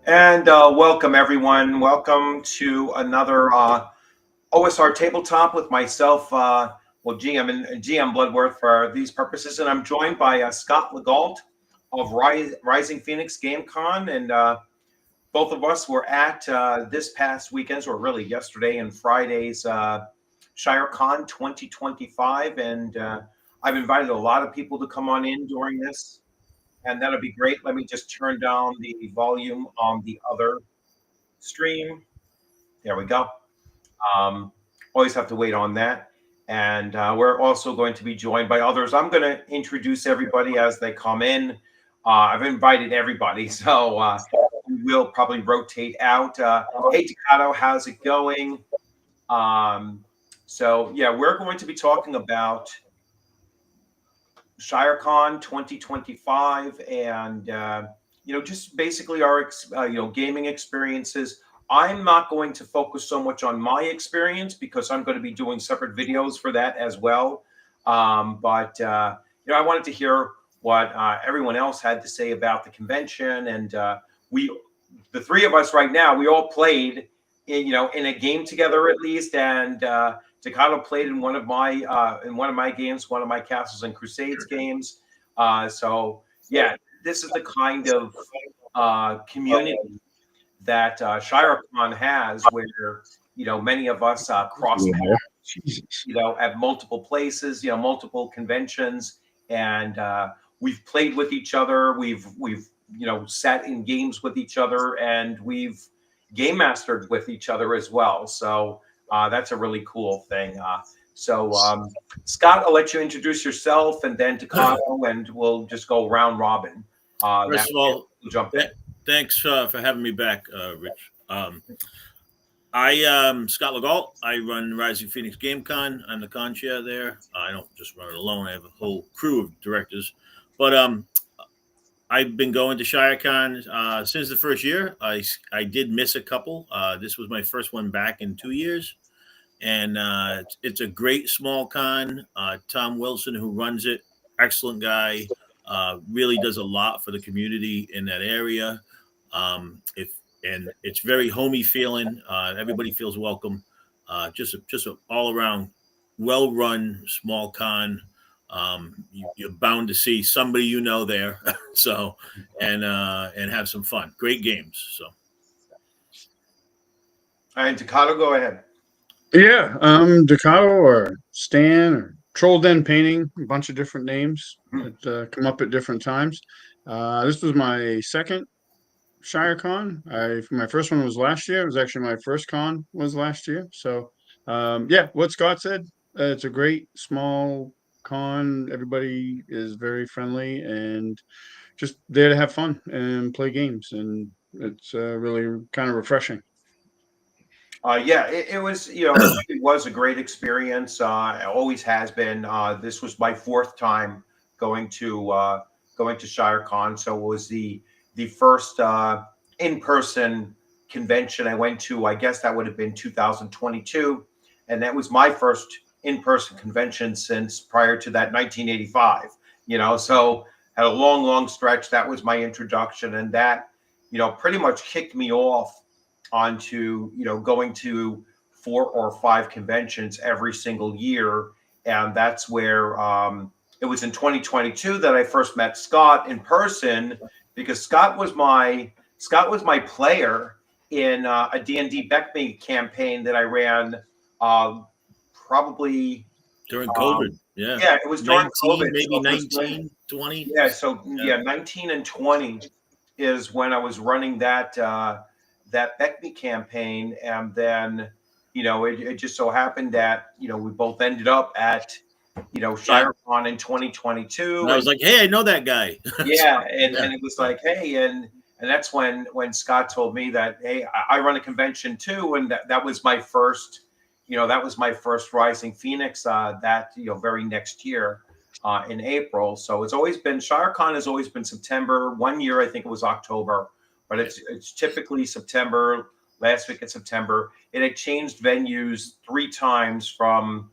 And welcome, everyone. Welcome to another OSR Tabletop with myself, GM Bloodworth for these purposes. And I'm joined by Scott Legault of Rising Phoenix GameCon. And both of us were at this past weekend's, or really yesterday and Friday's ShireCon 2025. And I've invited a lot of people to come on in during this. And that'll be great. Let me just turn down the volume on the other stream. There we go. Always have to wait on that. And we're also going to be joined by others. I'm going to introduce everybody as they come in. I've invited everybody, so we will probably rotate out. Hey, Takato, how's it going? So, yeah, we're going to be talking about ShireCon 2025 and just basically our gaming experiences. I'm not going to focus so much on my experience because I'm going to be doing separate videos for that as well. But I wanted to hear what everyone else had to say about the convention, and the three of us right now, we all played in a game together at least, and Takato played in one of my games, one of my Castles and Crusades games. So yeah, this is the kind of community that ShireCon has, where many of us cross paths, at multiple places, multiple conventions, and we've played with each other. We've sat in games with each other, and we've game mastered with each other as well. So that's a really cool thing. Scott, I'll let you introduce yourself, and then Takato, and we'll just go round robin. First of all, jump in. Thanks for having me back, Rich. I am Scott Legault. I run Rising Phoenix GameCon. I'm the con chair there. I don't just run it alone. I have a whole crew of directors. But I've been going to ShireCon since the first year. I did miss a couple. This was my first one back in 2 years. And it's a great small con. Tom Wilson, who runs it, excellent guy, really does a lot for the community in that area. And it's very homey feeling. Everybody feels welcome. Just an all around well run small con. You're bound to see somebody there. So and have some fun. Great games. So. All right, Takato, go ahead. Yeah, Takato or Stan or Troll Den Painting, a bunch of different names that come up at different times. This was my second ShireCon. My first one was last year. It was actually my first con was last year. So, what Scott said, it's a great small con. Everybody is very friendly and just there to have fun and play games. And it's really kind of refreshing. It was, it was a great experience. It always has been. This was my fourth time going to ShireCon, so it was the first in-person convention I went to. I guess that would have been 2022, and that was my first in-person convention since prior to that 1985. So had a long stretch. That was my introduction, and that pretty much kicked me off onto going to 4 or 5 conventions every single year. And that's where it was in 2022 that I first met Scott in person, because Scott was my player in a D&D Beckme campaign that I ran probably during COVID. Yeah, it was during 19, COVID. Maybe 19, 20. Yeah, so 19 and 20 is when I was running that Beckme campaign, and then it just so happened that we both ended up at ShireCon in 2022. And I was like, hey, I know that guy. And it was like, hey, and And that's when Scott told me that, hey, I run a convention too, and that was my first, that was my first Rising Phoenix that very next year in April. So it's always been ShireCon has always been September. One year I think it was October, but it's typically September. Last week in September, it had changed venues 3 times from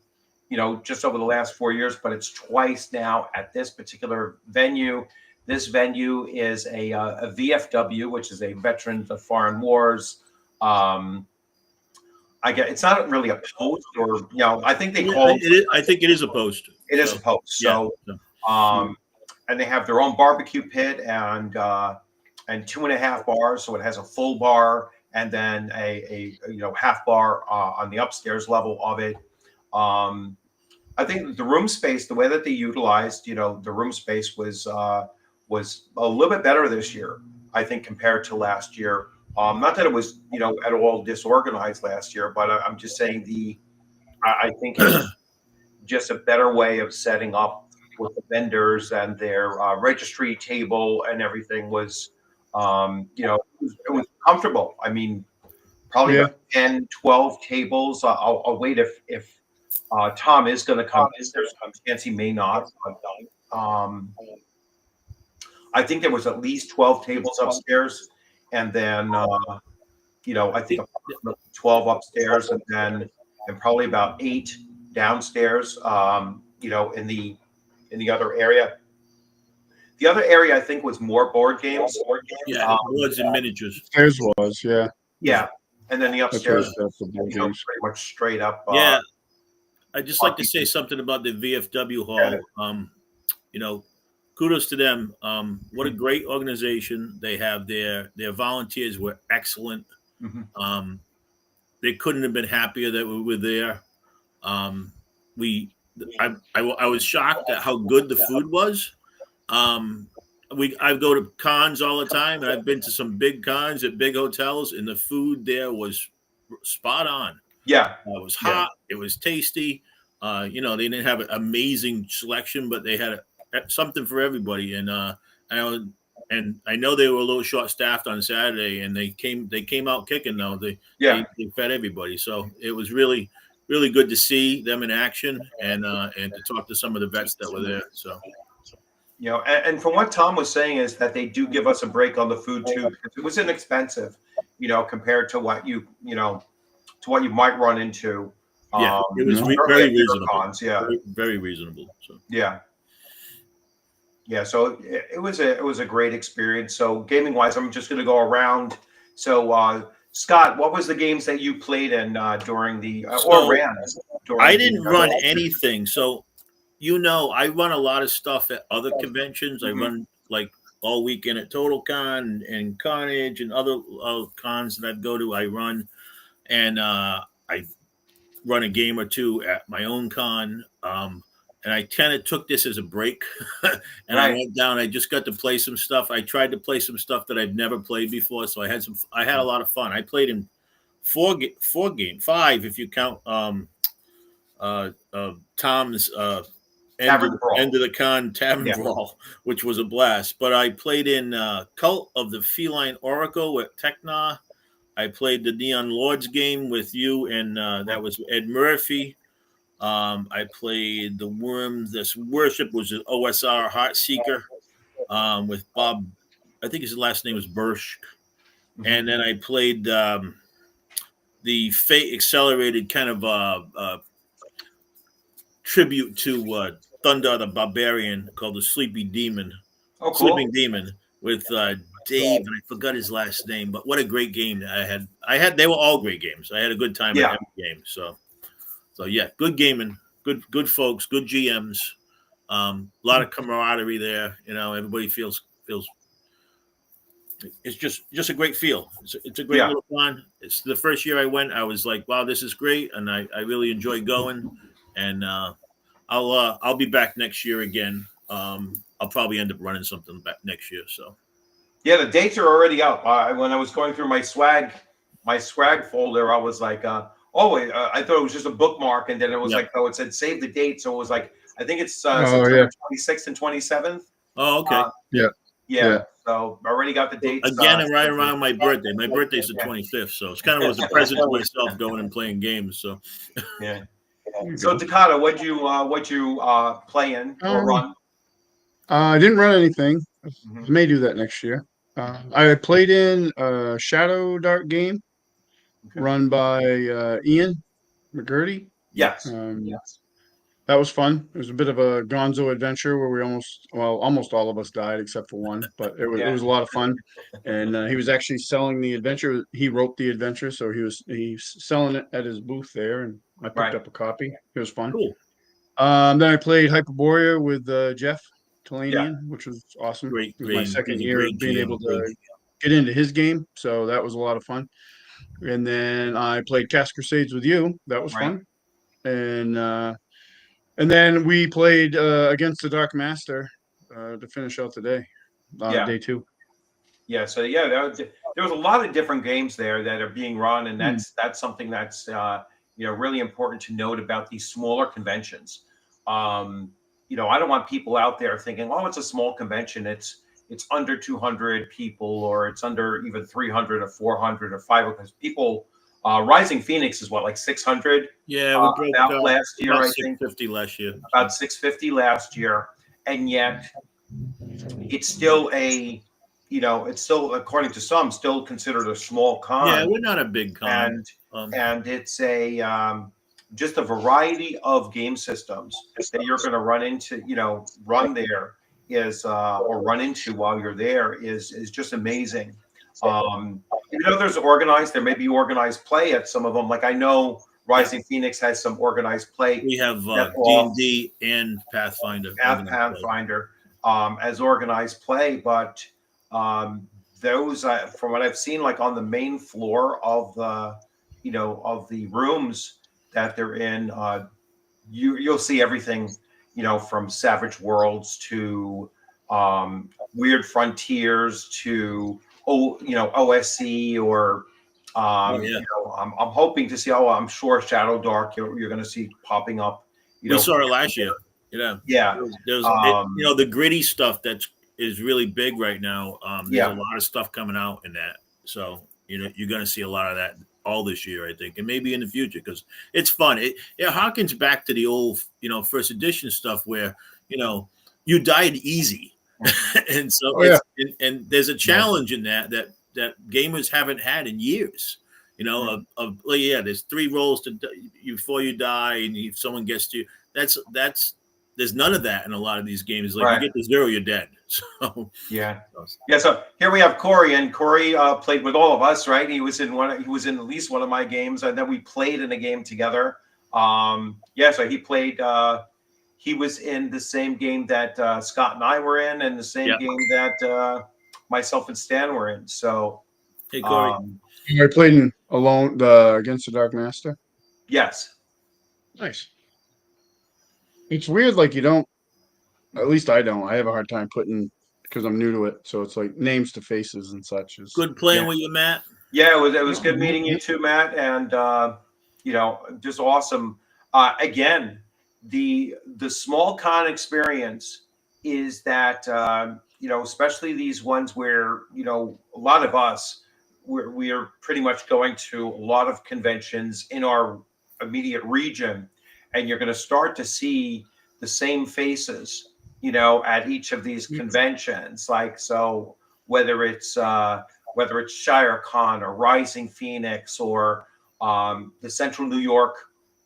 just over the last 4 years, but it's twice now at this particular venue. This venue is a VFW, which is a Veterans of Foreign Wars. I get it's not really a post, or I think they call it. I think it is a post. It is a post. So, and they have their own barbecue pit and 2.5 bars, so it has a full bar and then a half bar on the upstairs level of it. I think the room space, the way that they utilized, the room space was a little bit better this year, I think, compared to last year. Not that it was, at all disorganized last year, but I'm just saying I think it's just a better way of setting up with the vendors, and their registry table and everything was, it was comfortable. I mean, probably about 10, 12 tables. I'll wait if Tom is going to come. There's a chance he may not. But, I think there was at least 12 tables upstairs, and then I think 12 upstairs, and probably about 8 downstairs. In the other area. The other area I think was more board games. Yeah, boards and miniatures. Theirs was, yeah. Yeah, and then the upstairs, pretty much straight up. Yeah, I'd just like to say something about the VFW hall. Kudos to them. What a great organization they have there. Their volunteers were excellent. Mm-hmm. They couldn't have been happier that we were there. I was shocked at how good the food was. I go to cons all the time, and I've been to some big cons at big hotels, and the food there was spot on. Yeah, it was hot. Yeah. It was tasty. They didn't have an amazing selection, but they had something for everybody. And I know they were a little short staffed on Saturday, and they came out kicking though. They fed everybody, so it was really good to see them in action and to talk to some of the vets that were there. So. And from what Tom was saying is that they do give us a break on the food too, because it was inexpensive, compared to what you might run into. Yeah, it was very reasonable. Cons, very reasonable. So. Yeah. So it was a great experience. So gaming wise, I'm just going to go around. So Scott, what was the games that you played in during the or ran? I didn't run anything. So. I run a lot of stuff at other conventions. I run like all weekend at TotalCon and Carnage and other cons that I go to. I run, and I run a game or two at my own con. And I kind of took this as a break, and I went down. I just got to play some stuff. I tried to play some stuff that I've never played before, so I had a lot of fun. I played in 5 if you count Tom's. End of the con tavern brawl, which was a blast. But I played in Cult of the Feline Oracle with Techna. I played the Neon Lords game with you, and that was Ed Murphy. I played the This Worship was an OSR Heartseeker with Bob. I think his last name was Bursch. And then I played the Fate Accelerated kind of tribute to Thunder the Barbarian called the Sleepy Demon. Oh, cool. Sleeping Demon with Dave, and I forgot his last name, but what a great game I had. They were all great games. I had a good time at every game. So yeah, good gaming, good folks, good GMs, a lot of camaraderie there. Everybody feels it's just a great feel. It's a great little fun. It's the first year I went. I was like, wow, this is great, and I really enjoy going. And I'll be back next year again. I'll probably end up running something back next year. So, yeah, the dates are already out. When I was going through my swag folder, I was like, I thought it was just a bookmark, and then it was like, it said save the date. So it was like, I think it's September 26th and 27th. Oh, okay. Yeah. So already got the dates. Again, and right around my birthday. My birthday's the Yeah. 25th, so it's kind of was a present to myself going and playing games. So Yeah. There you So go. Takata, what you play in or run? I didn't run anything. I Mhm. may do that next year. I played in a Shadow Dart game Okay. run by Ian McGurdy. Yes. Yes. That was fun. It was a bit of a gonzo adventure where we almost all of us died except for one, but it Yeah. was a lot of fun. And he was actually selling the adventure. He wrote the adventure, so he's selling it at his booth there, and I picked Right. up a copy. It was fun. cool, Then I played Hyperborea with Jeff Yeah. Talanian, which was awesome. great It was my game. second He's a year great of being GM. able to get into his game, so that was a lot of fun. And then I played Cast Crusades with you. That was Right. fun. And then we played against the Dark Master to finish out the day, Yeah. day 2. Yeah. So yeah, there was a lot of different games there that are being run, and Hmm. that's something that's really important to note about these smaller conventions. Um, I don't want people out there thinking, "Oh, it's a small convention. It's under 200 people, or it's under even 300 or 400 or 500." Because people, Rising Phoenix is what, like 600 Yeah, we broke about last year, about I think, 650 last year. about 650 last year, and yet it's still it's still, according to some, still considered a small Yeah, con, we're not a big con. and it's a just a variety of game systems that you're going to run into, run there is or run into while you're there is just amazing. Even though there may be organized play at some of them. Like I know Rising Phoenix has some organized play. We have Nepal, D&D and Pathfinder. organized play. Pathfinder as organized play, but those, from what I've seen, like on the main floor of the rooms that they're in, you'll see everything, from Savage Worlds to Weird Frontiers to OSC or Oh yeah, I'm hoping to see. Oh, I'm sure Shadow Dark you're going to see popping up. we saw it last year. Yeah, Yeah. the gritty stuff is really big right now. There's a Yeah. lot of stuff coming out in that, so you're going to see a lot of that all this year, I think, and maybe in the future because it's fun. It harkens back to the old first edition stuff where you died easy, and so Oh yeah, and there's a challenge in that gamers haven't had in years. There's 3 rolls before you die, and if someone gets to you, that's there's none of that in a lot of these games. Like Right. you get to 0, you're dead. So Yeah. So here we have Corey, and Corey played with all of us, right? He was in at least one of my games, and then we played in a game together. So he played. He was in the same game that Scott and I were in, and the same game that myself and Stan were in. So, hey Corey, I played in alone against the Dark Master. yes. Nice. It's weird, like you don't. At least I don't. I have a hard time putting because I'm new to it. So it's like names to faces and such. good playing Yeah. with you, Matt. Yeah, it was good meeting you too, Matt, and just awesome. Again, the small con experience is that especially these ones where a lot of us we are pretty much going to a lot of conventions in our immediate region, and you're going to start to see the same faces, at each of these conventions. Like so, whether it's ShireCon or Rising Phoenix or the Central New York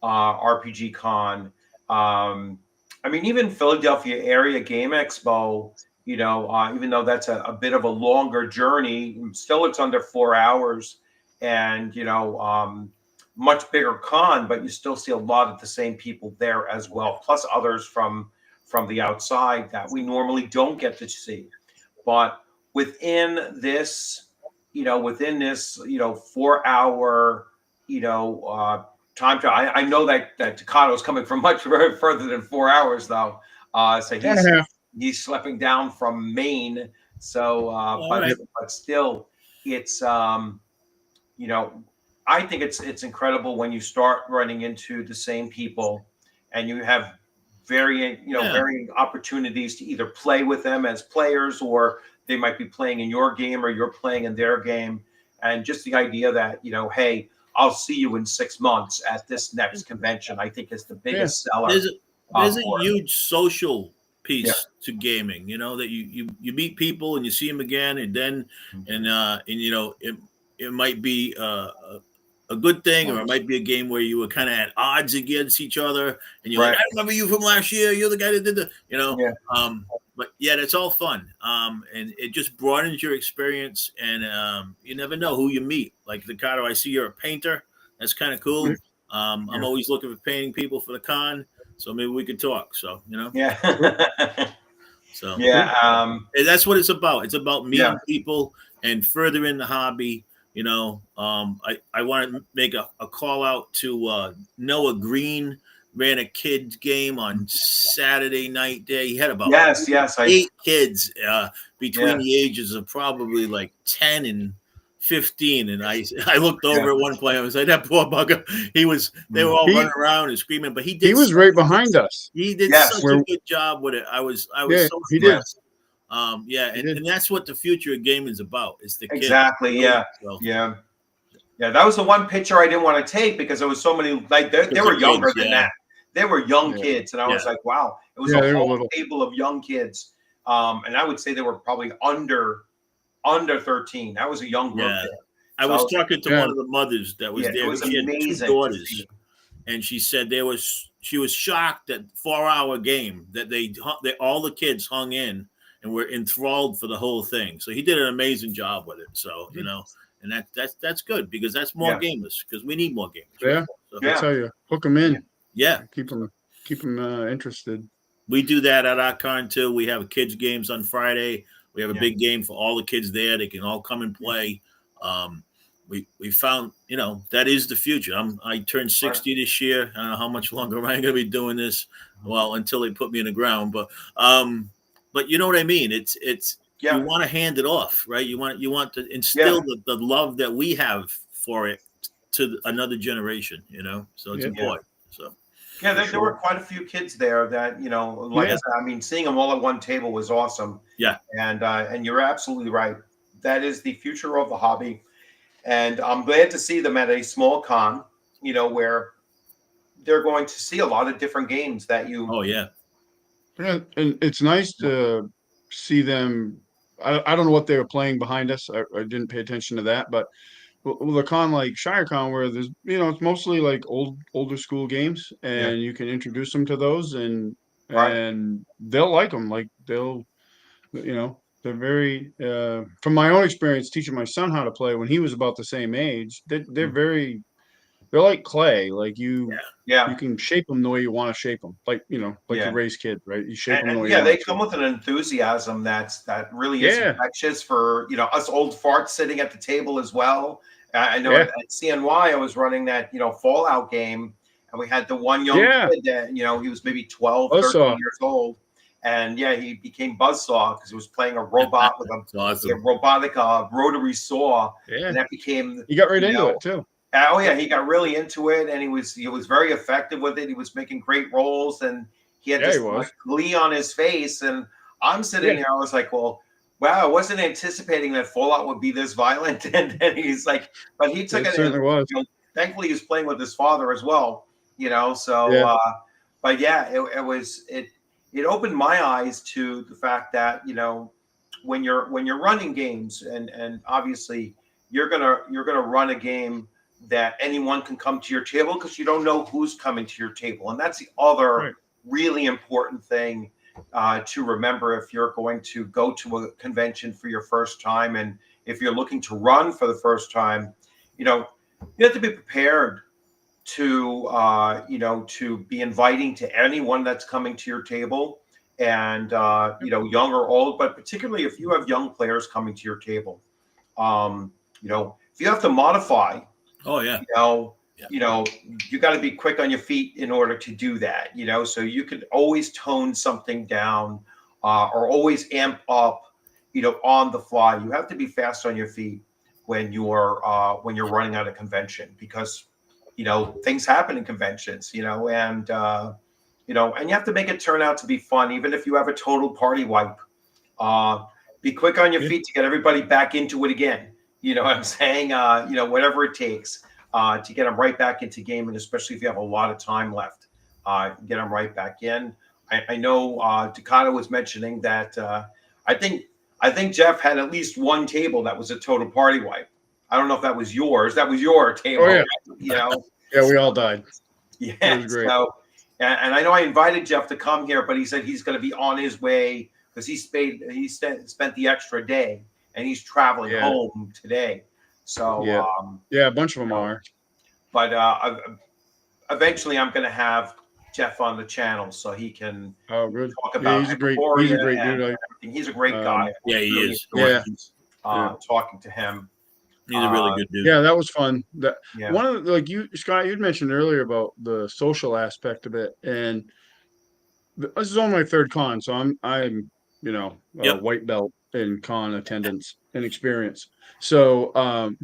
RPG Con. I mean, even Philadelphia Area Game Expo, even though that's a bit of a longer journey, still it's under 4 hours and, much bigger con, but you still see a lot of the same people there as well, plus others from the outside that we normally don't get to see. But within this, 4 hour, time to, I know that Takano is coming from much further than 4 hours though. So he's schlepping down from Maine. So, Right. but still, it's I think it's incredible when you start running into the same people, and you have Yeah. varying opportunities to either play with them as players, or they might be playing in your game or you're playing in their game. And just the idea that, hey, I'll see you in 6 months at this next convention, I think is the Yeah. biggest seller. There's a for it. huge social Yeah. piece to gaming, that you meet people and you see them again, and then and it might be a good thing, or it might be a game where you were kind of at odds against each other, and you're like, Right. I remember you from last year. You're the guy that did Yeah. But yeah, it's all fun, and it just broadens your experience, and you never know who you meet. Like Ricardo, I see you're a painter. That's kind of cool. Yeah. I'm always looking for painting people for the con, so maybe we could talk. So Yeah. so Yeah. and that's what it's about. It's about meeting Yeah. people and furthering the hobby. I want to make a call out to Noah Green. Ran a kids game on Saturday night day. He had about Yes. 8 kids between Yeah. the ages of probably like 10 and 15. And I looked over at one point. I was like, that poor bugger. They were all running around and screaming, but he was right behind us. He did Yes. such a good job with it. I was Yeah, so he did. impressed. He did. And that's what the future of gaming is about. It's the kids. Exactly. Yeah. So, Yeah. Yeah. That was the one picture I didn't want to take because there was so many, like they were younger than that. They were young kids. And I was like, wow, it was a whole table of young kids. And I would say they were probably under 13. That was a young group. Yeah. I was talking to one of the mothers that was there. It was She had amazing 2 daughters. And she said she was shocked that 4-hour game that all the kids hung in and were enthralled for the whole thing. So he did an amazing job with it. So, and that's good, because that's more gamers, because we need more gamers. Yeah. So, I tell you, hook them in. Yeah. Keep them interested. We do that at our con too. We have kids games on Friday. We have a big game for all the kids there. They can all come and play. We found, that is the future. I turned 60 this year. I don't know how much longer I'm going to be doing this. Well, until they put me in the ground, but you know what I mean? It's you want to hand it off, right? You want to instill the love that we have for it to another generation, so it's important. So. Yeah, there were quite a few kids there that, like I said, I mean, seeing them all at one table was awesome. Yeah. And you're absolutely right. That is the future of the hobby. And I'm glad to see them at a small con, where they're going to see a lot of different games that you. Oh, yeah. Yeah, and it's nice to see them. I don't know what they were playing behind us. I didn't pay attention to that, but with a con like ShireCon, where there's, it's mostly like older school games, and you can introduce them to those, and they'll like them. Like they're very. From my own experience teaching my son how to play when he was about the same age, they're like clay. Like you can shape them the way you want to shape them. Like you raise kids, right? You shape them the way you want. They come with an enthusiasm that really is infectious for us old farts sitting at the table as well. I know at CNY I was running that Fallout game, and we had the one young kid that he was maybe 12, 13 years old, and he became Buzzsaw because he was playing a robot with a robotic rotary saw, and that became he got right into it too. Oh yeah, he got really into it, and he was very effective with it. He was making great rolls, and he had this glee on his face. And I'm sitting there, I was like, well, wow, I wasn't anticipating that Fallout would be this violent. And then he's like, but he took it. Certainly was. Thankfully, he was playing with his father as well. So, but it opened my eyes to the fact that when you're running games, and obviously you're gonna run a game that anyone can come to your table, because you don't know who's coming to your table. And that's the other really important thing to remember if you're going to go to a convention for your first time. And if you're looking to run for the first time, you have to be prepared to be inviting to anyone that's coming to your table, and young or old, but particularly if you have young players coming to your table, if you have to modify. Oh yeah. You got to be quick on your feet in order to do that. So you could always tone something down, or always amp up, on the fly. You have to be fast on your feet when you're running at a convention, because things happen in conventions. And and you have to make it turn out to be fun, even if you have a total party wipe. Be quick on your feet to get everybody back into it again. You know what I'm saying? Whatever it takes to get them right back into gaming, especially if you have a lot of time left. Get them right back in. I know Takata was mentioning that I think Jeff had at least one table that was a total party wipe. I don't know if that was yours. That was your table. Oh yeah, Right? Yeah, we all died. Yeah, it was great. So, and I know I invited Jeff to come here, but he said he's going to be on his way because he spent the extra day and he's traveling home today. So a bunch of them are. But eventually, I'm going to have Jeff on the channel so he can talk about. He's a great dude. He's a great guy. Yeah, he is. Talking to him. He's a really good dude. Yeah, that was fun. One of Scott, you'd mentioned earlier about the social aspect of it, and this is only my third con, so I'm white belt in con attendance and experience. So,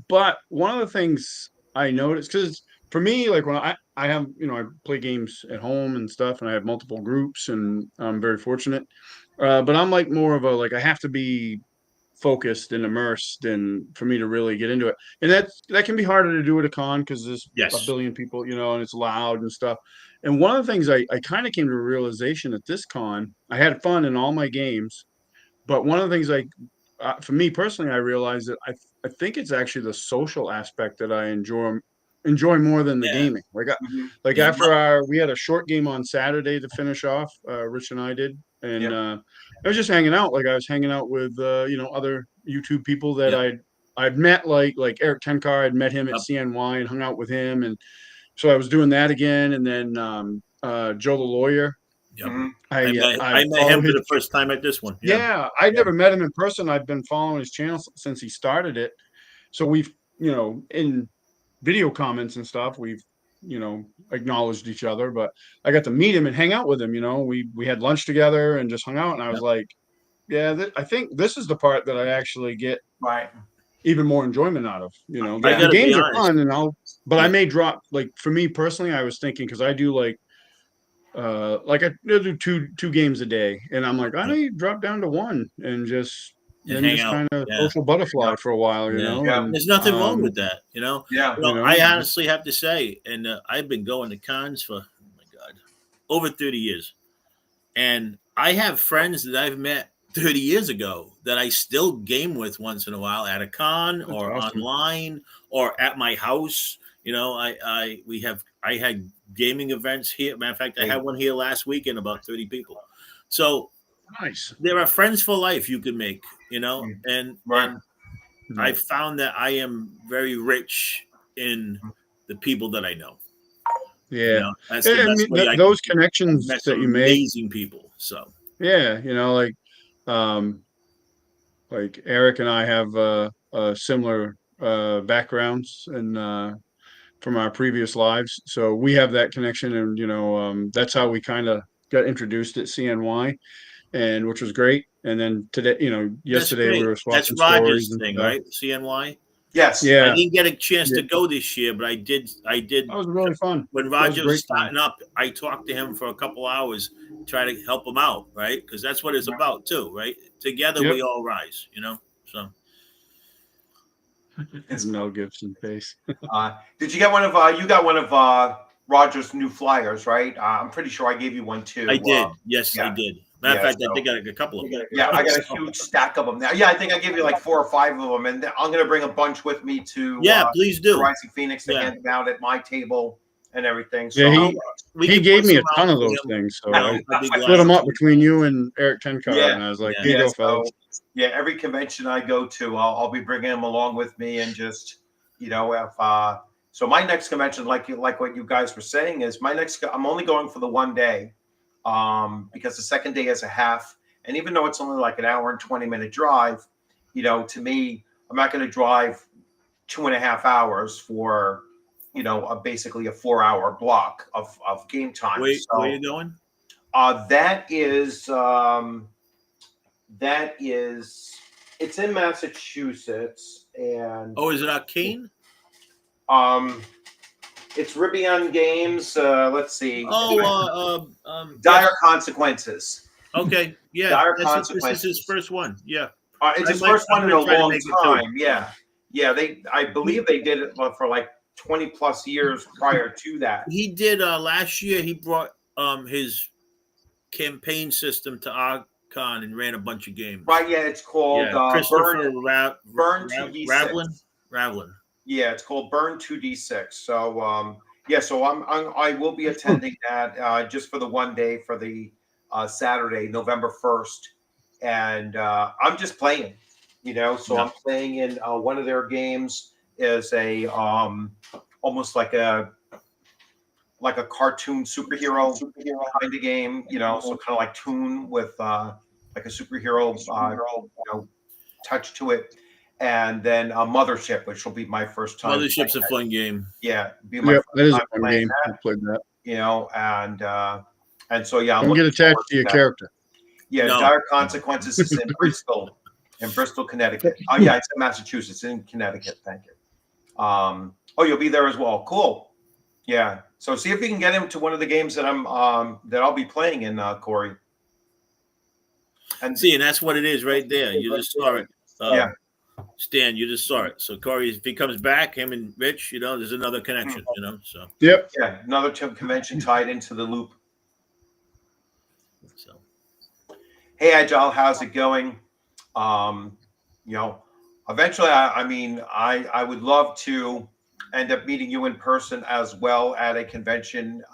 but one of the things I noticed, because for me, like when I have, I play games at home and stuff, and I have multiple groups, and I'm very fortunate. But I'm like more of I have to be focused and immersed and for me to really get into it, and that can be harder to do at a con because there's a billion people, and it's loud and stuff. And one of the things I kind of came to a realization at this con, I had fun in all my games, but one of the things for me personally, I realized that I think it's actually the social aspect that I enjoy more than the gaming. After we had a short game on Saturday to finish off, Rich and I did, and I was just hanging out. I was hanging out with other YouTube people that I'd met, like Eric Tenkar. I'd met him at CNY and hung out with him, and so I was doing that again. And then Joe the lawyer. I met him for the first time at this one. I'd never met him in person. I've been following his channel since he started it. So we've, in video comments and stuff, we've, acknowledged each other, but I got to meet him and hang out with him. We had lunch together and just hung out. And I was like, I think this is the part that I actually get even more enjoyment out of, the games are fun I may drop, for me personally, I was thinking, cause I do I do two games a day, and I'm like, I may drop down to one and just kind of social butterfly for a while, And there's nothing wrong with that, I honestly have to say, and I've been going to cons for over 30 years, and I have friends that I've met 30 years ago that I still game with once in a while at a con or online or at my house. I had gaming events here. Matter of fact, I had one here last weekend, about 30 people. So nice. There are friends for life you can make, and I found that I am very rich in the people that I know. Yeah, that's the best way those connections that you make. Amazing people. So like Eric and I have similar backgrounds and from our previous lives, so we have that connection, and that's how we kind of got introduced at CNY, and which was great. And then today, yesterday we were swapping stories and thing, stuff. right? CNY. Yes. Yeah. I didn't get a chance to go this year, but I did. That was really fun. When Roger was starting up, I talked to him for a couple hours, try to help him out, right? Because that's what it's about too, right? Together we all rise, So. It's Mel Gibson face. Did you get one of? You got one of Roger's new flyers, right? I'm pretty sure I gave you one too. I did. Yes, I did. Matter of fact, I think I got a couple of them. Yeah, I got a huge stack of them now. Yeah, I think I gave you like 4 or 5 of them, and I'm going to bring a bunch with me to. Please do. Rising Phoenix to hand them out at my table and everything. So he gave me a ton of those things, so I split them up between you and Eric Tenkar, and I was like, "Here you go, fellas." Every convention I go to, I'll be bringing them along with me, and just if so, my next convention, like what you guys were saying, is I'm only going for the one day. Because the second day is a half, and even though it's only like an hour and 20-minute drive, to me, I'm not going to drive 2.5 hours for, basically a 4-hour block of game time. Where are you going? It's in Massachusetts, and is it Arcane? It's Ribian Games. Let's see. Yes. Dire Consequences. Okay, yeah, Dire this is his Consequences. first one. Yeah, It's his first one I'm in gonna a try to long make it too. time. Yeah, yeah. I believe they did it for like 20 plus years prior to that. He did last year. He brought his campaign system to our con and ran a bunch of games. Right? Yeah, it's called Yeah, Christopher Burn 2D6. Ravlin. Yeah, it's called Burn 2D6. So yeah, so I will be attending that just for the one day for the Saturday, November 1st, and I'm just playing, So Yeah. I'm playing in one of their games is a almost like a cartoon superhero kind of game, so kind of like Toon with like a superhero touch to it. And then Mothership, which will be my first time. Mothership's a fun game. Yeah, be my Yep, first that is time a fun playing game. I that, played that. and so yeah, I'm Don't get looking attached forward to your that. character. Yeah, No. Dire Consequences is in Bristol, Connecticut. Oh yeah, it's in Massachusetts, in Connecticut. Thank you. Oh, you'll be there as well. Cool. Yeah. So see if you can get into one of the games that I'll be playing in, Corey. And that's what it is right there. You just saw it. Yeah. Stan, you just saw it. So Corey, if he comes back, him and Rich, there's another connection, So Yep. Yeah, another convention tied into the loop. So hey, Agile, how's it going? Eventually, I would love to end up meeting you in person as well at a convention.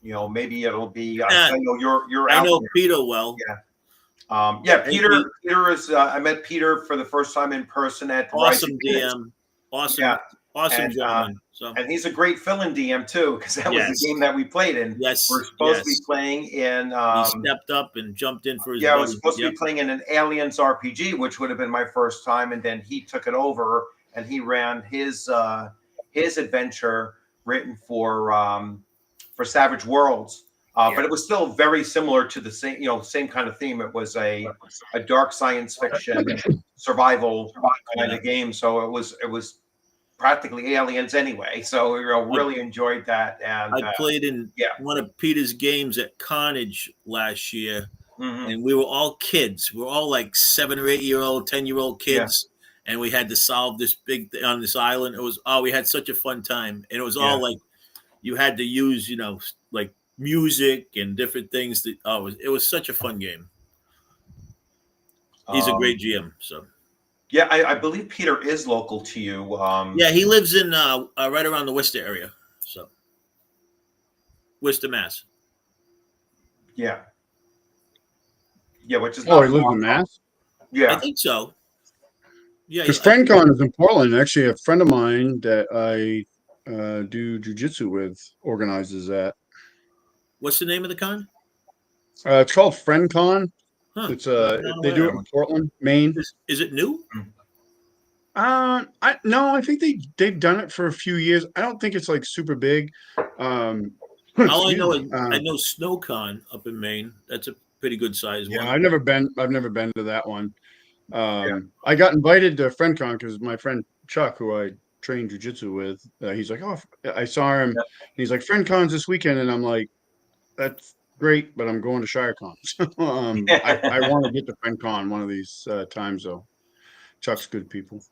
Maybe it'll be. I know you're. I out know there. Peter well. Yeah. Peter. Peter is. I met Peter for the first time in person at awesome DM. Awesome gentleman. And he's a great fill-in DM too, because that was the game that we played in. Yes, we're supposed to be playing in. He stepped up and jumped in for his. Yeah, I was supposed to be playing in an Aliens RPG, which would have been my first time, and then he took it over and he ran his adventure written for Savage Worlds. But it was still very similar to the same kind of theme. It was a dark science fiction survival kind of game. So it was practically Aliens anyway. So we really enjoyed that. And I played in one of Peter's games at Carnage last year, and we were all kids. We were all like 7 or 8 year old, 10-year-old kids, and we had to solve this big thing on this island. It was we had such a fun time, and it was all like you had to use like music and different things. That it was such a fun game. He's a great GM. So. Yeah, I believe Peter is local to you. Yeah, he lives in right around the Worcester area. So Worcester, Mass. Yeah. Yeah, which is he lives in Mass? Yeah. I think so. Yeah. Because FriendCon is in Portland. Actually, a friend of mine that I do jujitsu with organizes that. What's the name of the con? It's called FriendCon. Huh. It's they do it in Portland, Maine. Is it new? I think they've done it for a few years. I don't think it's like super big. All I know is I know SnowCon up in Maine. That's a pretty good size one. Yeah, I've never been to that one. I got invited to FriendCon because my friend Chuck, who I train jujitsu with, he's like, oh, I saw him. And he's like, FriendCon's this weekend, and I'm like, that's great, but I'm going to ShireCon. So, I want to get to FriendCon one of these times, though. Chuck's good people.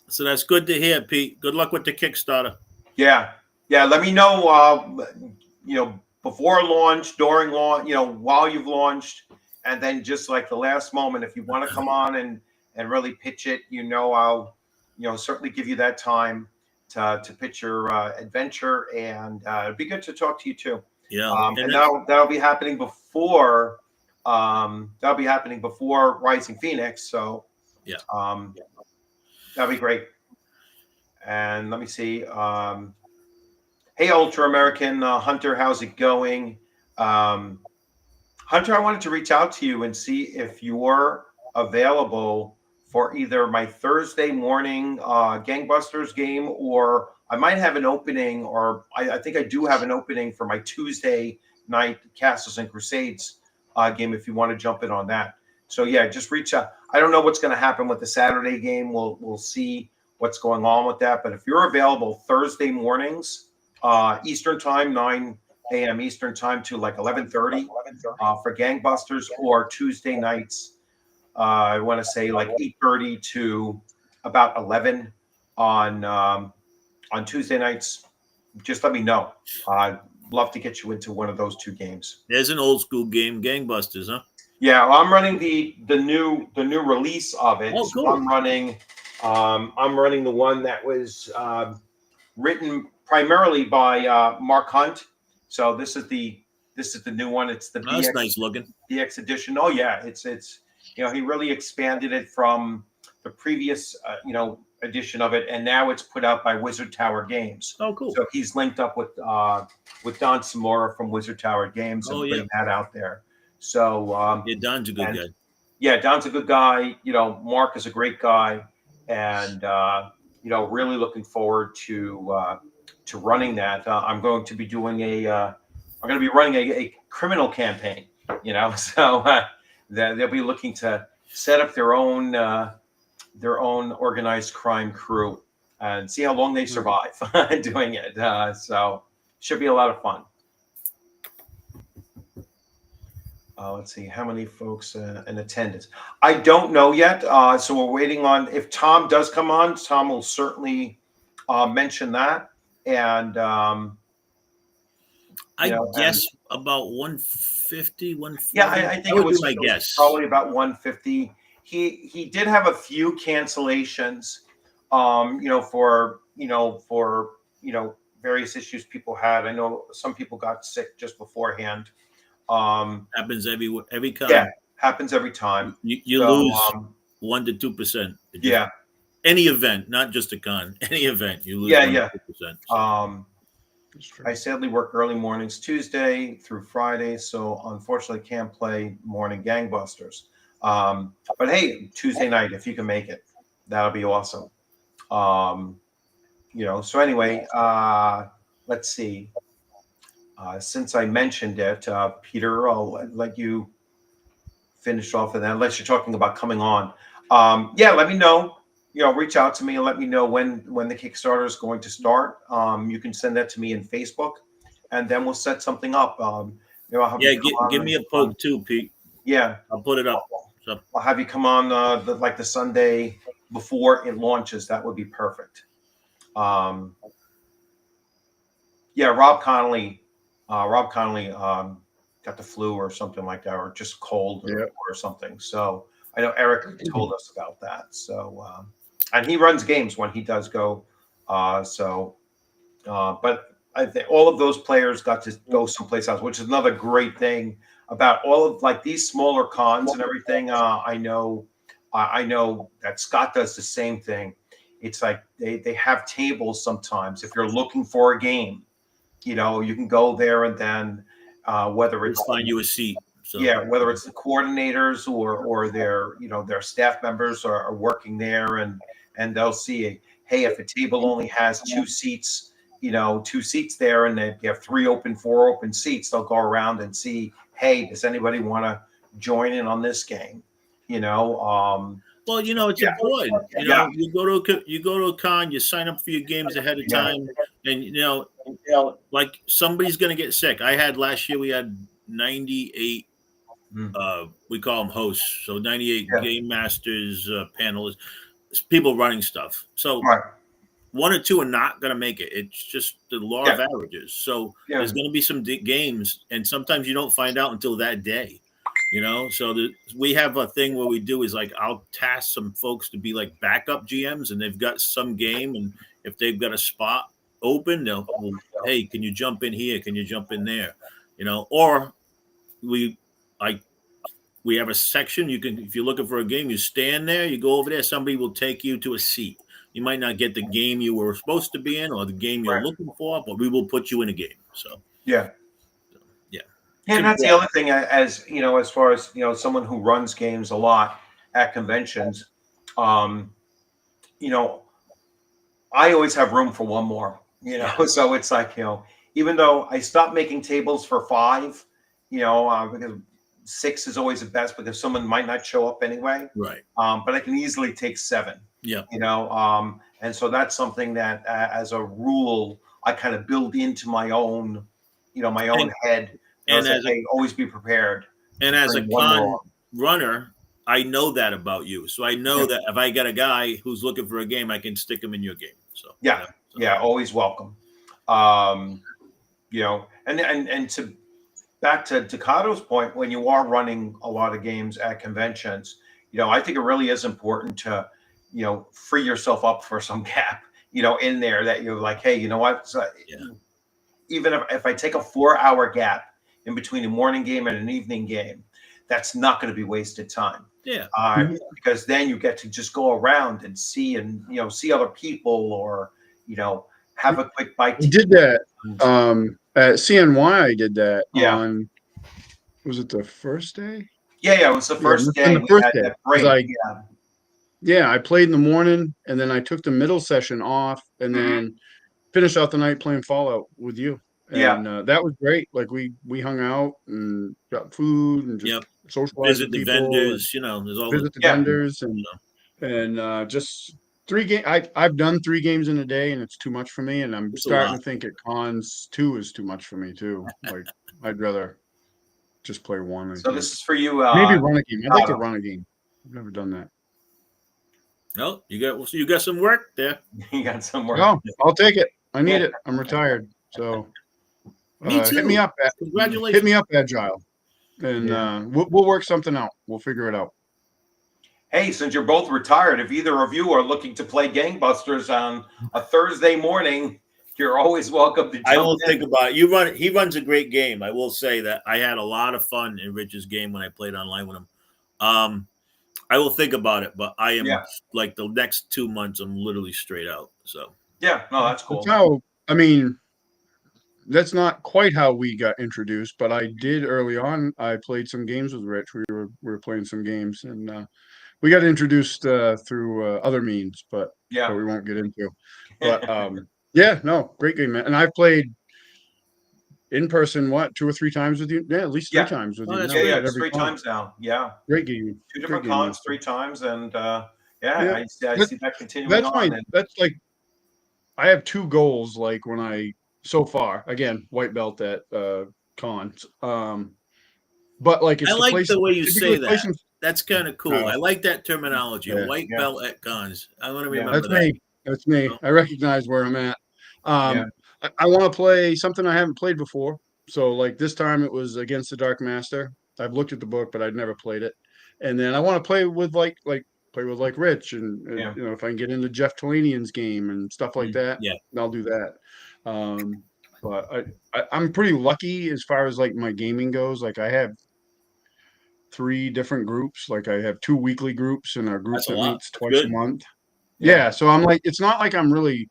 So that's good to hear, Pete. Good luck with the Kickstarter. Yeah. Let me know, before launch, during launch, while you've launched, and then just like the last moment, if you want to come on and really pitch it, I'll, certainly give you that time to pitch your adventure, and it'd be good to talk to you too. Yeah, and that'll be happening before Rising Phoenix. So that'll be great. And let me see. Hey, Ultra American Hunter, how's it going? Hunter, I wanted to reach out to you and see if you're available for either my Thursday morning Gangbusters game, or I might have an opening, or I think I do have an opening for my Tuesday night Castles and Crusades game if you want to jump in on that. So yeah, just reach out. I don't know what's going to happen with the Saturday game. We'll see what's going on with that. But if you're available Thursday mornings, Eastern time, 9 a.m. Eastern time to like 11:30 for Gangbusters, or Tuesday nights, I want to say like 8:30 to about 11 on Tuesday nights. Just let me know. I'd love to get you into one of those two games. There's an old school game, Gangbusters, huh? Yeah, I'm running the new release of it. Oh, So cool. I'm running the one that was written primarily by Mark Hunt. So this is the new one. It's the That's nice looking. DX edition. Oh yeah, it's he really expanded it from the previous edition of it, and now it's put out by Wizard Tower Games. Oh, cool. So he's linked up with Don Samora from Wizard Tower Games and putting that out there. So yeah, Don's a good guy. Yeah, Don's a good guy. Mark is a great guy, and really looking forward to running that. I'm going to be doing I'm going to be running a criminal campaign. So they'll be looking to set up their own organized crime crew and see how long they survive doing it. So should be a lot of fun. Let's see how many folks in attendance. I don't know yet. So we're waiting on, if Tom does come on, Tom will certainly mention that. And I guess about 150, 140. Yeah, I think it was my guess. Probably about 150. He did have a few cancellations, for various issues people had. I know some people got sick just beforehand. Happens every time. Yeah, happens every time. You lose 1 to 2%. Yeah. Any event, not just a con. Any event, you lose 1 to 2%. So. I sadly work early mornings Tuesday through Friday, so unfortunately can't play morning Gangbusters. But hey, Tuesday night, if you can make it, that'll be awesome. So anyway, let's see. Since I mentioned it, Peter, I'll let you finish off and then unless you're talking about coming on. Let me know. Reach out to me and let me know when the Kickstarter is going to start. You can send that to me in Facebook, and then we'll set something up. I'll have give me a poke too, Pete. Yeah, I'll put it up. So. I'll have you come on the Sunday before it launches. That would be perfect. Rob Connolly got the flu or something like that, or just cold or something. So I know Eric told us about that. So. And he runs games when he does go. But I think all of those players got to go someplace else, which is another great thing about all of like these smaller cons and everything. I know that Scott does the same thing. It's like they have tables sometimes. If you're looking for a game, you can go there and then whether it's find you a seat. So. Yeah, whether it's the coordinators or their staff members are working there and they'll see, hey, if a table only has 2 seats, 2 seats there, and they have 4 open seats, they'll go around and see, hey, does anybody want to join in on this game? Well, it's important. You go to a con, you sign up for your games ahead of time, and like somebody's gonna get sick. Last year we had 98. We call them hosts, so 98 game masters, panelists, people running stuff. So 1 or 2 are not going to make it. It's just the law of averages. So there's going to be some games, and sometimes you don't find out until that day. So we have a thing where we do is like I'll task some folks to be like backup GMs, and they've got some game, and if they've got a spot open, they'll hey, can you jump in here? Can you jump in there? Or we have a section. You can, if you're looking for a game, you stand there, you go over there, somebody will take you to a seat. You might not get the game you were supposed to be in or the game you're looking for, but we will put you in a game. So yeah. And that's the other thing, as far as someone who runs games a lot at conventions, I always have room for one more. So it's like even though I stopped making tables for 5, because 6 is always the best because someone might not show up anyway. Right. But I can easily take 7. Yeah. And so that's something that, as a rule, I kind of build into my own, my own head. And as always be prepared. And as a con runner, I know that about you. So I know that if I get a guy who's looking for a game, I can stick him in your game. So always welcome. And to back to Takado's point, when you are running a lot of games at conventions, I think it really is important to, free yourself up for some gap, in there that you're like, hey, you know what? So even if I take a 4-hour gap in between a morning game and an evening game, that's not going to be wasted time. Yeah. Because then you get to just go around and see other people, or, have a quick bite. We did that at CNY. I did that on, was it the first day? Yeah, it was the first day. The first day. Break. I played in the morning, and then I took the middle session off, and then finished out the night playing Fallout with you. And that was great. Like we hung out and got food and just socialized with people. Vendors, there's all visit the vendors and just 3 games. I've done 3 games in a day, and it's too much for me. And I'm starting to think at cons 2 is too much for me too. Like I'd rather just play 1. So this is for you. Maybe run a game. I'd like to run a game. I've never done that. No, you got some work there. You got some work. No, I'll take it. I need it. I'm retired, so. Me too. Hit me up. Congratulations. Hit me up, Agile, and we'll work something out. We'll figure it out. Hey, since you're both retired, if either of you are looking to play Gangbusters on a Thursday morning, you're always welcome to jump I will in. think about it. He runs a great game. I will say that I had a lot of fun in Rich's game when I played online with him. I will think about it, but I am like the next 2 months, I'm literally straight out. So that's cool. That's not quite how we got introduced, but I did early on. I played some games with Rich. We were playing some games, and we got introduced through other means, but that we won't get into. But great game, man. And I've played in person 2 or 3 times with you. Yeah, at least 3 times with you. It's 3 times now. Yeah, great game. 2 different cons, 3 times, and I see that continuing on. That's like I have 2 goals. Like when I. So far, again, white belt at cons. But like it's I like the way you say that. That's kind of cool. I like that terminology. White belt at cons. I want to remember that. That's me. I recognize where I'm at. I want to play something I haven't played before. So like this time it was Against the Dark Master. I've looked at the book, but I'd never played it. And then I want to play with like Rich, and if I can get into Jeff Talanian's game and stuff like that, I'll do that. But I'm pretty lucky as far as like my gaming goes. Like I have 3 different groups. Like I have 2 weekly groups and a group that meets twice a month. Yeah. So I'm like, it's not like I'm really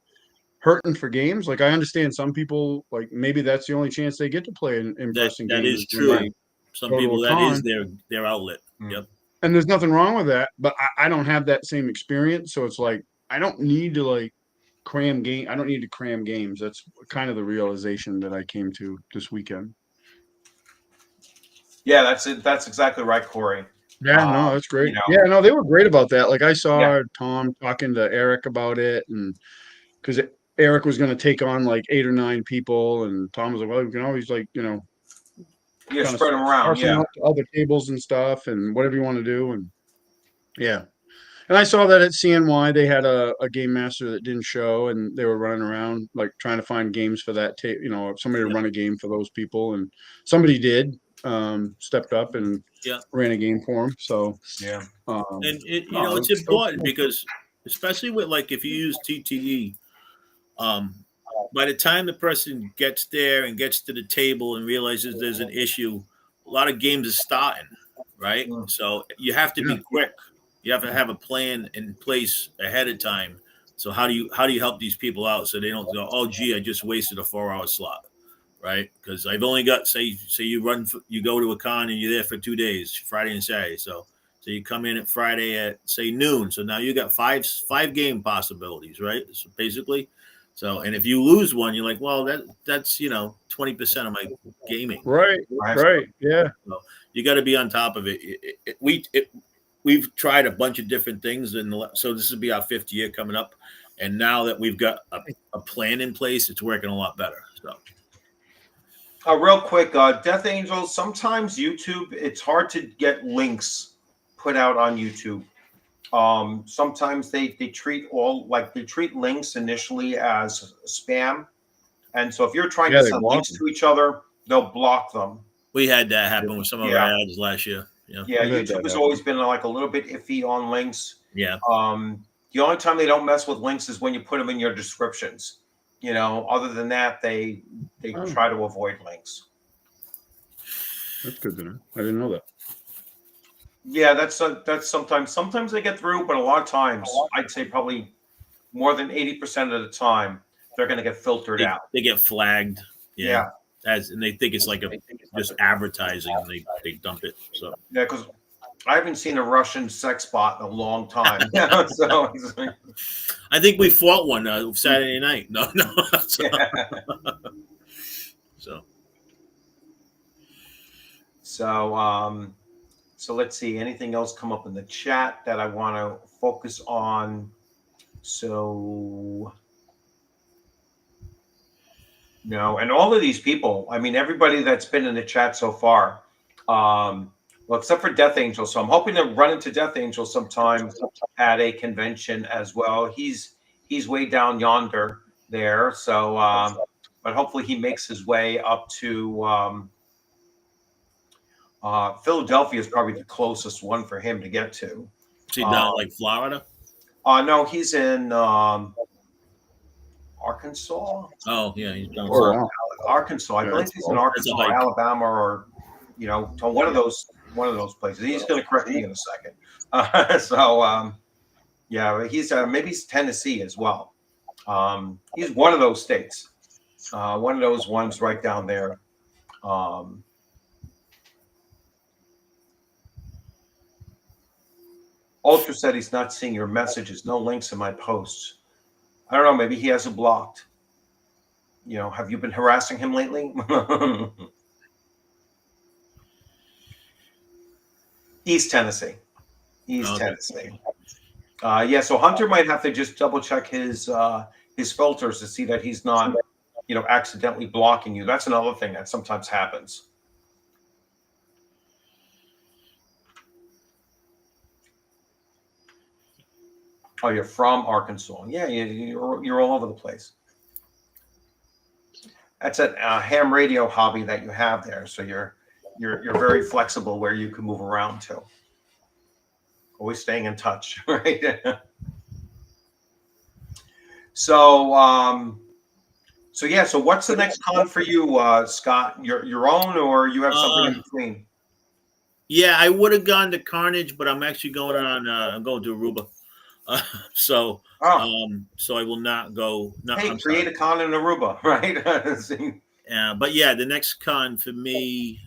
hurting for games. Like I understand some people, like maybe that's the only chance they get to play in person games. That is true. Some people that is their outlet. Yep. And there's nothing wrong with that, but I don't have that same experience. So it's like, I don't need to like cram game. I don't need to cram games. That's kind of the realization that I came to this weekend. Yeah, that's it. That's exactly right, Corey. Yeah, no, that's great. They were great about that. Like I saw Tom talking to Eric about it, and because Eric was going to take on like 8 or 9 people, and Tom was like, "Well, we can always like spread them around, to other tables and stuff, and whatever you want to do." And and I saw that at CNY they had a game master that didn't show, and they were running around like trying to find games for that somebody to run a game for those people, and somebody did stepped up and ran a game for them. So and it's important because especially with like if you use TTE, by the time the person gets there and gets to the table and realizes there's an issue, a lot of games are starting, right? So you have to be quick. You have to have a plan in place ahead of time. So how do you help these people out so they don't go, oh gee, I just wasted a 4-hour slot, right? Because I've only got say you go to a con and you're there for 2 days, Friday and Saturday. So you come in at Friday at say noon. So now you got five game possibilities, right? So basically. So, and if you lose one, you're like, well, that's 20% of my gaming. Right. Yeah. So You got to be on top of it. We've tried a bunch of different things, and so this will be our 5th year coming up. And now that we've got a plan in place, it's working a lot better. So, real quick, Death Angels. Sometimes YouTube, it's hard to get links put out on YouTube. Sometimes they treat links initially as spam, and so if you're trying to send links to each other, they'll block them. We had that happen with some of our ads last year. Yeah, YouTube has always been like a little bit iffy on links. Yeah. The only time they don't mess with links is when you put them in your descriptions. Other than that, they try to avoid links. That's good to know. I didn't know that. Yeah, that's sometimes they get through, but a lot of times, I'd say probably more than 80% of the time, they're going to get filtered out. They get flagged. Yeah. And they think it's like just advertising, and they dump it. So yeah, because I haven't seen a Russian sex bot in a long time. So I think we fought one Saturday night. No. So let's see. Anything else come up in the chat that I want to focus on? So. No, and all of these people, I mean, everybody that's been in the chat so far, well, except for Death Angel. So I'm hoping to run into Death Angel sometime at a convention as well. He's way down yonder there. So, but hopefully he makes his way up to Philadelphia is probably the closest one for him to get to. Is he down like Florida? No, he's in Arkansas. Oh yeah, he's down Arkansas. I believe he's in Arkansas, or Alabama, or one of those places. He's going to correct me in a second. Yeah, he's maybe he's Tennessee as well. He's one of those states, one of those ones right down there. Ultra said he's not seeing your messages. No links in my posts. I don't know. Maybe he has it blocked. Have you been harassing him lately? East Tennessee. Tennessee. Yeah. So Hunter might have to just double check his filters to see that he's not, accidentally blocking you. That's another thing that sometimes happens. Oh, you're from Arkansas. Yeah, you're all over the place. That's a ham radio hobby that you have there. So you're very flexible where you can move around to. Always staying in touch, right? So yeah. So what's the next con for you, Scott? Your own, or you have something in between? Yeah, I would have gone to Carnage, but I'm actually going on. I'm going to Aruba. So I will not go. No, hey, create a con in Aruba, right? But yeah, the next con for me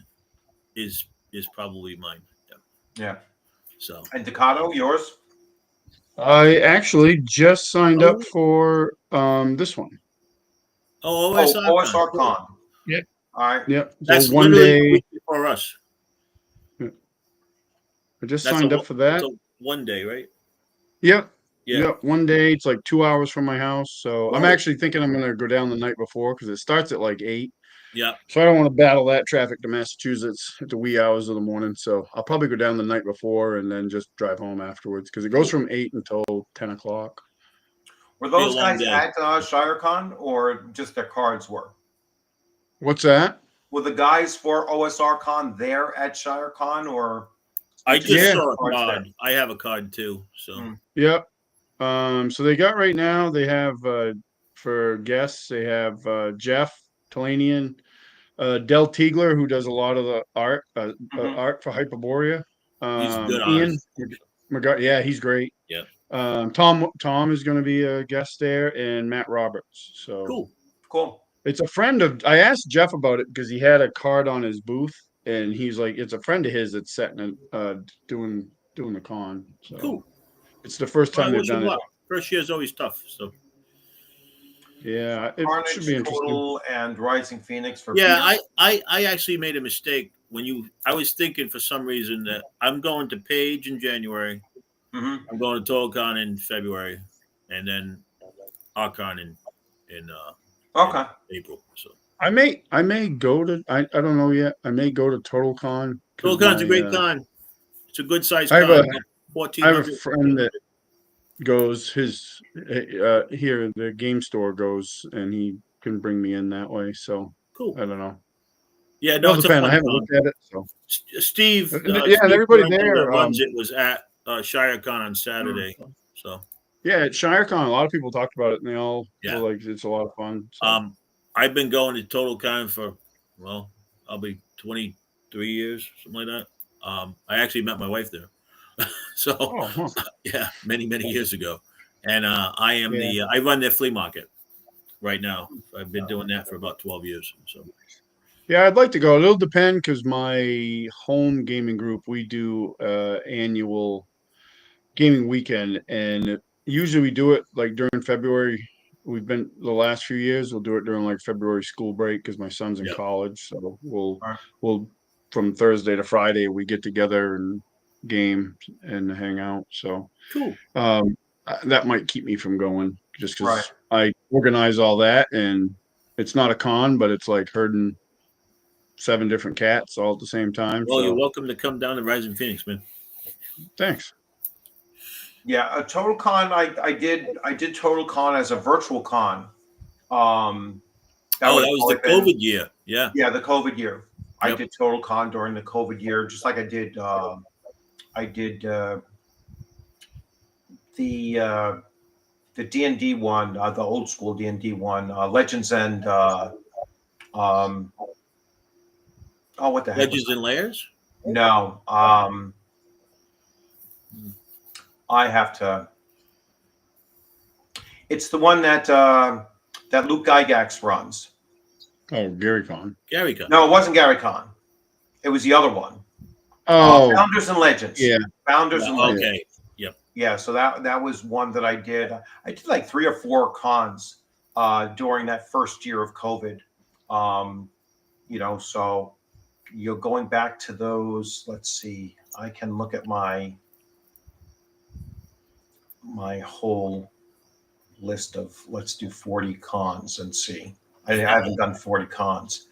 is probably mine. Yeah. So, and Ducato, yours? I actually just signed up for this one. OSR Con. Yep. All right. Yep. That's so one day for us. I just signed up for that. 1 day, right? Yep. Yeah. Yep. 1 day. It's like 2 hours from my house. So I'm actually thinking I'm going to go down the night before because it starts at like 8. Yeah. So I don't want to battle that traffic to Massachusetts at the wee hours of the morning. So I'll probably go down the night before and then just drive home afterwards because it goes from 8 until 10 o'clock. Were those guys at ShireCon or just their cards were? What's that? Were the guys for OSR Con there at ShireCon or? I just saw a card. I have a card too. So. Yep. So they got right now, they have for guests, they have Jeff Talanian, Del Tiegler, who does a lot of the art art for Hyperborea. He's good Ian McGuire, yeah, he's great. Yeah. Tom is going to be a guest there, and Matt Roberts. So cool. It's a friend of. I asked Jeff about it because he had a card on his booth, and he's like, it's a friend of his that's setting doing the con. So cool. It's the first time they've done it. First year is always tough. So yeah, it Carnage, should be interesting. Total, and Rising Phoenix for I actually made a mistake. I was thinking for some reason that I'm going to Page in January. Mm-hmm. I'm going to TotalCon in February, and then Arcon in Okay. April. So I may go to I don't know yet. I may go to TotalCon because TotalCon's a my great con. It's a good sized I have con. a About I have a 1,400. friend that goes his here the game store goes and he can bring me in that way. So Cool. I don't know. Yeah, no, It'll it's a depend. I fun haven't con. looked at it. So yeah, and Steve everybody Parental that there. runs it was at ShireCon on Saturday. So Yeah, at ShireCon, a lot of people talked about it, and they all were yeah, like, "It's a lot of fun." So I've been going to TotalCon for well, I'll be 23 years, something like that. I actually met my wife there. So oh, huh. yeah, many years ago, and I am Yeah. I run their flea market right now. I've been doing that for about 12 years. So Yeah, I'd like to go. It'll depend because my home gaming group, we do annual gaming weekend, and usually we do it like during February. We've been the last few years, we'll do it during like February school break because my son's in yeah, college. So All right. we'll from Thursday to Friday we get together and game and hang out. So cool. um, that might keep me from going just Right. because I organize all that and it's not a con, but it's like herding 7 different cats all at the same time. Well, you're So welcome to come down to Rising Phoenix, man. thanks. Yeah. A Total Con. I did Total Con as a virtual con. That Oh, would that have was the probably been, COVID year. Yeah. yeah, the COVID year. I Yep. did Total Con during the COVID year, just like I did the uh, the D&D one, the old school D&D one, Legends and um, oh, what the heck was Legends and Layers. that? No, I have to. It's the one that Luke Gygax runs. Oh, Gary Con. Gary Con. No, it wasn't Gary Con. It was the other one. Oh, Founders and Legends. yeah. Founders Yeah, and Legends. okay. Yep. Yeah, so that was one that I did. I did like 3 or 4 cons during that first year of COVID. Um, so you're going back to those. Let's see. I can look at my whole list of, let's do 40 cons and see. I haven't done 40 cons.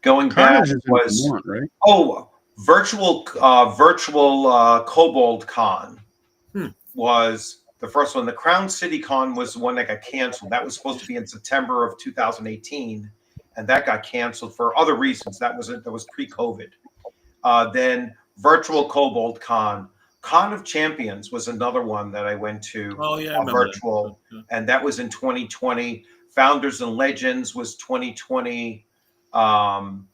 Going back Carnage is in was, Vermont, right? oh, virtual Kobold Con Hmm. was the first one. The Crown City Con was the one that got canceled. That was supposed to be in September of 2018, and that got canceled for other reasons. That was pre-COVID. Then Virtual Kobold Con. Con of Champions was another one that I went to, Oh yeah, I remember virtual, that. and that was in 2020. Founders and Legends was 2020. Um,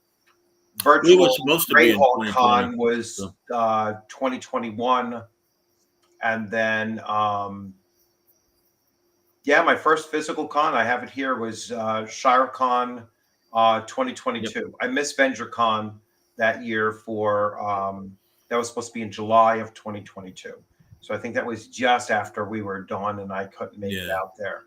We Virtual were supposed to be Great in Hall 2020. Con was So 2021, and then yeah, my first physical con, I have it here, was ShireCon 2022. yep. I missed VentureCon that year for that was supposed to be in July of 2022. So I think that was just after we were done and I couldn't make it Yeah. out there.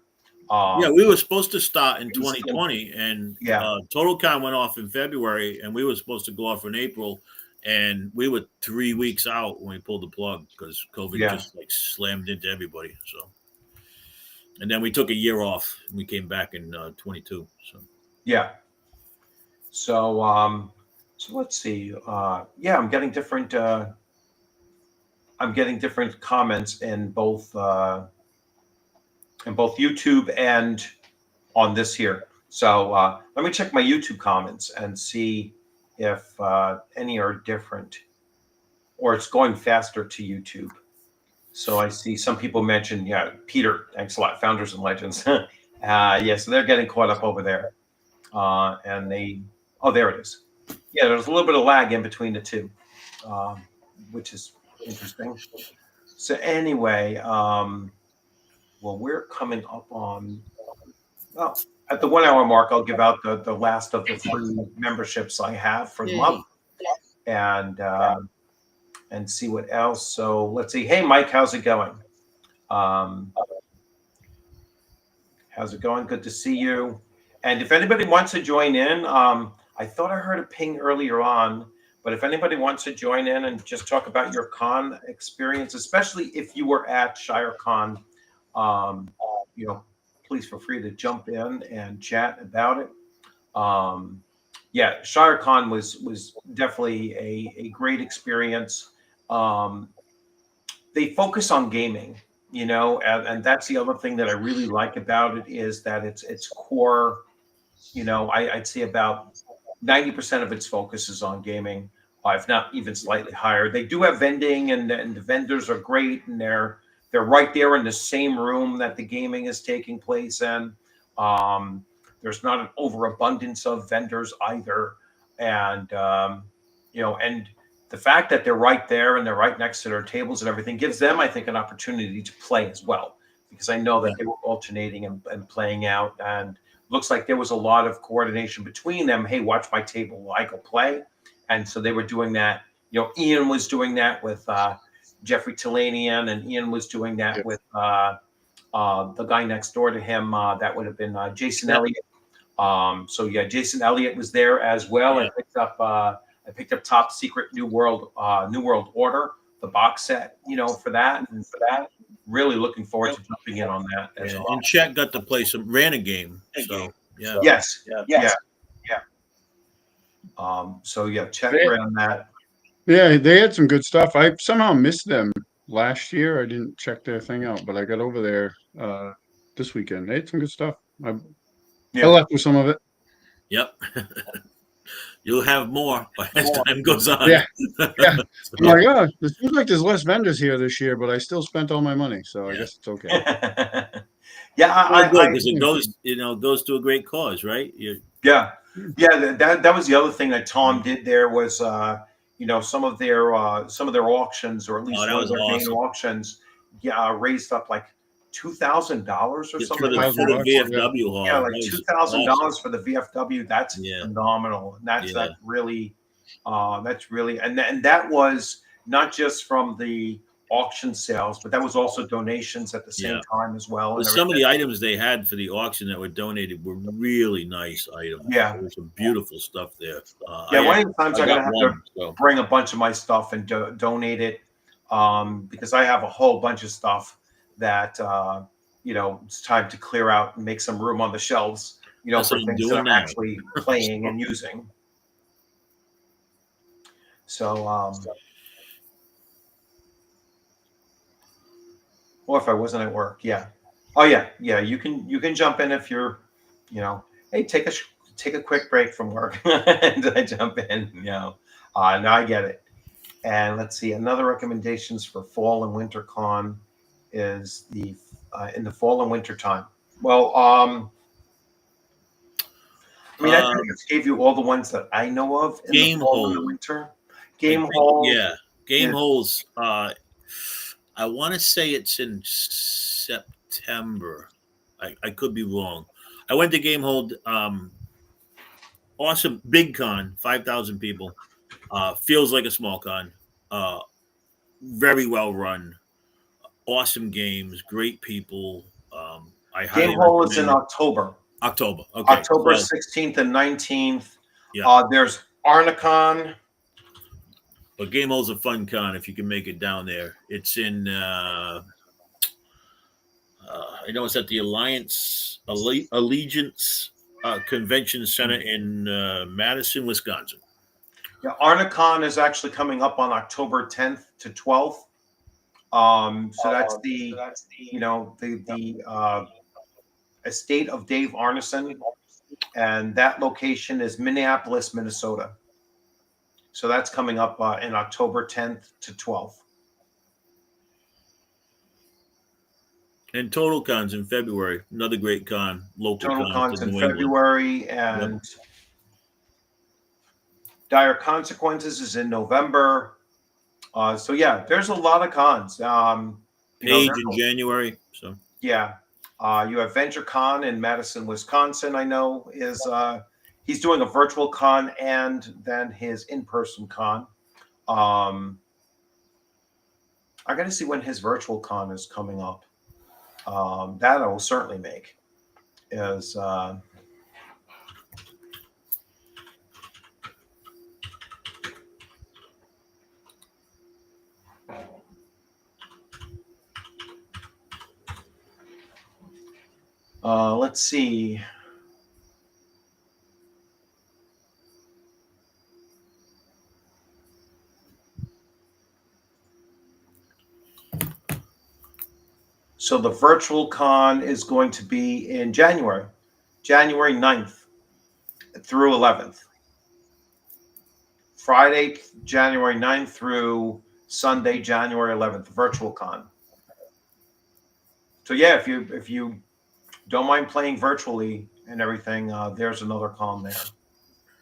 Yeah, we were supposed to start in it was- 2020, and Yeah. TotalCon went off in February, and we were supposed to go off in April, and we were 3 weeks out when we pulled the plug because COVID Yeah. just like slammed into everybody. So, and then we took a year off, and we came back in 22. So Yeah. So let's see. Yeah, I'm getting different comments in both YouTube and on this here. So let me check my YouTube comments and see if any are different, or it's going faster to YouTube. So I see some people mention, yeah, Peter, thanks a lot, Founders and Legends. Yeah, so they're getting caught up over there. And oh, there it is. Yeah, there's a little bit of lag in between the two, which is interesting. So anyway, well, we're coming up on, well, at the 1 hour mark, I'll give out the last of the 3 memberships I have for the month, and see what else. So let's see. Hey, Mike, how's it going? How's it going? Good to see you. And if anybody wants to join in, I thought I heard a ping earlier on, But if anybody wants to join in and just talk about your con experience, especially if you were at ShireCon, um, please feel free to jump in and chat about it. Yeah, ShireCon was definitely a great experience. Um, they focus on gaming, and that's the other thing that I really like about it is that it's core. I'd say about 90% of its focus is on gaming, if not even slightly higher. They do have vending, and the vendors are great, and they're right there in the same room that the gaming is taking place in. There's not an overabundance of vendors either, and and the fact that they're right there and they're right next to their tables and everything gives them, I think, an opportunity to play as well, because I know that they were alternating and playing out, and looks like there was a lot of coordination between them. Hey, watch my table while I go play. And so they were doing that. Ian was doing that with Jeffrey Talanian, and Ian was doing that with the guy next door to him. That would have been Jason Elliott. So yeah, Jason Elliott was there as well. Yeah. I picked up Top Secret New World Order, the box set, for that. And for that, really looking forward to jumping in on that as well. And Chet got to play ran a game. So yeah. Yes. Yeah. So yeah, Chet ran that. Yeah, they had some good stuff. I somehow missed them last year. I didn't check their thing out, but I got over there this weekend. They had some good stuff. I left with some of it. Yep. You'll have more as time goes on. Yeah. Yeah. I'm like, oh, it seems like there's less vendors here this year, but I still spent all my money, so I guess it's okay. Yeah, because it goes to a great cause, right? Yeah. That was the other thing that Tom did there was some of their auctions, or at least one of their main auctions, raised up like $2,000 or something for the VFW hall. Yeah, like $2,000 for the VFW. That's phenomenal. That's really and that was not just from the auction sales, but that was also donations at the same time as well. And some of the items they had for the auction that were donated were really nice items. Yeah, there was some beautiful stuff there. One of the times I'm gonna have to bring a bunch of my stuff and donate it, because I have a whole bunch of stuff that it's time to clear out and make some room on the shelves, for things that I'm actually playing and using. So, or if I wasn't at work, yeah. Oh yeah. You can jump in if you're, hey, take a quick break from work and I jump in. No, I get it. And let's see, another recommendations for fall and winter con is in the fall and winter time. Well, I just gave you all the ones that I know of in the fall and the winter. Game Hall. Yeah, Game Halls. I want to say it's in September. I could be wrong. I went to Game Hall. Awesome big con, 5,000 people. Feels like a small con. Very well run. Awesome games, great people. Game Hall is in October. Okay. October 16th and 19th. Yeah. There's Arnicon. But Game Hall's a fun con if you can make it down there. It's in, I know it's at the Allegiance Convention Center in Madison, Wisconsin. Yeah, Arnicon is actually coming up on October 10th to 12th. So that's the estate of Dave Arneson, and that location is Minneapolis, Minnesota. So that's coming up in October 10th to 12th. And Total Con's in February. Another great con. Local Total Con's in February, and Dire Consequences is in November. So yeah, there's a lot of cons. Page in January. So yeah, you have Venture Con in Madison, Wisconsin. I know is he's doing a virtual con and then his in-person con. I got to see when his virtual con is coming up. That I will certainly make. Is Let's see. So the virtual con is going to be in January, January 9th through 11th. Friday, January 9th through Sunday, January 11th, virtual con. So yeah, if you don't mind playing virtually and everything, there's another con there.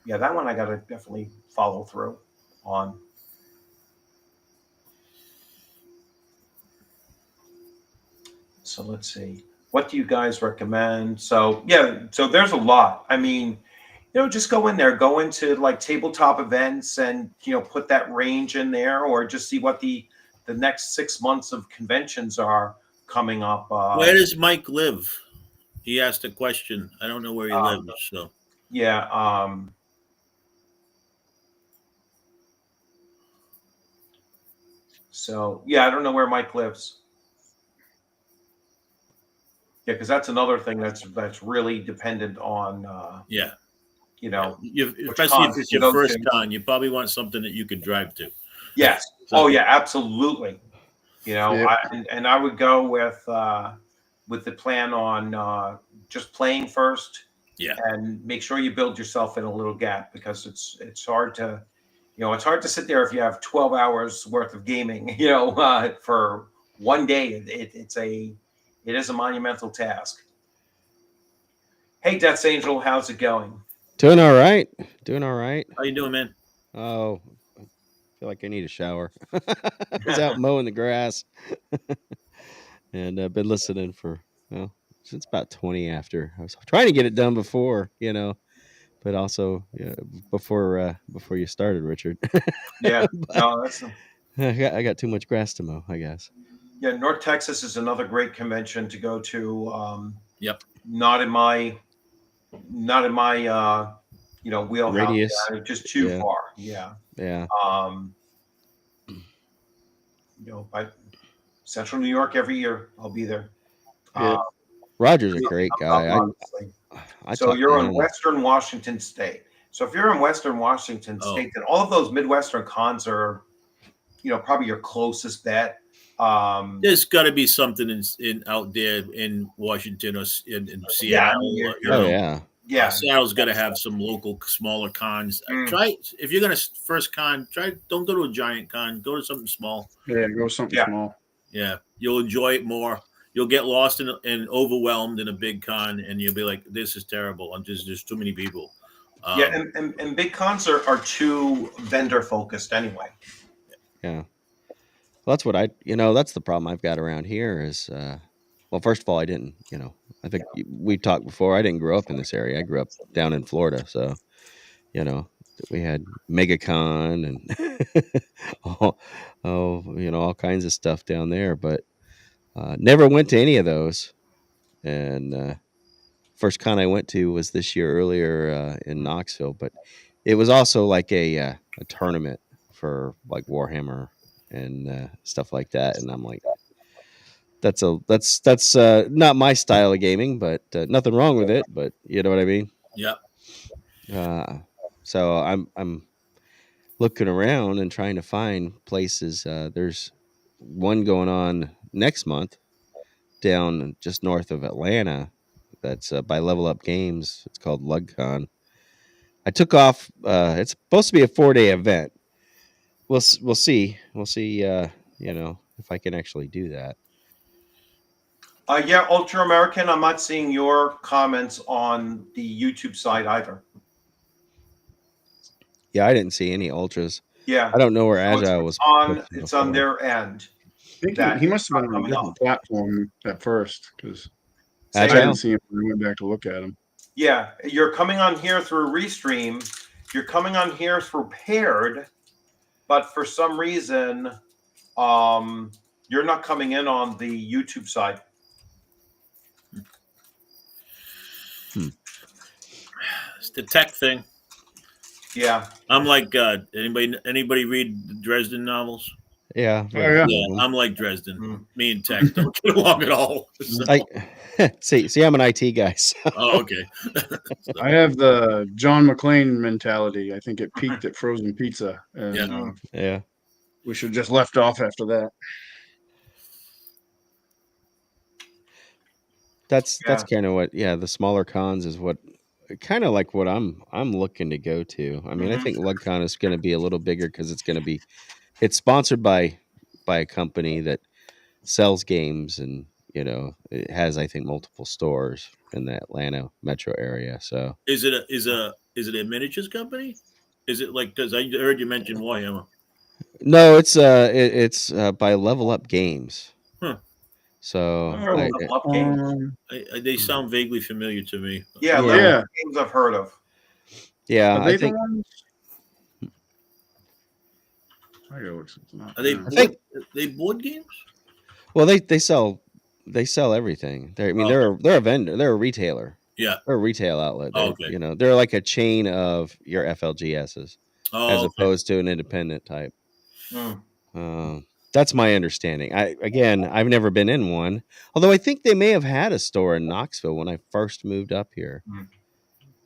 Yeah, that one I got to definitely follow through on. So let's see. What do you guys recommend? So yeah, so there's a lot. I mean, just go in there, go into like tabletop events and, put that range in there, or just see what the next 6 months of conventions are coming up. Where does Mike live? He asked a question. I don't know where he lives. So Yeah. So yeah, I don't know where Mike lives. Yeah, because that's another thing that's really dependent on. yeah, Which especially if cons it's to your go first to. con, you probably want something that you could drive to. Yes. So, Oh yeah, absolutely. Yep. And I would go with the plan on just playing first. Yeah. And make sure you build yourself in a little gap, because it's hard to, it's hard to sit there if you have 12 hours worth of gaming, for one day. It is a monumental task. Hey, Death's Angel, how's it going? Doing all right. Doing all right. How you doing, man? Oh, I feel like I need a shower. I was out mowing the grass and I've been listening for, well, since about 20 after. I was trying to get it done before, but also before you started, Richard. Yeah, But no, that's I got too much grass to mow, I guess. yeah. North Texas is another great convention to go to. Yep. Not in my wheelhouse. Radius. Yeah, just too Yeah. far. Yeah. Yeah. But Central New York every year, I'll be there. Yeah. Roger's a great guy. Monthly. I So talked you're to in him. Western Washington State. So if you're in Western Washington State, then all of those Midwestern cons are, probably your closest bet. There's got to be something in out there in Washington or in Yeah, Seattle. I mean, Oh, yeah. yeah. Seattle's got to have some local smaller cons. Mm. Try if you're gonna first con. Don't go to a giant con. Go to something small. Yeah, go something small. Yeah, you'll enjoy it more. You'll get lost and overwhelmed in a big con, and you'll be like, "This is terrible. There's too many people." Yeah, and big cons are too vendor focused anyway. Yeah. Well, that's what that's the problem I've got around here is, well, first of all, I didn't, I think we talked before. I didn't grow up in this area. I grew up down in Florida. So, we had MegaCon and all kinds of stuff down there, but never went to any of those. And first con I went to was this year earlier in Knoxville, but it was also like a tournament for like Warhammer and stuff like that. And I'm like, that's not my style of gaming, but nothing wrong with it. But you know what I mean? Yep. So I'm looking around and trying to find places. There's one going on next month down just north of Atlanta. That's by Level Up Games. It's called LugCon. I took off. It's supposed to be a 4-day event. We'll see. We'll see. If I can actually do that. Yeah, Ultra American. I'm not seeing your comments on the YouTube side either. Yeah, I didn't see any ultras. Yeah, I don't know where Agile was. It's on their end. I think he must have been on a different platform at first, because I Agile? didn't see him when I went back to look at him. Yeah, you're coming on here through Restream. You're coming on here through Paired, but for some reason, you're not coming in on the YouTube side. It's the tech thing. Yeah. I'm like, anybody read the Dresden novels? Yeah. Oh, yeah. Yeah, I'm like Dresden. Mm. Me and Tex don't get along at all. So- I see. I'm an IT guy. So. oh, okay. I have the John McClane mentality. I think it peaked at frozen pizza, and Yeah. Yeah. we should just left off after that. That's Yeah. kind of what. Yeah, the smaller cons is what kind of like what I'm looking to go to. I mean, I Mhm. think LugCon is going to be a little bigger because it's sponsored by a company that sells games, and it has, I think, multiple stores in the Atlanta metro area. So Is it a miniatures company? Is it like, because I heard you mention Warhammer? no, it's by Level Up Games. Huh. So Oh, Level Up games. They sound vaguely familiar to me. Yeah, yeah. Level Up games I've heard of. Yeah, Are I they the think ones? I gotta look something up. Are they now. board, they board games? well they sell everything. They're a vendor. They're a retailer. Yeah. They're a retail outlet. Oh, okay. They're like a chain of your FLGSs Oh, as okay. opposed to an independent type. Mm. That's my understanding. I've never been in one, although I think they may have had a store in Knoxville when I first moved up here. Mm.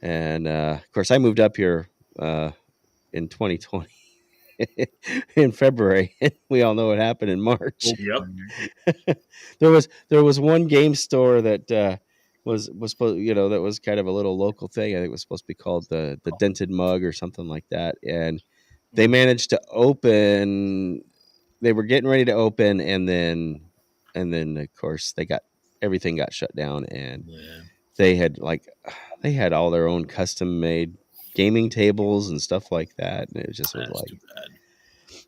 And of course, I moved up here in 2020 in February. We all know what happened in March. Yep. there was one game store that was supposed, that was kind of a little local thing. I think it was supposed to be called the Dented Mug or something like that, and they managed to open. They were getting ready to open, and then of course everything got shut down, and Yeah. they had all their own custom made gaming tables and stuff like that, and it just was That's like, too bad.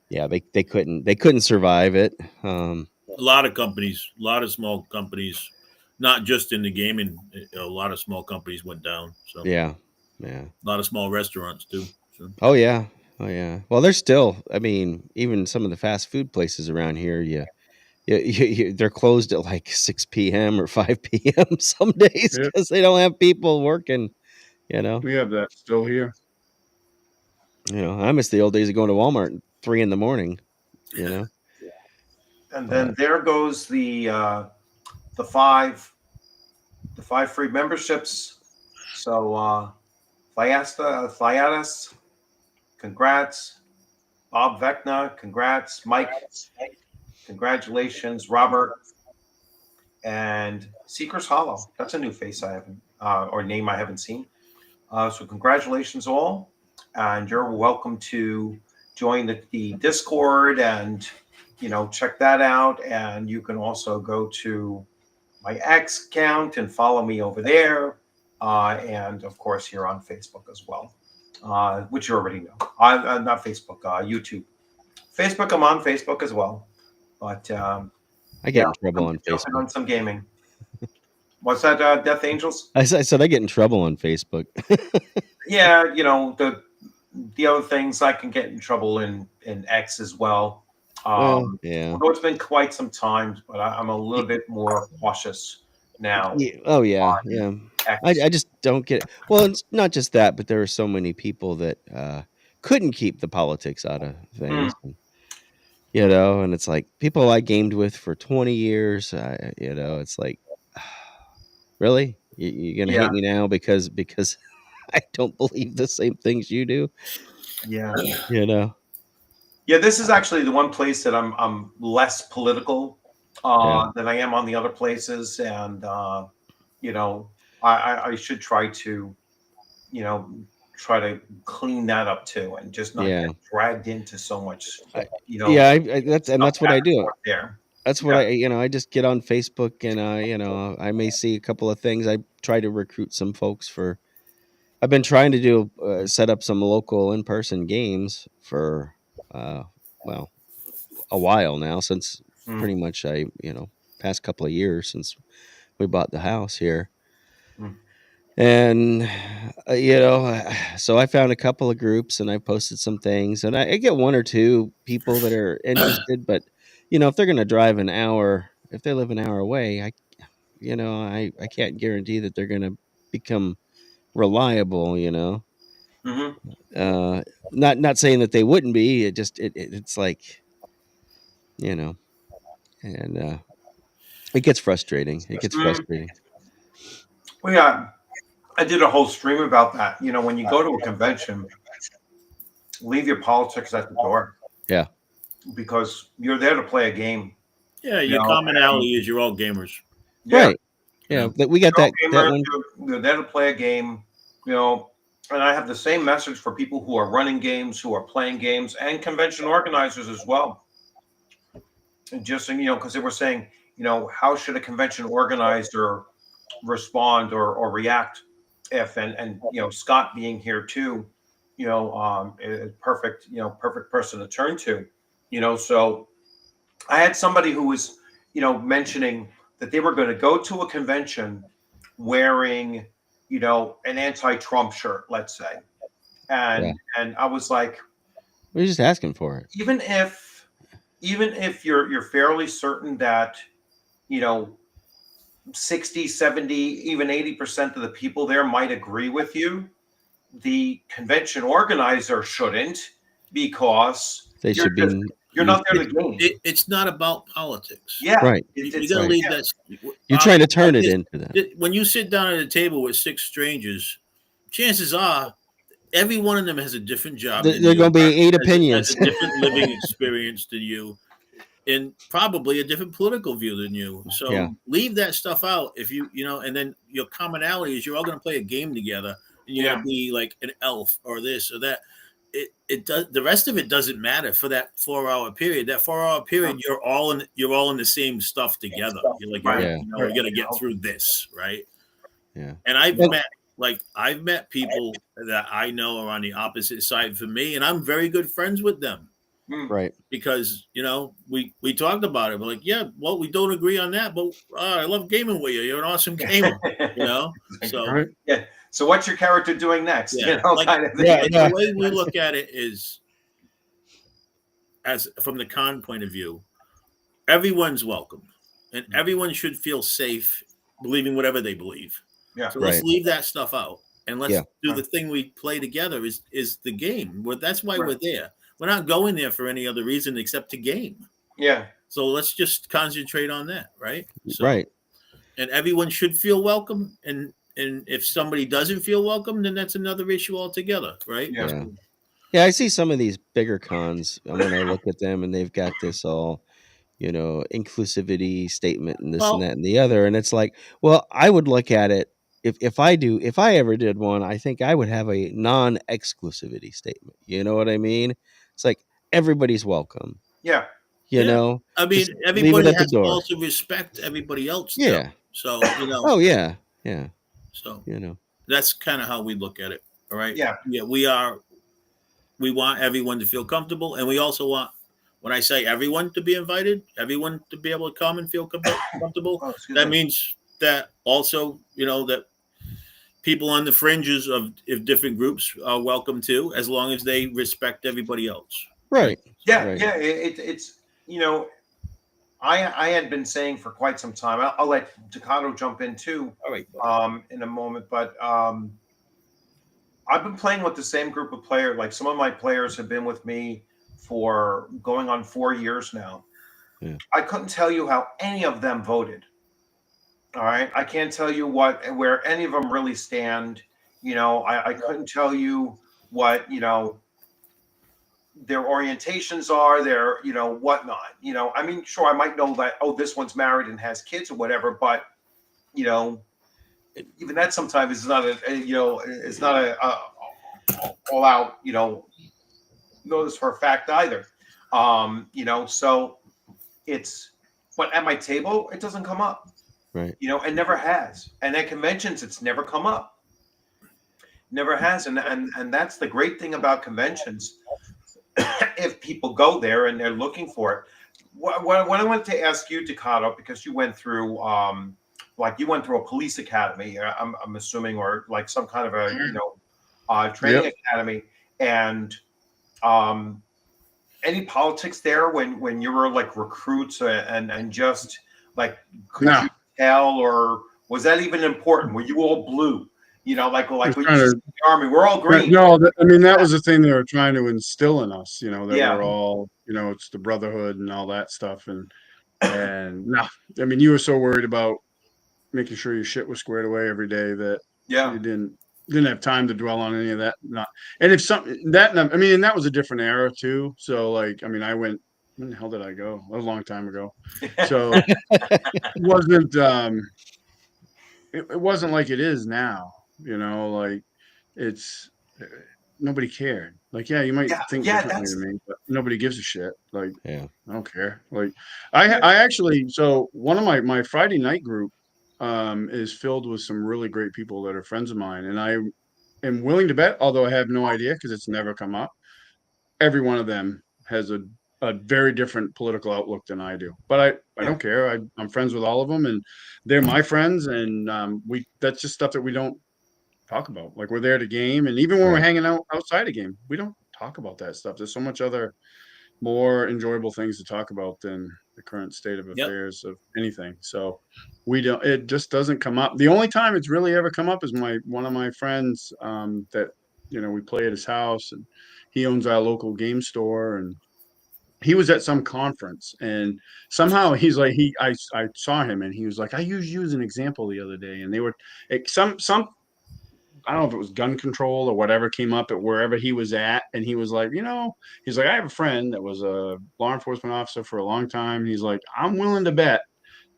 yeah, they couldn't survive it. A lot of companies, a lot of small companies, not just in the gaming, a lot of small companies went down. So Yeah. a lot of small restaurants too. So. Oh yeah. Well, there's still. I mean, even some of the fast food places around here, they're closed at like 6 p.m. or 5 p.m. some days Yep. because they don't have people working. We have that still here. I miss the old days of going to Walmart at 3 a.m. And then there goes the five free memberships. So Fiatas, congrats. Bob Vecna, congrats. Mike, congratulations. Robert, and Seeker's Hollow. That's a new face I haven't or name I haven't seen. So congratulations all, and you're welcome to join the Discord and check that out. And you can also go to my X account and follow me over there, and of course here on Facebook as well, which you already know. I'm not Facebook, YouTube. Facebook, I'm on Facebook as well, but I get in trouble on jumping Facebook. on some gaming. What's that, Death Angels? I said I get in trouble on Facebook. Yeah, the other things I can get in trouble in X as well. Yeah. Although it's been quite some time, but I'm a little bit more cautious now. Oh yeah, yeah. X. I just don't get it. Well, it's not just that, but there are so many people that couldn't keep the politics out of things. And it's like people I gamed with for 20 years. It's like, really, you're gonna hate me now because I don't believe the same things you do. Yeah. Yeah, this is actually the one place that I'm less political than I am on the other places, and I should try to clean that up too, and just not get dragged into so much. that's what I do. There. That's what I just get on Facebook, and I may see a couple of things. I try to recruit some folks for. I've been trying to do set up some local in-person games for a while now, since pretty much past couple of years since we bought the house here. And so I found a couple of groups, and I posted some things, and I get one or two people that are interested, but if they're going to drive an hour, if they live an hour away, I can't guarantee that they're going to become reliable. Not saying that they wouldn't be. It's like, you know, and it gets frustrating. It gets frustrating. Well, yeah, I did a whole stream about that. You know, when you go to a convention, leave your politics at the door. Yeah. Because you're there to play a game. Yeah, You your know, commonality is you're all gamers. yeah, Right. Yeah. Yeah. We got you're all that gamers. one. You're there to play a game. You know, and I have the same message for people who are running games, who are playing games, and convention organizers as well. And just because they were saying, how should a convention organizer respond or react if and Scott being here too, is perfect, perfect person to turn to, so I had somebody who was, mentioning that they were going to go to a convention wearing, an anti-Trump shirt, let's say. Yeah. And I was like, We're just asking for it. even if you're fairly certain that, you know, 60, 70, even 80% of the people there might agree with you, the convention organizer shouldn't, because They should be. you're not there to game. It's not about politics. Yeah. Right. You got to leave that. You're trying to turn it into that. When you sit down at a table with 6 strangers, chances are every one of them has a different job. There are going to be 8 opinions. Has a different living experience than you, and probably a different political view than you. So leave that stuff out. If and then your commonality is you're all going to play a game together, and you're going to be like an elf or this or that. It does. The rest of it doesn't matter for that 4-hour period. That 4-hour period, you're all in the same stuff together. You're like, we're going to get through this, right? Yeah. And I've met people that I know are on the opposite side from me, and I'm very good friends with them. Right. Because, we talked about it. We're like, yeah, well, we don't agree on that, but I love gaming with you. You're an awesome gamer, So, yeah. So what's your character doing next? Yeah. Kind of thing. The way we look at it is, as from the con point of view, everyone's welcome, and everyone should feel safe believing whatever they believe. Yeah. So let's leave that stuff out, and let's do the thing we play together is the game. That's why we're there. We're not going there for any other reason except to game. Yeah. So let's just concentrate on that, right? So, right. And everyone should feel welcome, and if somebody doesn't feel welcome, then that's another issue altogether, right? Yeah. Yeah, I see some of these bigger cons, and when I look at them, and they've got this all, inclusivity statement and this and that and the other, and it's like, well, I would look at it if I ever did one, I think I would have a non-exclusivity statement. You know what I mean? It's like everybody's welcome. Yeah. You know, I mean, everybody has to also respect everybody else. Yeah. Too. So Oh yeah. Yeah. So that's kind of how we look at it. All right. Yeah. Yeah. We want everyone to feel comfortable, and we also want, when I say everyone to be invited, everyone to be able to come and feel comfortable. That means that also, that people on the fringes of different groups are welcome too, as long as they respect everybody else. Right. Yeah. Right. Yeah. It's I had been saying for quite some time. I'll let Takano jump in too. All right. In a moment, but I've been playing with the same group of players. Like, some of my players have been with me for going on 4 years now. Yeah. I couldn't tell you how any of them voted. All right. I can't tell you where any of them really stand. I couldn't tell you what, their orientations are, their, whatnot. I mean, sure, I might know that, this one's married and has kids or whatever, but, even that sometimes is not it's not a all out, notice for a fact either. So it's, but at my table, it doesn't come up. Right. It never has. And at conventions, it's never come up. Never has. And that's the great thing about conventions. If people go there and they're looking for it. What I wanted to ask you, Dakota, because you went through you went through a police academy, I'm assuming, or like some kind of a training academy, and any politics there when you were like recruits and just like, could you tell, or was that even important? Were you all blue? You know, like Just we trying used to to- say in the Army, we're all green. No, I mean, that was the thing they were trying to instill in us, you know, that Yeah. we're all, you know, it's the brotherhood and all that stuff. And no, I mean, you were so worried about making sure your shit was squared away every day that Yeah. you didn't have time to dwell on any of that. Not, and if something that, I mean, and that was a different era too. So like, I mean, when the hell did I go? That was a long time ago. So it wasn't, it wasn't like it is now, you know, like it's, nobody cared. Like, yeah, you might Yeah, think yeah, differently that's than me, but nobody gives a shit. Like, Yeah. I don't care. Like, Yeah. I actually, so one of my Friday night group, is filled with some really great people that are friends of mine. And I am willing to bet, although I have no idea because it's never come up, every one of them has a very different political outlook than I do. But I yeah. don't care. I'm friends with all of them and they're my friends. And that's just stuff that we don't talk about. Like we're there to game. And even when we're Right. hanging out outside a game, we don't talk about that stuff. There's so much other more enjoyable things to talk about than the current state of Yep. affairs of anything. So we don't, it just doesn't come up. The only time it's really ever come up is one of my friends, that, you know, we play at his house and he owns our local game store and he was at some conference and somehow he's like, I saw him and he was like, I used you as an example the other day. And they were some I don't know if it was gun control or whatever came up at wherever he was at. And he was like, you know, he's like, I have a friend that was a law enforcement officer for a long time. He's like, I'm willing to bet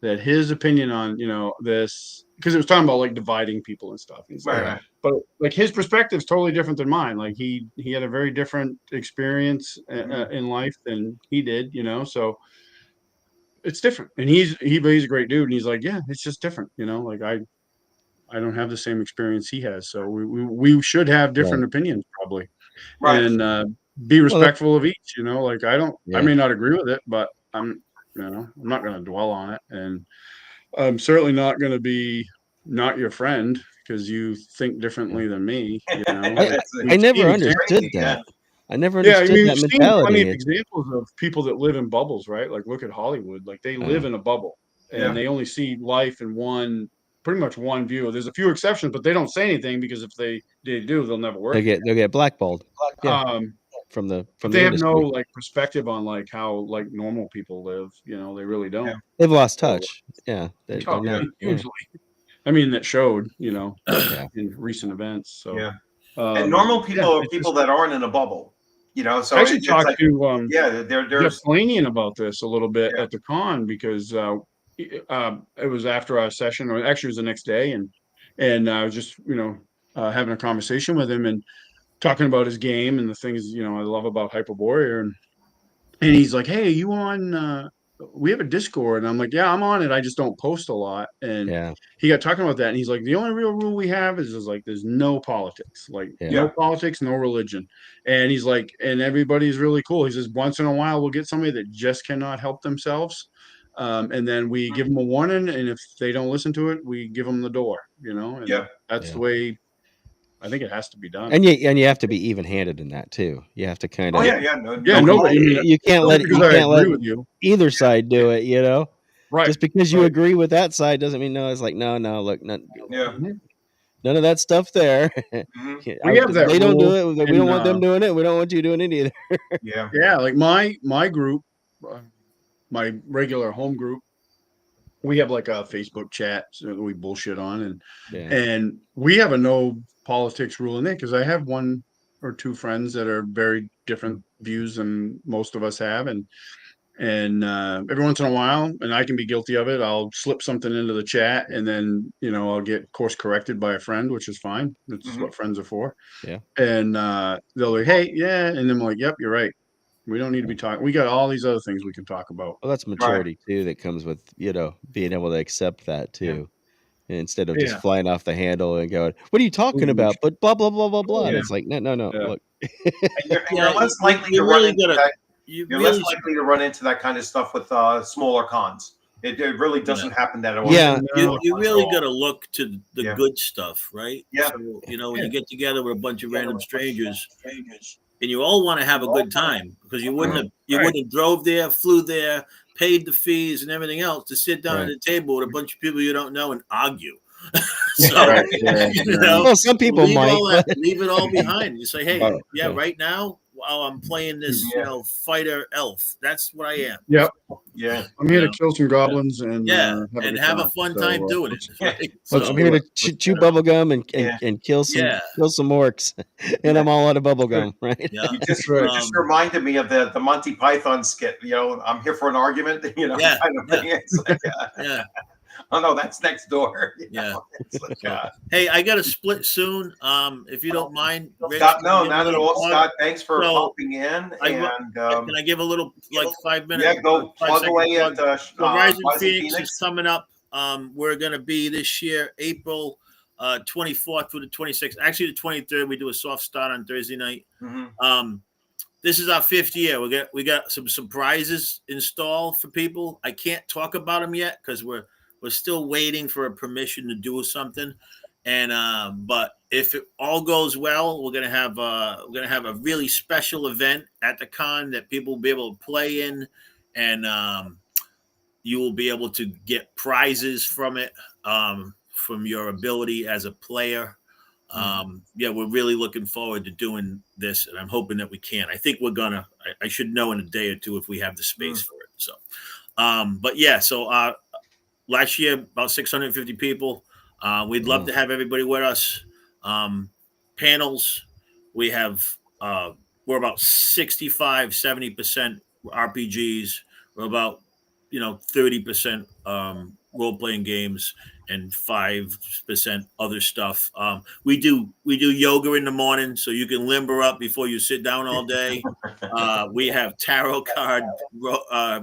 that his opinion on, you know, this, because it was talking about like dividing people and stuff. He's like, Right. but like his perspective is totally different than mine. Like he had a very different experience in life than he did, you know, so it's different. And he's a great dude. And he's like, yeah, it's just different. You know, like I don't have the same experience he has. So we should have different Right. opinions probably. Right. And be Well, respectful of each, you know, like I Yeah. may not agree with it, but I'm not going to dwell on it. And I'm certainly not going to be not your friend because you think differently than me, you know. I, Like, I we've never seen understood Crazy, that. yeah. I never yeah, I understood mean, that we've seen plenty mentality. of examples of people that live in bubbles, right? Like look at Hollywood. Like they live in a bubble and Yeah. they only see life in pretty much one view. There's a few exceptions, but they don't say anything because if they do, they'll never work. They'll get blackballed. Yeah, Um, from the but they have no industry. like perspective on like how like normal people live. You know, they really don't. Yeah. They've lost So, touch. Yeah, they're oh, not. Yeah. hugely. I mean, that showed, you know, Yeah. in recent events. So, Yeah. And normal people yeah, are people that aren't in a bubble. You know, so I actually it's talked like, to yeah, Jeff there's Flanian about this a little bit Yeah. at the con because it was after our session, or actually it was the next day, and I was just having a conversation with him and talking about his game and the things I love about Hyperborea, and he's like, "Hey, you on? We have a Discord," and I'm like, "Yeah, I'm on it. I just don't post a lot." And Yeah. he got talking about that, and he's like, "The only real rule we have is like there's no politics, like Yeah. no politics, no religion." And he's like, and everybody's really cool. He says, once in a while we'll get somebody that just cannot help themselves, and then we give them a warning, and if they don't listen to it, we give them the door. And Yeah. that's the way I think it has to be done. And you have to be even handed in that too. You have to kind of. Oh yeah. No, Yeah, no nobody. I mean, You can't let because I agree with you. either side do it. You know. Right. Just because you right. agree with that side doesn't mean no. It's like no. Look, Yeah. none of that stuff there. Mhm. We have that They don't do rule it. We don't want them doing it. We don't want you doing it either. Yeah. Yeah, like my group, my regular home group, we have like a Facebook chat that we bullshit on, and we have a no politics rule in it because I have one or two friends that are very different views than most of us have, and every once in a while, and I can be guilty of it, I'll slip something into the chat, and then I'll get course corrected by a friend, which is fine. That's what friends are for. Yeah. And they'll like, hey, yeah, and then I'm like, yep, you're right. We don't need to be talking. We got all these other things we can talk about. Well, that's maturity too. That comes with being able to accept that too, instead of just flying off the handle and going, "What are you talking about?" But blah blah blah blah blah. And it's like, no. Look, And you're less likely to run into that. You're less really likely to run into that kind of stuff with smaller cons. It really doesn't happen that often. Yeah. You really got to look to the good stuff, right? Yeah. So, when you get together with a bunch of random strangers, and you all want to have a good time because you wouldn't have drove there, flew there, paid the fees and everything else to sit down at a table with a bunch of people you don't know and argue. So, Right, yeah, you know, Well, some people leave might, all that, but leave it all behind. You say, hey, Oh, yeah, yeah. right now, while I'm playing this, Yeah. fighter elf, that's what I am. Yep. Yeah. I'm here You to know? kill some goblins and Yeah, have a and good have a time. fun So, time doing it. let's Right? let's So, I'm here do to it. chew bubble gum and, Yeah. and kill some yeah, orcs, and I'm all out of bubble gum, right? yeah, You That's just right. you just reminded me of the Monty Python skit. I'm here for an argument. Yeah, Kind of thing. It's like, yeah. oh no, that's next door. Yeah. It's like, So, hey, I got to split soon. If you don't mind, Rich, Scott, can I no, give a not at little all, plug? Scott. Thanks for So, popping in. I ru- And can I give a little like 5 minute, yeah, go 5 plug second away plug? at So, Rising Rising Phoenix is Phoenix. coming up. We're going to be this year, April 24th through the 26th. Actually, the 23rd. We do a soft start on Thursday night. Mm-hmm. This is our 5th year. We got some surprises installed for people. I can't talk about them yet because we're still waiting for a permission to do something. And but if it all goes well, we're gonna have a really special event at the con that people will be able to play in, and you will be able to get prizes from it, from your ability as a player. Yeah, we're really looking forward to doing this, and I'm hoping that we can. I think we're gonna. I should know in a day or two if we have the space for it. So, but yeah, so last year about 650 people. We'd love to have everybody with us. Panels, we have we're about 65-70% RPGs. We're about 30% role playing games and 5% other stuff. We do yoga in the morning, so you can limber up before you sit down all day. We have tarot card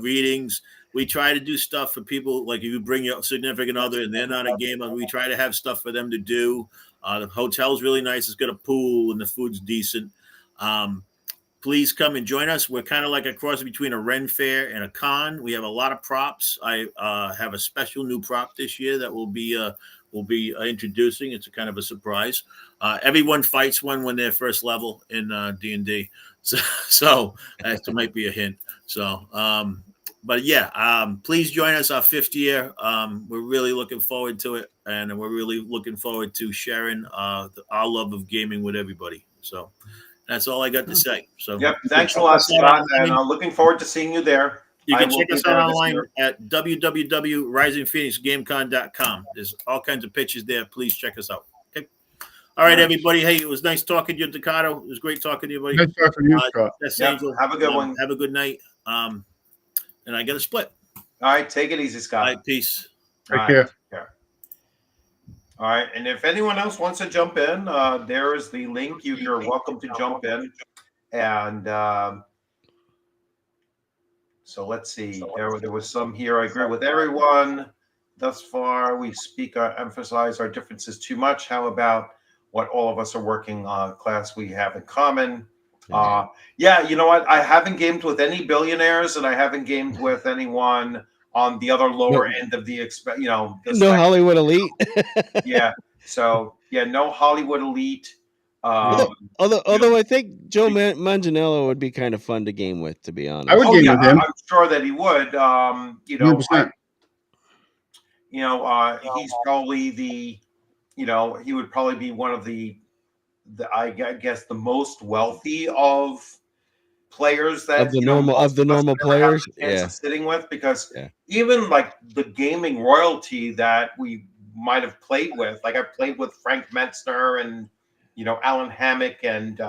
readings. We try to do stuff for people, like if you bring your significant other and they're not a gamer, we try to have stuff for them to do. The hotel's really nice. It's got a pool and the food's decent. Please come and join us. We're kind of like a cross between a Ren Fair and a con. We have a lot of props. I have a special new prop this year that we'll be introducing. It's a kind of a surprise. Everyone fights one when they're first level in D&D, so that might be a hint. So, but yeah, please join us our 5th year. We're really looking forward to it, and we're really looking forward to sharing our love of gaming with everybody. So. That's all I got to say. So, Yep. Thanks a lot, Scott. And I'm looking forward to seeing you there. You I can will check be us there out this online year. at www.risingphoenixgamecon.com. There's all kinds of pictures there. Please check us out. Okay. All right, everybody. Hey, it was nice talking to you, Ducato. It was great talking to you, buddy. Nice talking to you, Scott. That's Yep. Angel. Have a good one. Have a good night. And I got a split. All right. Take it easy, Scott. All right, peace. Take care. All right. And if anyone else wants to jump in, there is the link. You're welcome to jump in. And so let's see. There was some here. I agree with everyone thus far. We emphasize our differences too much. How about what all of us are working class we have in common? Yeah, you know what? I haven't gamed with any billionaires, and I haven't gamed with anyone on the other lower end of the no Hollywood elite. Yeah. So yeah, no Hollywood elite. Although I think Joe Manganiello would be kind of fun to game with, to be honest. I would game with him. I'm sure that he would. 100%. He's probably he would probably be one of the I guess the most wealthy of players that of the normal players, sitting with, because even like the gaming royalty that we might have played with, like I played with Frank Metzner and Alan Hammock and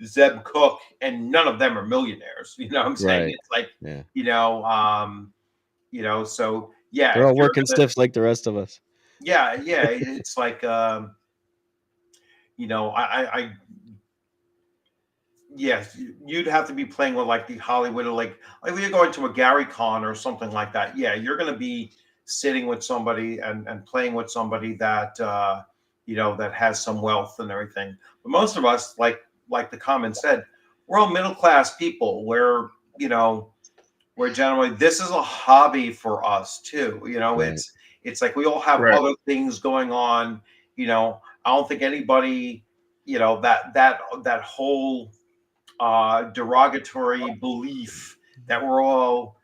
Zeb Cook, and none of them are millionaires. You know what I'm saying? Right. It's like so yeah, they're all working stiffs like the rest of us. Yeah, it's like yes, you'd have to be playing with like the Hollywood, or like if you're going to a Gary Con or something like that. Yeah, you're going to be sitting with somebody and playing with somebody that that has some wealth and everything. But most of us, like the comment said, we're all middle class people. We're generally, this is a hobby for us too. Right. It's like we all have other things going on. I don't think anybody, that whole derogatory belief that we're all,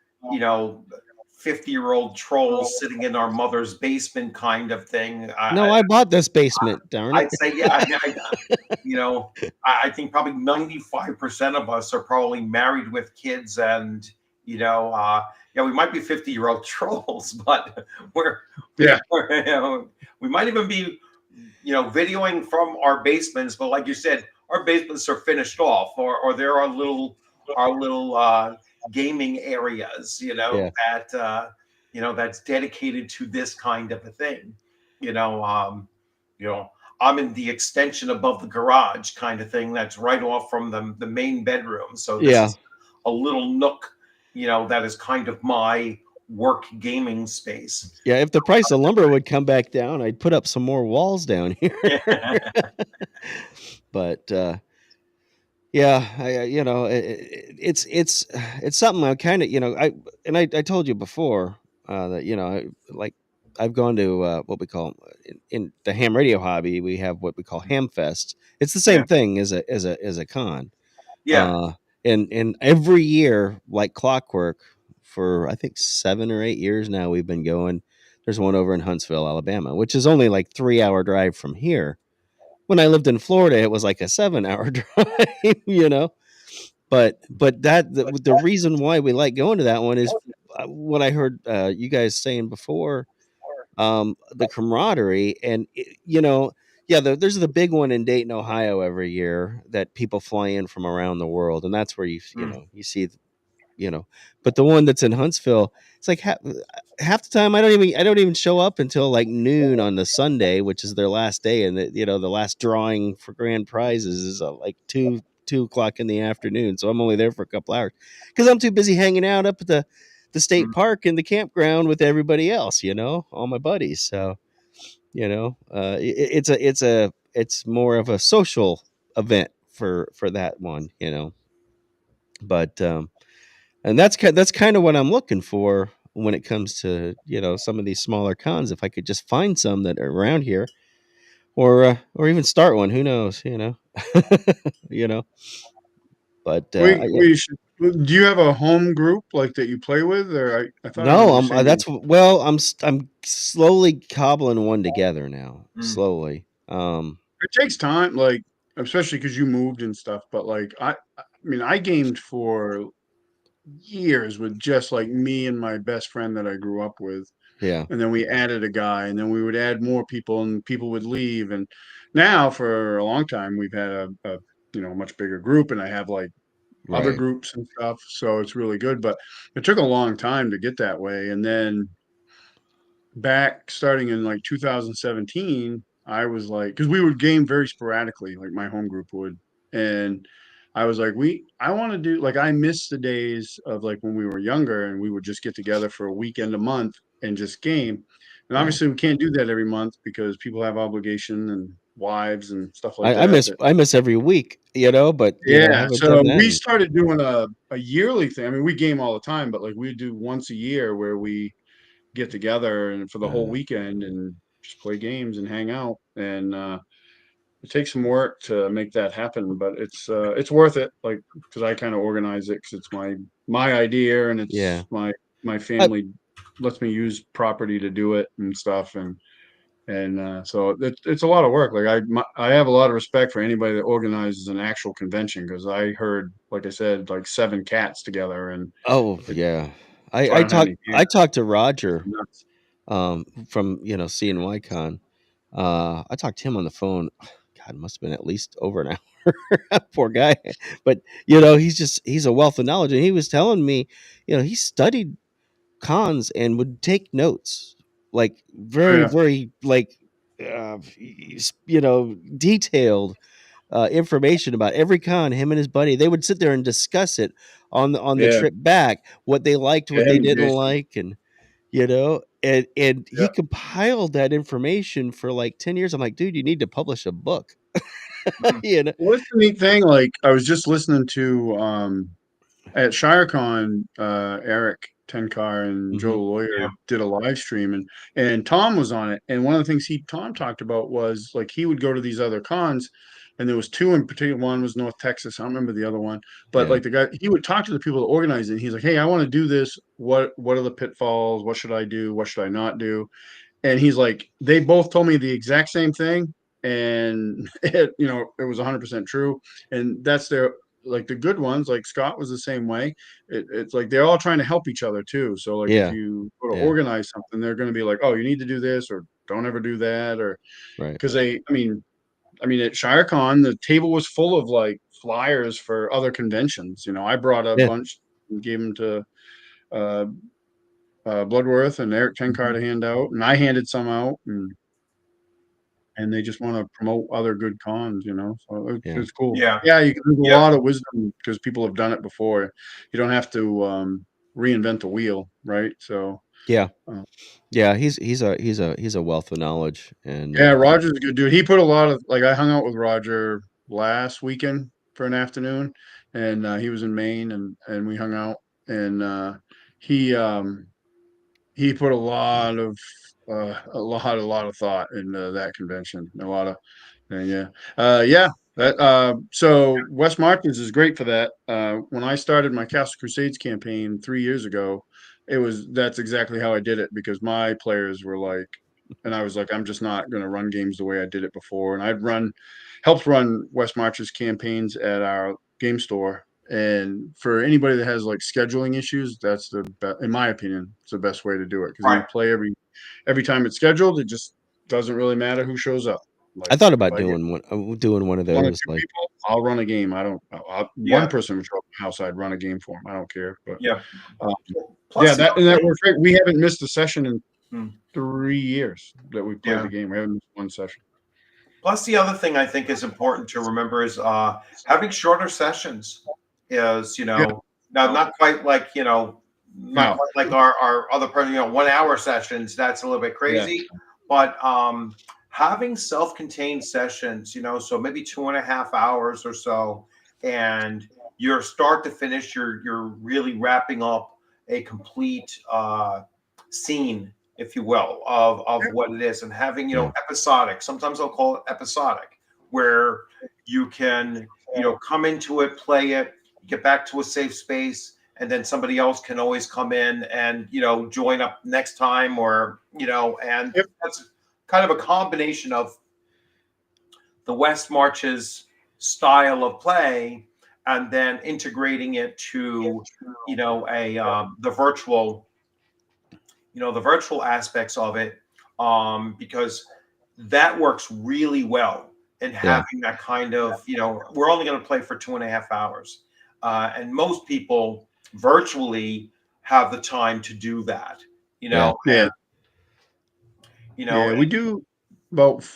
50-year-old trolls sitting in our mother's basement kind of thing. No, I bought this basement, darn it. I'd say, yeah, you know, I think probably 95% of us are probably married with kids, and yeah, we might be 50-year-old trolls, but we're Yeah. we might even be videoing from our basements, but like you said, our basements are finished off, or there are little gaming areas, Yeah. that's dedicated to this kind of a thing. You know, I'm in the extension above the garage kind of thing that's right off from the main bedroom. So this Yeah. is a little nook, that is kind of my work gaming space. Yeah, if the price of lumber would come back down, I'd put up some more walls down here. But yeah, it's something I kind of I told you before that like I've gone to what we call in the ham radio hobby, we have what we call Ham Fest. It's the same Yeah. thing as a con. Yeah. And every year, like clockwork, for I think 7 or 8 years now, we've been going. There's one over in Huntsville, Alabama, which is only like 3-hour drive from here. When I lived in Florida, it was like a 7-hour drive. But the reason why we like going to that one is what I heard you guys saying before, the camaraderie, and yeah, there's the big one in Dayton, Ohio every year that people fly in from around the world, and that's where you see but the one that's in Huntsville, it's like half the time I don't even show up until like noon on the Sunday, which is their last day, and the last drawing for grand prizes is like 2 o'clock in the afternoon, so I'm only there for a couple hours because I'm too busy hanging out up at the state park in the campground with everybody else, all my buddies. So it's more of a social event for that one, but and that's kind of what I'm looking for when it comes to some of these smaller cons. If I could just find some that are around here, or even start one, who knows, you know. But yeah. We should. Do you have a home group like that you play with, or I thought I heard No, you saying I'm slowly cobbling one together now. Slowly. it takes time, like especially because you moved and stuff. But like I mean, I gamed for years with just like me and my best friend that I grew up with. Yeah. And then we added a guy, and then we would add more people, and people would leave. And now for a long time we've had a much bigger group, and I have like other Right. groups and stuff. So it's really good. But it took a long time to get that way. And then back starting in like 2017, I was like, because we would game very sporadically, like my home group would. And I was like, I want to do, like, I miss the days of like when we were younger and we would just get together for a weekend a month and just game. And Right. obviously we can't do that every month because people have obligation and wives and stuff like I that. miss every week, but I Yeah, haven't so done that. we started doing a yearly thing. I mean, we game all the time, but like we do once a year where we get together and for the whole weekend and just play games and hang out. And it takes some work to make that happen, but it's worth it. Like because I kind of organize it because it's my idea and Yeah. it's my family lets me use property to do it and stuff. And so it's a lot of work. Like I have a lot of respect for anybody that organizes an actual convention because I heard, like I said, like 7 cats together and Oh like, yeah. so I don't have any I talked to Roger nuts. from CNYCon. I talked to him on the phone. God, it must have been at least over an hour. Poor guy. But he's a wealth of knowledge, and he was telling me, he studied cons and would take notes, like very, Yeah, very like detailed information about every con. Him and his buddy, they would sit there and discuss it on the yeah, trip back, what they liked, yeah. what they Him and didn't Jason. like, and Yeah. he compiled that information for like 10 years. I'm like, dude, you need to publish a book. you know What's the neat thing? Like I was just listening to at ShireCon, Eric Tenkar and Joe Mhm. Lawyer Yeah. did a live stream, and Tom was on it. And one of the things Tom talked about was like he would go to these other cons, and there was two in particular. One was North Texas. I don't remember the other one, but Yeah. like the guy, he would talk to the people that organize it. And he's like, "Hey, I want to do this. What are the pitfalls? What should I do? What should I not do?" And he's like, they both told me the exact same thing, and it was 100% true. And that's their, like, the good ones, like Scott was the same way. It's like they're all trying to help each other too. So like if Yeah. you go to Yeah. organize something, they're going to be like, oh, you need to do this, or don't ever do that, or Right. because I mean at ShireCon the table was full of like flyers for other conventions. I brought a Yeah. bunch and gave them to uh Bloodworth and Eric Tenkar to hand out, and I handed some out, and they just want to promote other good cons, so Yeah. it's cool. Yeah. Yeah, there's a Yeah. lot of wisdom because people have done it before. You don't have to reinvent the wheel, right? So Yeah. uh, Yeah. He's a wealth of knowledge, and yeah, Roger's a good dude. He put a lot of, like, I hung out with Roger last weekend for an afternoon, and he was in Maine, and we hung out, and he he put a lot of thought into that convention. A lot of, yeah, yeah. So West Martins is great for that. When I started my Castle Crusades campaign 3 years ago, that's exactly how I did it, because my players were like, and I was like, I'm just not going to run games the way I did it before. And helped run West Marches campaigns at our game store. And for anybody that has like scheduling issues, that's in my opinion, it's the best way to do it, because you Right. play every time it's scheduled. It just doesn't really matter who shows up. I Like thought if about I get doing one of one or those. two Like, people, I'll run a game. I don't. One Yeah. person would show up at the house, I'd run a game for them. I don't care. But Yeah. um, Plus, yeah, the other that thing- works great. We haven't missed a session in Hmm. 3 years that we played Yeah. the game. We haven't missed one session. Plus, the other thing I think is important to remember is having shorter sessions is, Yeah. now not quite like, not No. quite like our other person, 1 hour sessions. That's a little bit crazy, but having self-contained sessions, so maybe 2.5 hours or so, and you're start to finish, you're really wrapping up a complete scene, if you will, of what it is, and having Yeah. episodic. Sometimes I'll call it episodic, where you can come into it, play it, get back to a safe space, and then somebody else can always come in and join up next time, or and Yep. that's kind of a combination of the West Marches style of play, and then integrating it to the virtual the virtual aspects of it, because that works really well in having that kind of we're only going to play for 2.5 hours, and most people virtually have the time to do that, Yeah. and, Yeah, we do about.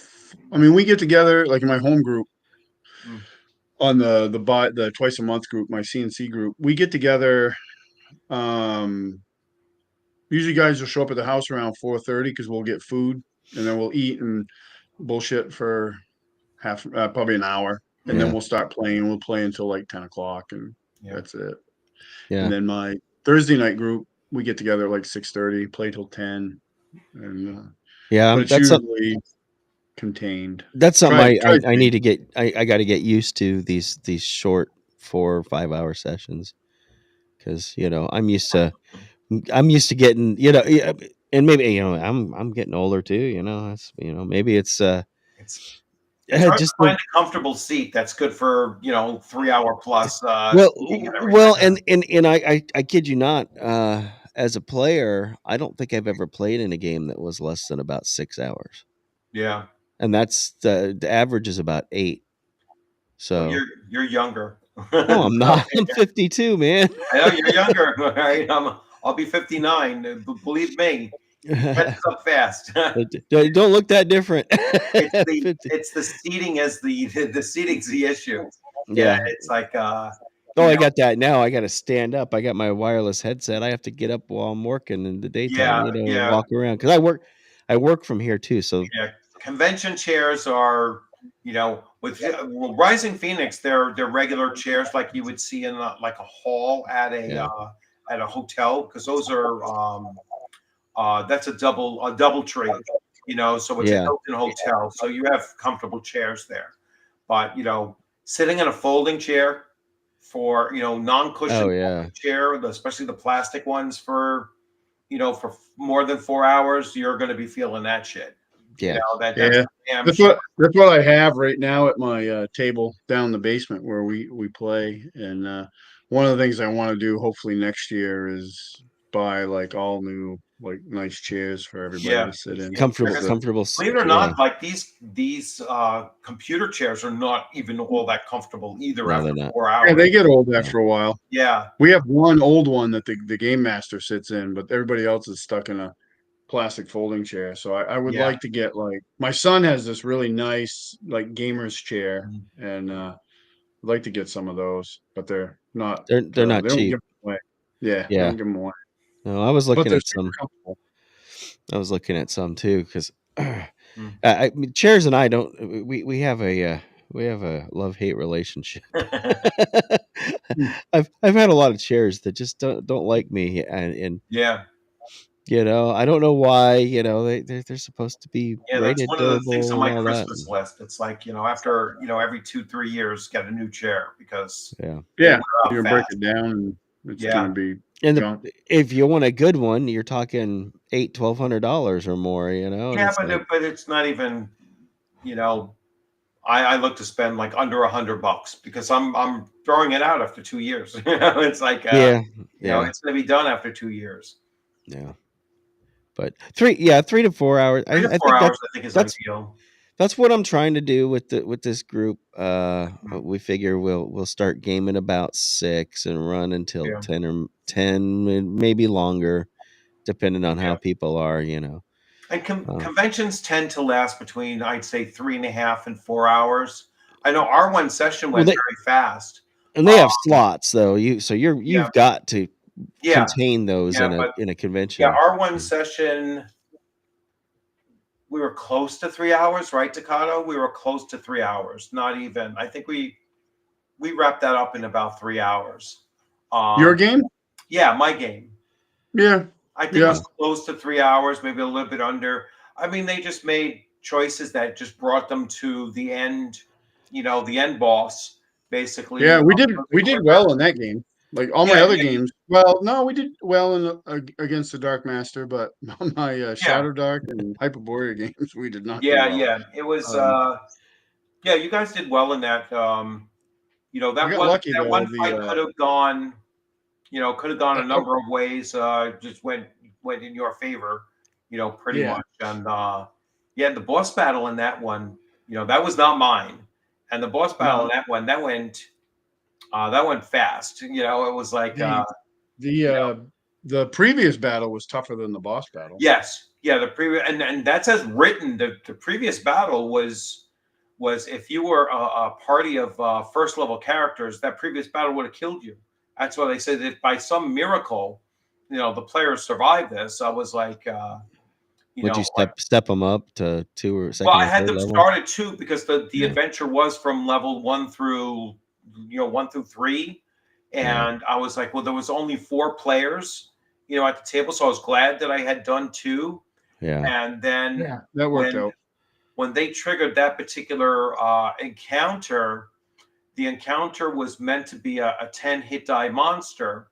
I mean, we get together like in my home group Mm. on the twice a month group, my CNC group. We get together. Um, Usually, guys will show up at the house around 4:30 because we'll get food, and then we'll eat and bullshit for probably an hour, and then Yeah. we'll start playing. We'll play until like 10 o'clock, and Yeah. that's it. Yeah. And then my Thursday night group, we get together at like 6:30, play till 10, and Yeah. but it's usually contained. That's something Try I to need to get. I got to get used to these short 4 or 5 hour sessions, because I'm used to getting yeah, and maybe I'm getting older too. That's maybe it's It's hard to just find a comfortable seat that's good for 3 hour plus speaking and everything. well, and I kid you not. As a player, I don't think I've ever played in a game that was less than about 6 hours, Yeah. and that's the average is about 8. Well, So you're younger. no, I'm not. I'm 52, man. I know you're younger, right? I'll be 59. Believe me, catches up fast. Don't look that different. It's the 50. it's the seating as the seating's the issue. Yeah, Yeah. it's like Oh, I got that now. I got to stand up. I got my wireless headset. I have to get up while I'm working in the daytime, and walk around, because I work from here too. So yeah. Convention chairs are, with Rising Phoenix, they're regular chairs like you would see in like a hall at a Yeah. at a hotel, because those are that's a double tree, so it's a Yeah. Hilton hotel, so you have comfortable chairs there. But sitting in a folding chair for Oh non-cushioned yeah. chair, especially the plastic ones, for more than 4 hours, you're going to be feeling that shit. Yeah. That's Yeah. damn That's sure. what I have right now at my table down in the basement where we play. And one of the things I want to do hopefully next year is buy like all new like nice chairs for everybody Yeah. to sit in. Comfortable, Because believe it or yeah. not, like these computer chairs are not even all that comfortable either No, after they're not. 4 hours. Yeah, they get old No. after a while. Yeah. We have one old one that the game master sits in, but everybody else is stuck in a plastic folding chair. So I would Yeah. like to get like my son has this really nice like gamer's chair, and I'd like to get some of those, but they're not They're not they don't cheap. give them away. Yeah, they Yeah. don't give them away. No, I was But looking they're at super some. comfortable. I was looking at some too because Mm. I mean, chairs and I don't. We have a love-hate relationship. Hmm. I've had a lot of chairs that just don't like me, and Yeah. I don't know why. They're supposed to be Yeah, that's rated one of the things on durable and my all that. Christmas list. It's like, after, every 2-3 years, get a new chair because Yeah. they Yeah, wear out you break fast. it down and it's Yeah. gonna be And junk. if you want a good one, you're talking $1,200 or more. And Yeah, it's like, but it's not even, I look to spend like under $100 because I'm throwing it out after 2 years. It's like yeah, yeah, it's gonna be done after 2 years. yeah. But 3 to 4 hours. Three to I four think hours, I think, is that's ideal. that's what I'm trying to do with this group. Mm. We figure we'll start gaming about 6 and run until Yeah. 10, maybe longer, depending on how Yeah. people are. And Um, conventions tend to last between, I'd say, 3.5 and 4 hours. I know our one session well, went very fast. and they have slots though. Yeah, You've got to yeah, contain those yeah, but in a yeah, convention. our one session, we were close to 3 hours, right, Takado? We were close to 3 hours. Not even. I think we wrapped that up in about 3 hours. Your game? Yeah, my game. Yeah. I think it Yeah. was close to 3 hours, maybe a little bit under. I mean, they just made choices that just brought them to the end, the end boss, basically. Yeah, of we the did quicker. well in that game. Like all my Yeah, other yeah, games. Well, no, we did well against the Dark Master, but on my yeah, Shadow Dark and Hyperborea games, we did not do yeah, well. yeah. It was, Um, yeah, you guys did well in that. we That got one lucky that though. one fight could have gone a number of ways. Just went in your favor, pretty Yeah. much. And yeah, the boss battle in that one, that was not mine. And the boss battle in that one, that went fast. It was like, the previous battle was tougher than the boss battle. yes, yeah, the previous, and that says written. The previous battle was if you were a party of first level characters, that previous battle would have killed you. That's why they said that by some miracle, the players survived this. I was like, Would you like, step them up to 2 or well, second I or had third them level? start at 2 because the Yeah. adventure was from level 1 through 3, Yeah. and I was like, well, there was only 4 players, at the table, so I was glad that I had done 2. Yeah. And then That worked when out. when they triggered that particular encounter, the encounter was meant to be a 10 hit die monster,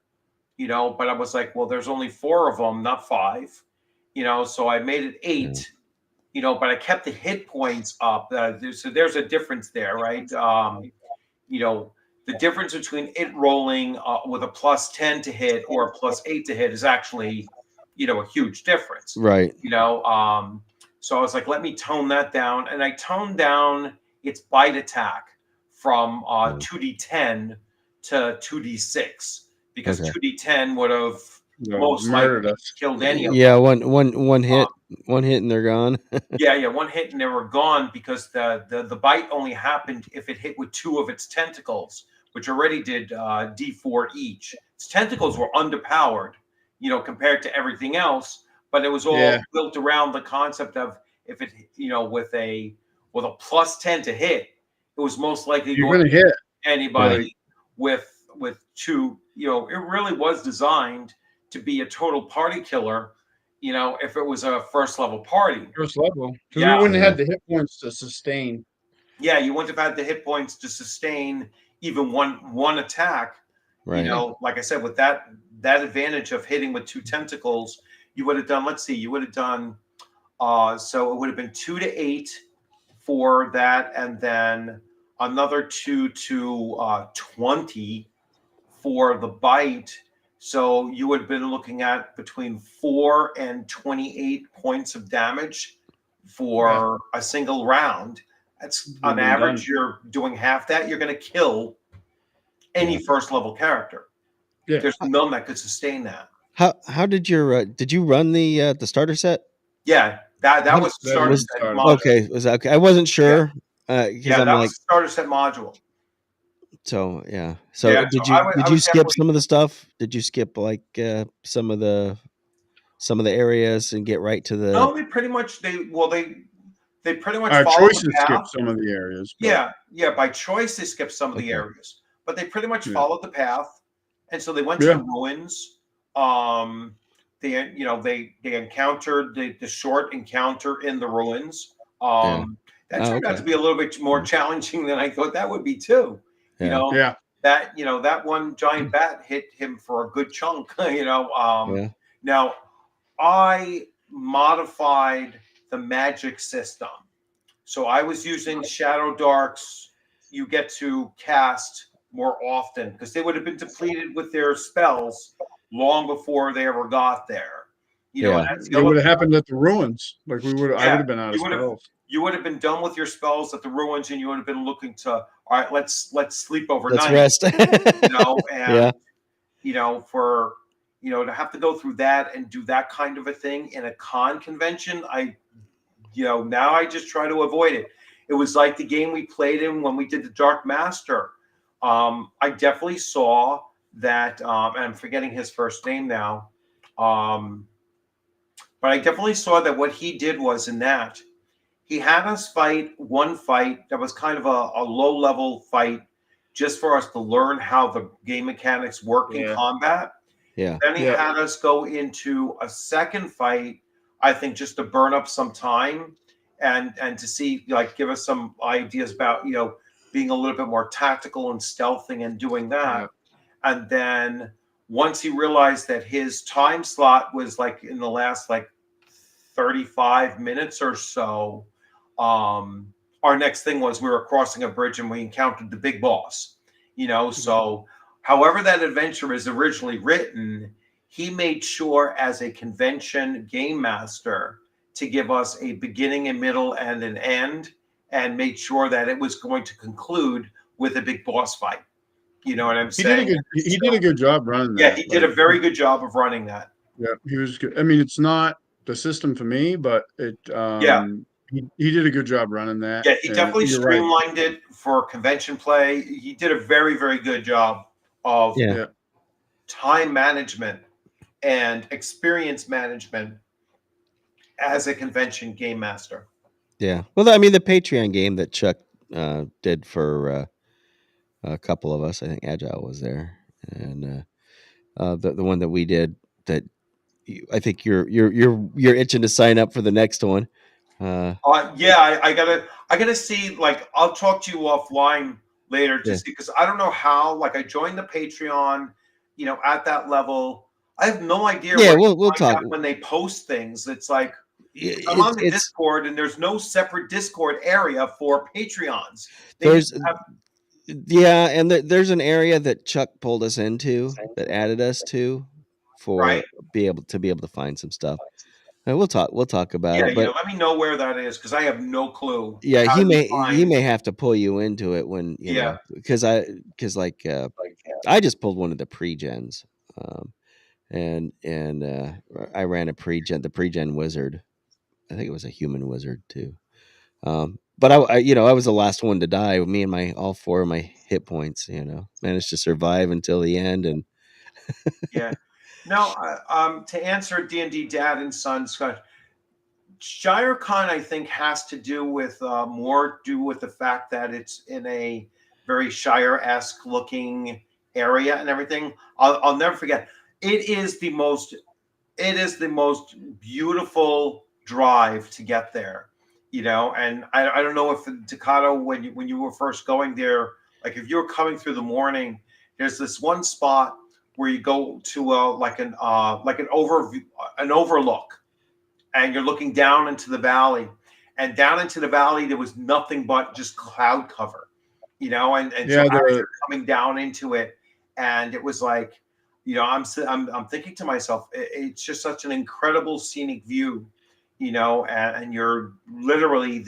but I was like, well, there's only 4 of them, not 5, so I made it 8, but I kept the hit points up. So there's a difference there, right? The difference between it rolling with a +10 to hit or a +8 to hit is actually, a huge difference. Right. So I was like, let me tone that down. And I toned down its bite attack from 2d10 to 2d6 because Okay. 2d10 would have most murdered likely us. killed any of them. Yeah, one hit, and they're gone. Yeah, one hit and they were gone because the bite only happened if it hit with 2 of its tentacles, which already did D4 each. Its tentacles were underpowered, compared to everything else, but it was all built around the concept of if it, with a +10 to hit, it was most likely You're going to hit anybody with 2 it really was designed to be a total party killer. If it was a first level party. First level, because we Yeah. wouldn't have the hit points to sustain. Yeah, you wouldn't have had the hit points to sustain even one attack. Right. Like I said, with that advantage of hitting with 2 tentacles, you would have done. Let's see, you would have done. So it would have been 2 to 8 for that, and then another 2 to 20 for the bite. So you would have been looking at between 4 and 28 points of damage for a single round. That's on average, you're doing half that. You're going to kill any first level character. Yeah. There's none that could sustain that. How did you run the starter set? Yeah, that was the starter set module. Okay, was that okay? I wasn't sure because I'm that like was the starter set module. So yeah. So Yeah, did so you I would skip some of the stuff? Did you skip like some of the areas and get right to the? No, they pretty much they pretty much Our follow choices the path. skip some of the areas. Yeah, by choice they skipped some of the Okay. areas, but they pretty much Yeah. followed the path, and so they went to the ruins. They encountered the short encounter in the ruins. That turned out to be a little bit more challenging than I thought that would be too. Yeah. That one giant bat hit him for a good chunk. Now I modified the magic system. So I was using Shadow Darks. You get to cast more often because they would have been depleted with their spells long before they ever got there. It would have happened at the ruins. Like I would have been out of spells. You would have been done with your spells at the ruins, and you would have been looking to, all right, let's sleep overnight. Let's rest. And for to have to go through that and do that kind of a thing in a con convention, now I just try to avoid it. It was like the game we played in when we did the Dark Master. I definitely saw that, and I'm forgetting his first name now. But I definitely saw that what he did was in that he had us fight one fight that was kind of a low level fight just for us to learn how the game mechanics work in combat. Yeah. Then he had us go into a second fight, I think, just to burn up some time and to see, like, give us some ideas about, being a little bit more tactical and stealthing and doing that. And then once he realized that his time slot was like in the last 35 minutes or so, our next thing was we were crossing a bridge and we encountered the big boss. So however that adventure is originally written, he made sure as a convention game master to give us a beginning, a middle, and an end, and made sure that it was going to conclude with a big boss fight. You know what I'm saying? He did a good job running that. Yeah, he did a very good job of running that. Yeah, he was good. I mean, it's not the system for me, but it. He did a good job running that. Yeah, he definitely streamlined it for convention play. He did a very, very good job of time management and experience management as a convention game master. Yeah. Well, I mean, the Patreon game that Chuck did for a couple of us, I think Agile was there, and the one that we did that I think you're itching to sign up for the next one. I gotta see. Like, I'll talk to you offline later to see, because I don't know how. Like, I joined the Patreon, at that level. I have no idea. Yeah, we'll talk when they post things. It's like I'm on the Discord, and there's no separate Discord area for Patreons. There's an area that Chuck pulled us into, that added us to, for be able to find some stuff. And we'll talk about it. But let me know where that is, because I have no clue. Yeah, he may have to pull you into it when know, because I just pulled one of the pre-gens, and I ran the pre-gen wizard. I think it was a human wizard too. But I was the last one to die. Me and all 4 of my hit points, managed to survive until the end. And Now, to answer D&D Dad and Son, Scott, ShireCon, I think, has to do with the fact that it's in a very Shire-esque looking area and everything. I'll never forget. It is the most beautiful drive to get there, and I don't know if in Tecado, when you were first going there, like if you were coming through the morning, there's this one spot where you go to like an overview, an overlook, and you're looking down into the valley, and down into the valley there was nothing but just cloud cover, and so Yeah, as you're coming down into it, and it was like, I'm thinking to myself, it's just such an incredible scenic view, and you're literally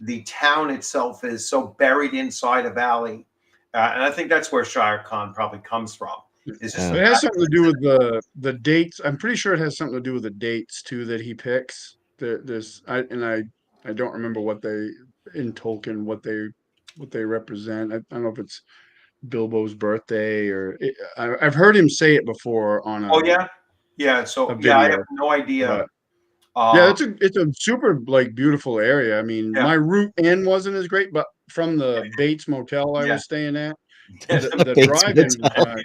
the town itself is so buried inside a valley, and I think that's where ShireCon probably comes from. It's just it has something to do with the dates. I'm pretty sure it has something to do with the dates too that he picks. I don't remember what they in Tolkien what they represent. I don't know if it's Bilbo's birthday I've heard him say it before on oh yeah, yeah. a So yeah, I have video, no idea. but yeah, Uh, it's a super like beautiful area. I mean, yeah, my route in wasn't as great, but from the Bates Motel I yeah. was staying at, Yes. the Bates drive-in was Motel. nice.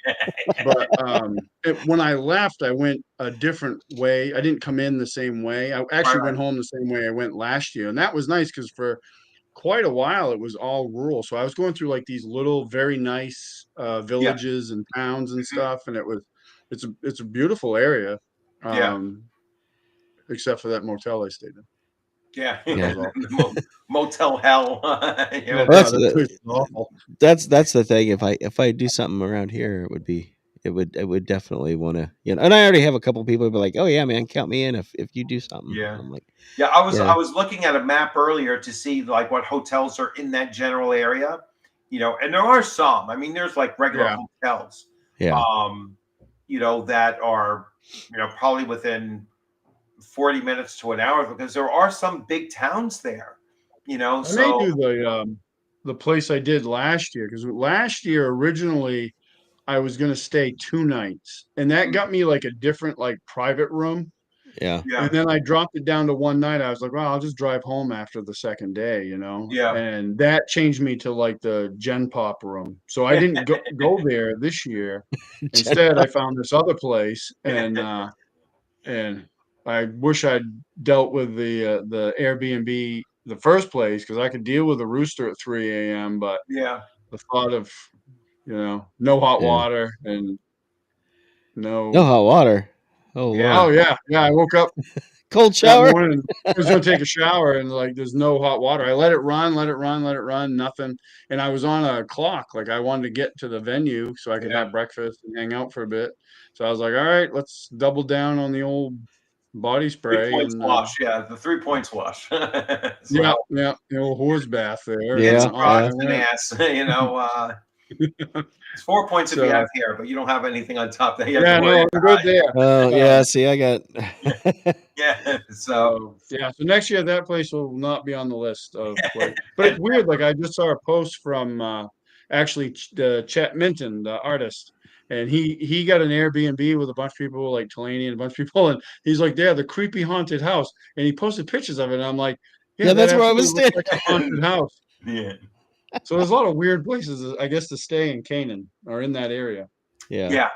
But when I left, I went a different way. I didn't come in the same way. I Right, actually right. went home the same way I went last year, and that was nice because for quite a while it was all rural. So I was going through like these little, very nice Yeah. villages and towns and Mhm. stuff, and it's a beautiful area, Yeah. um, except for that motel I stayed in. Yeah. That Yeah. was awful. Motel hell. Oh Yeah. Well, God, that place is awful. that's the thing. If I do something around here, it would definitely want to, And I already have a couple people who be like, "Oh yeah, man, count me in if you do something." Yeah. I'm like, Yeah. I was "Yeah, I was looking at a map earlier to see like what hotels are in that general area, and there are some. I mean, there's like regular Yeah. hotels, yeah." um, that are, probably within 40 minutes to an hour, because there are some big towns there, I may so do the place I did last year because last year originally I was gonna stay 2 nights, and that got me like a different like private room. Yeah. And yeah, then I dropped it down to one night. I was like, well, I'll just drive home after the second day, yeah. And that changed me to like the Gen Pop room. So I didn't go there this year. Jen Instead, I Pop. found this other place, and I wish I'd dealt with the Airbnb the first place because I could deal with a rooster at 3 a.m. But Yeah. the thought of no hot Yeah. water and No no. hot water. Oh Yeah. Oh Lord. yeah, yeah. I woke up Cold that shower. morning. I was gonna take a shower and like there's no hot water. I let it run, let it run, let it run, nothing. And I was on a clock. Like I wanted to get to the venue so I could Yeah. have breakfast and hang out for a bit. So I was like, all right, let's double down on the old body Three spray points and wash. Yeah, the 3 points wash. yeah, So yeah, the old horse bath there. And it's Yeah. off I Yeah. rocks and went. ass. It's 4 points if you So have hair, but you don't have anything on top that you have to yeah, worry no, I'm good there. Oh yeah. Um, See, I got. Yeah. So So yeah, so next year that place will not be on the list of place. But it's weird. Like I just saw a post from actually the Chet Minton, the artist, and he got an Airbnb with a bunch of people like Talani and a bunch of people, and he's like, "Yeah, the creepy haunted house," and he posted pictures of it, and I'm like, "Yeah, Yeah, that that's where I absolutely was looks staying. like a haunted house." yeah. So there's a lot of weird places, I guess, to stay in Canaan or in that area. Yeah. Yeah.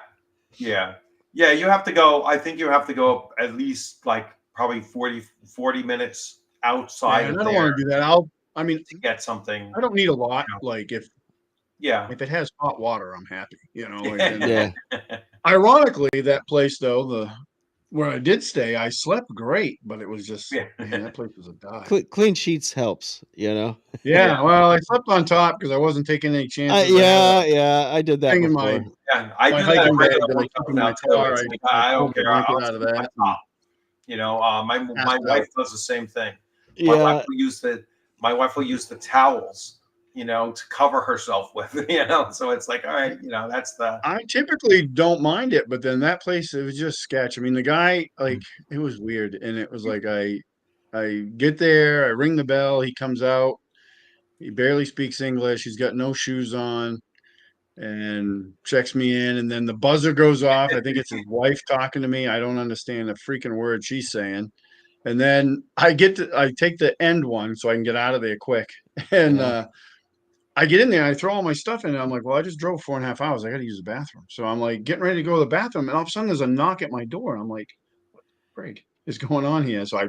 Yeah. Yeah. You have to go. I think you have to go at least like probably 40 minutes Yeah, outside and of I don't there want to do that. I mean, to get something. I don't need a lot. Like Yeah. if it has hot water, I'm happy. And Yeah. ironically, that place though, the where I did stay, I slept great, but it was just Yeah. man, that place was a dive. Clean sheets helps. Yeah. Yeah, well, I slept on top because I wasn't taking any chances. I had a Yeah. I did that thing in my before. Yeah. I my do that at hiking bag regular that I keep hotels in now my too. car. It's like I I don't pulled the care. blanket I'll out of sleep on that and top. My passed wife out. does the same thing. My wife Yeah. will use the towels, to cover herself with, So it's like, all right, that's the I typically don't mind it, but then that place it was just sketch. I mean, the guy like it was weird, and it was like I get there, I ring the bell, he comes out, he barely speaks English, he's got no shoes on, and checks me in, and then the buzzer goes off. I think it's his wife talking to me. I don't understand a freaking word she's saying. And then I take the end one so I can get out of there quick. And Yeah. I get in there, I throw all my stuff in, and I'm like, well, I just drove 4.5 hours. I got to use the bathroom. So I'm like getting ready to go to the bathroom, and all of a sudden there's a knock at my door. And I'm like, what the frig is going on here? So I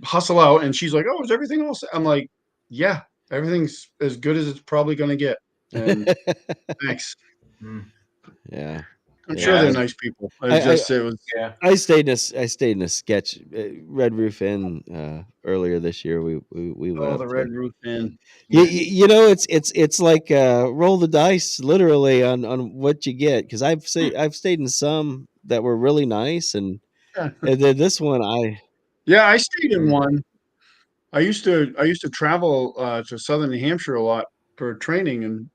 hustle out, and she's like, oh, is everything all set? I'm like, yeah, everything's as good as it's probably going to get. And thanks. Yeah. I'm Yeah. sure they're nice people. It was. Yeah. I stayed in a sketch Red Roof Inn earlier this year. We went Oh, up the to. Red Roof Inn. You know, it's like roll the dice literally on what you get, because I've stayed in some that were really nice, and then this one Yeah, I stayed in one. I used to travel to southern New Hampshire a lot for training, and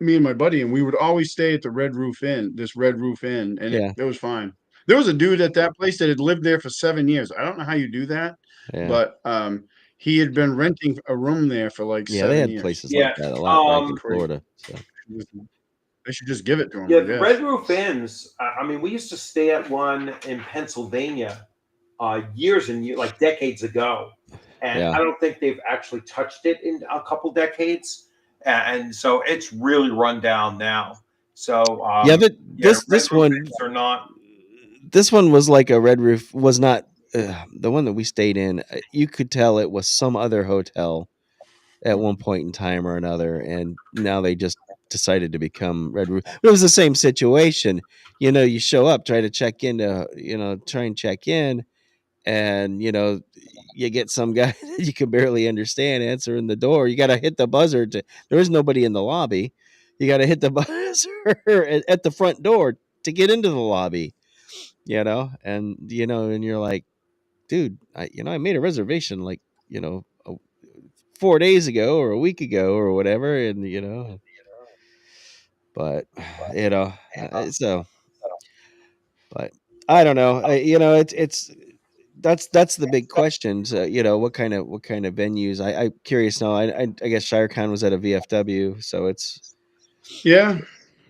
me and my buddy, and we would always stay at the Red Roof Inn, this Red Roof Inn, and yeah it was fine. There was a dude at that place that had lived there for 7 years. I don't know how you do that, yeah but he had been renting a room there for like yeah they 7 had years. places like Yeah. that a lot back in Crazy. Florida. So They should just give it to him, Yeah, I the guess. Red Roof Inns. I mean, we used to stay at one in Pennsylvania years and years, like decades ago, and Yeah. I don't think they've actually touched it in a couple decades, and so it's really run down now. So yeah, but yeah, this Red Roof one Inns are not. was like a Red Roof, was not the one that we stayed in. You could tell it was some other hotel at one point in time or another, and now they just decided to become Red Roof. But it was the same situation. You know, you show up, try and check in, and you get some guy that you can barely understand answering the door. You got to hit the buzzer there is nobody in the lobby. You got to hit the buzzer at the front door to get into the lobby. And you're like, dude, I made a reservation like 4 days ago or a week ago or whatever, and but so, but I don't know. It's that's the big question. So, what kind of venues? I'm curious now. I guess ShireCon was at a VFW, so it's Yeah,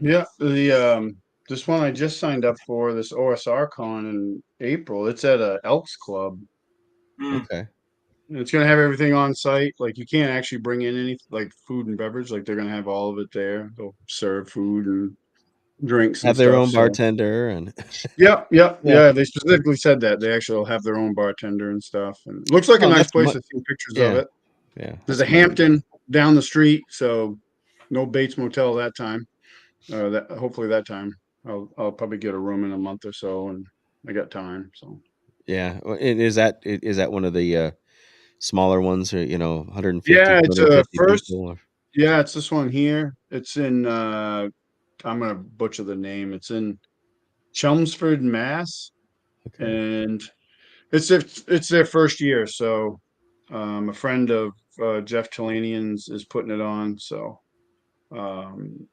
yeah. The this one I just signed up for, this OSR con in April. It's at a Elks Club. Mm. okay. It's gonna have everything on site. Like you can't actually bring in any like food and beverage. Like they're gonna have all of it there. They'll serve food and drinks and Have their stuff. own So bartender and yep, yep, yeah, yeah. They specifically said that they actually will have their own bartender and stuff. And it looks like a oh, nice that's place. I've seen pictures of yeah, it. yeah, There's a that's much. Hampton down the street, so no Bates Motel that time. That hopefully that time I'll probably get a room in a month or so, and I got time. So Yeah, and is that one of the smaller ones, or 150, yeah, it's a 250 first. people? Or, Yeah, it's this one here. It's in. I'm gonna butcher the name. It's in Chelmsford, Mass, okay. and it's their first year. So a friend of Jeff Talanian's is putting it on. So um,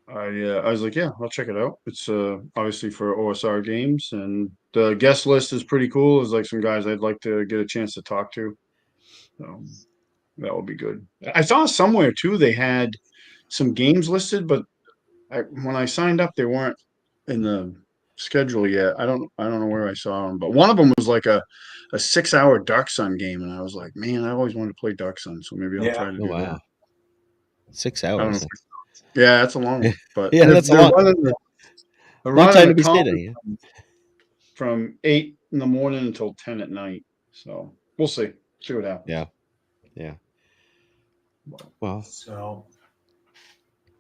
I was like, yeah, I'll check it out. It's obviously for OSR games, and the guest list is pretty cool. There's like some guys I'd like to get a chance to talk to. So that will be good. I saw somewhere too they had some games listed, but when I signed up, they weren't in the schedule yet. I don't know where I saw them, but one of them was like a 6 hour Dark Sun game, and I was like, man, I always wanted to play Dark Sun, so maybe I'll Yeah. try to Oh do that. wow, 6 I don't know. hours. Yeah, that's a long one, but Yeah, that's a they're lot. Long running time the to be con sitting. Yeah. from 8 in the morning until 10 at night. So we'll see what happens. Yeah. Yeah. Well, So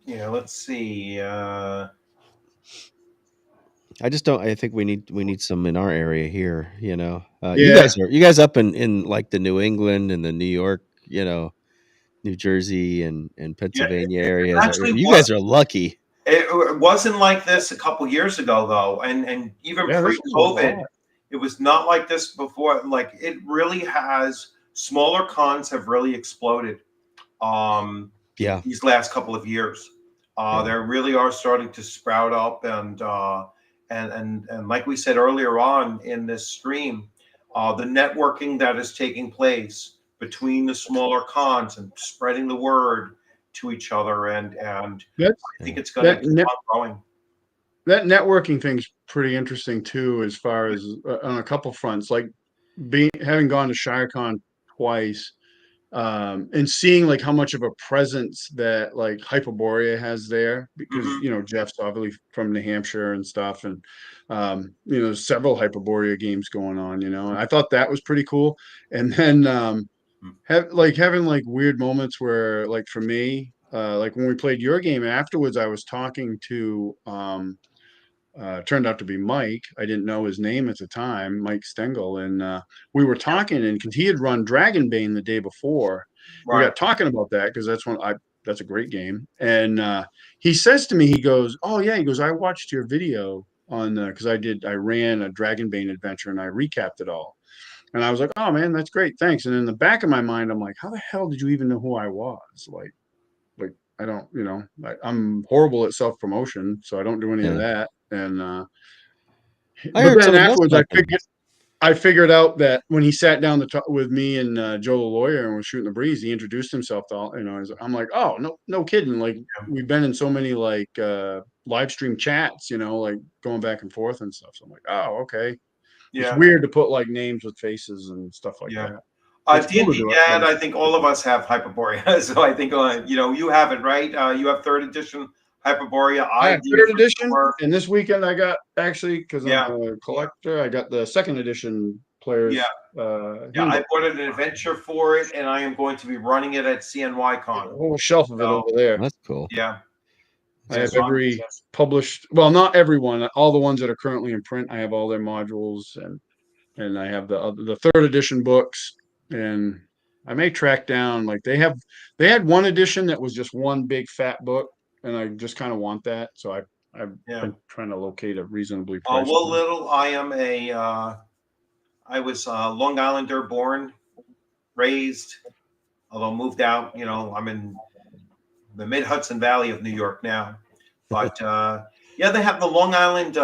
yeah, let's see. I just don't. I think we need some in our area here. You Yeah, guys up in like the New England and the New York, New Jersey and Yeah, Pennsylvania it areas. actually You was. guys are lucky. It wasn't like this a couple years ago, though, and even yeah, this was a pre-COVID, lot. it was not like this before. Like it really has. Smaller cons have really exploded Yeah. these last couple of years. Yeah. They really are starting to sprout up, and like we said earlier on in this stream, the networking that is taking place between the smaller cons and spreading the word to each other, and That's I think it's going to that keep on growing. that networking thing's pretty interesting too, as far as on a couple fronts. Like having gone to ShireCon twice, and seeing like how much of a presence that like Hyperborea has there, because Mhm. Jeff's obviously from New Hampshire and stuff, and several Hyperborea games going on. And I thought that was pretty cool. And then Mm. having like weird moments where, like, for me, like when we played your game afterwards, I was talking to turned out to be Mike. I didn't know his name at the time, Mike Stengel, and we were talking, and because he had run Dragonbane the day before, we Right. got talking about that, because that's a great game. And he says to me, he goes, "Oh yeah," he goes, "I watched your video on because I ran a Dragonbane adventure and I recapped it all." And I was like, "Oh man, that's great, thanks." And in the back of my mind, I'm like, "How the hell did you even know who I was?" Like I don't, I'm horrible at self promotion, so I don't do any of Yeah. that. And I but heard then somebody else afterwards, mention. I figured out that when he sat down to talk with me and Joe the lawyer and was shooting the breeze, he introduced himself to all. I'm like, "Oh, no kidding!" Like, we've been in so many like live stream chats, like going back and forth and stuff. So I'm like, "Oh, okay." It's Yeah. weird to put like names with faces and stuff like Yeah. that. It's cool to D&D do it, but Dad, I think all of us have Hyperborea. So I think, you have it, right? You have third edition Hyperborea. I I have do third for edition, sure. and this weekend I got, actually, because I'm Yeah. a collector, I got the second edition players Yeah. Yeah. I handbook. bought an adventure for it, and I am going to be running it at CNY A Con. whole shelf of it So, over there. That's cool. yeah. I Yeah. have So every published, well, not everyone, all the ones that are currently in print. I have all their modules, and I have the third edition books, and I may track down, like, they had one edition that was just one big fat book, and I just kind of want that, so I've yeah. been trying to locate a reasonably priced Well, one. little, I was Long Islander born, raised, although moved out. I'm in the mid Hudson Valley of New York now. But yeah, they have the Long Island.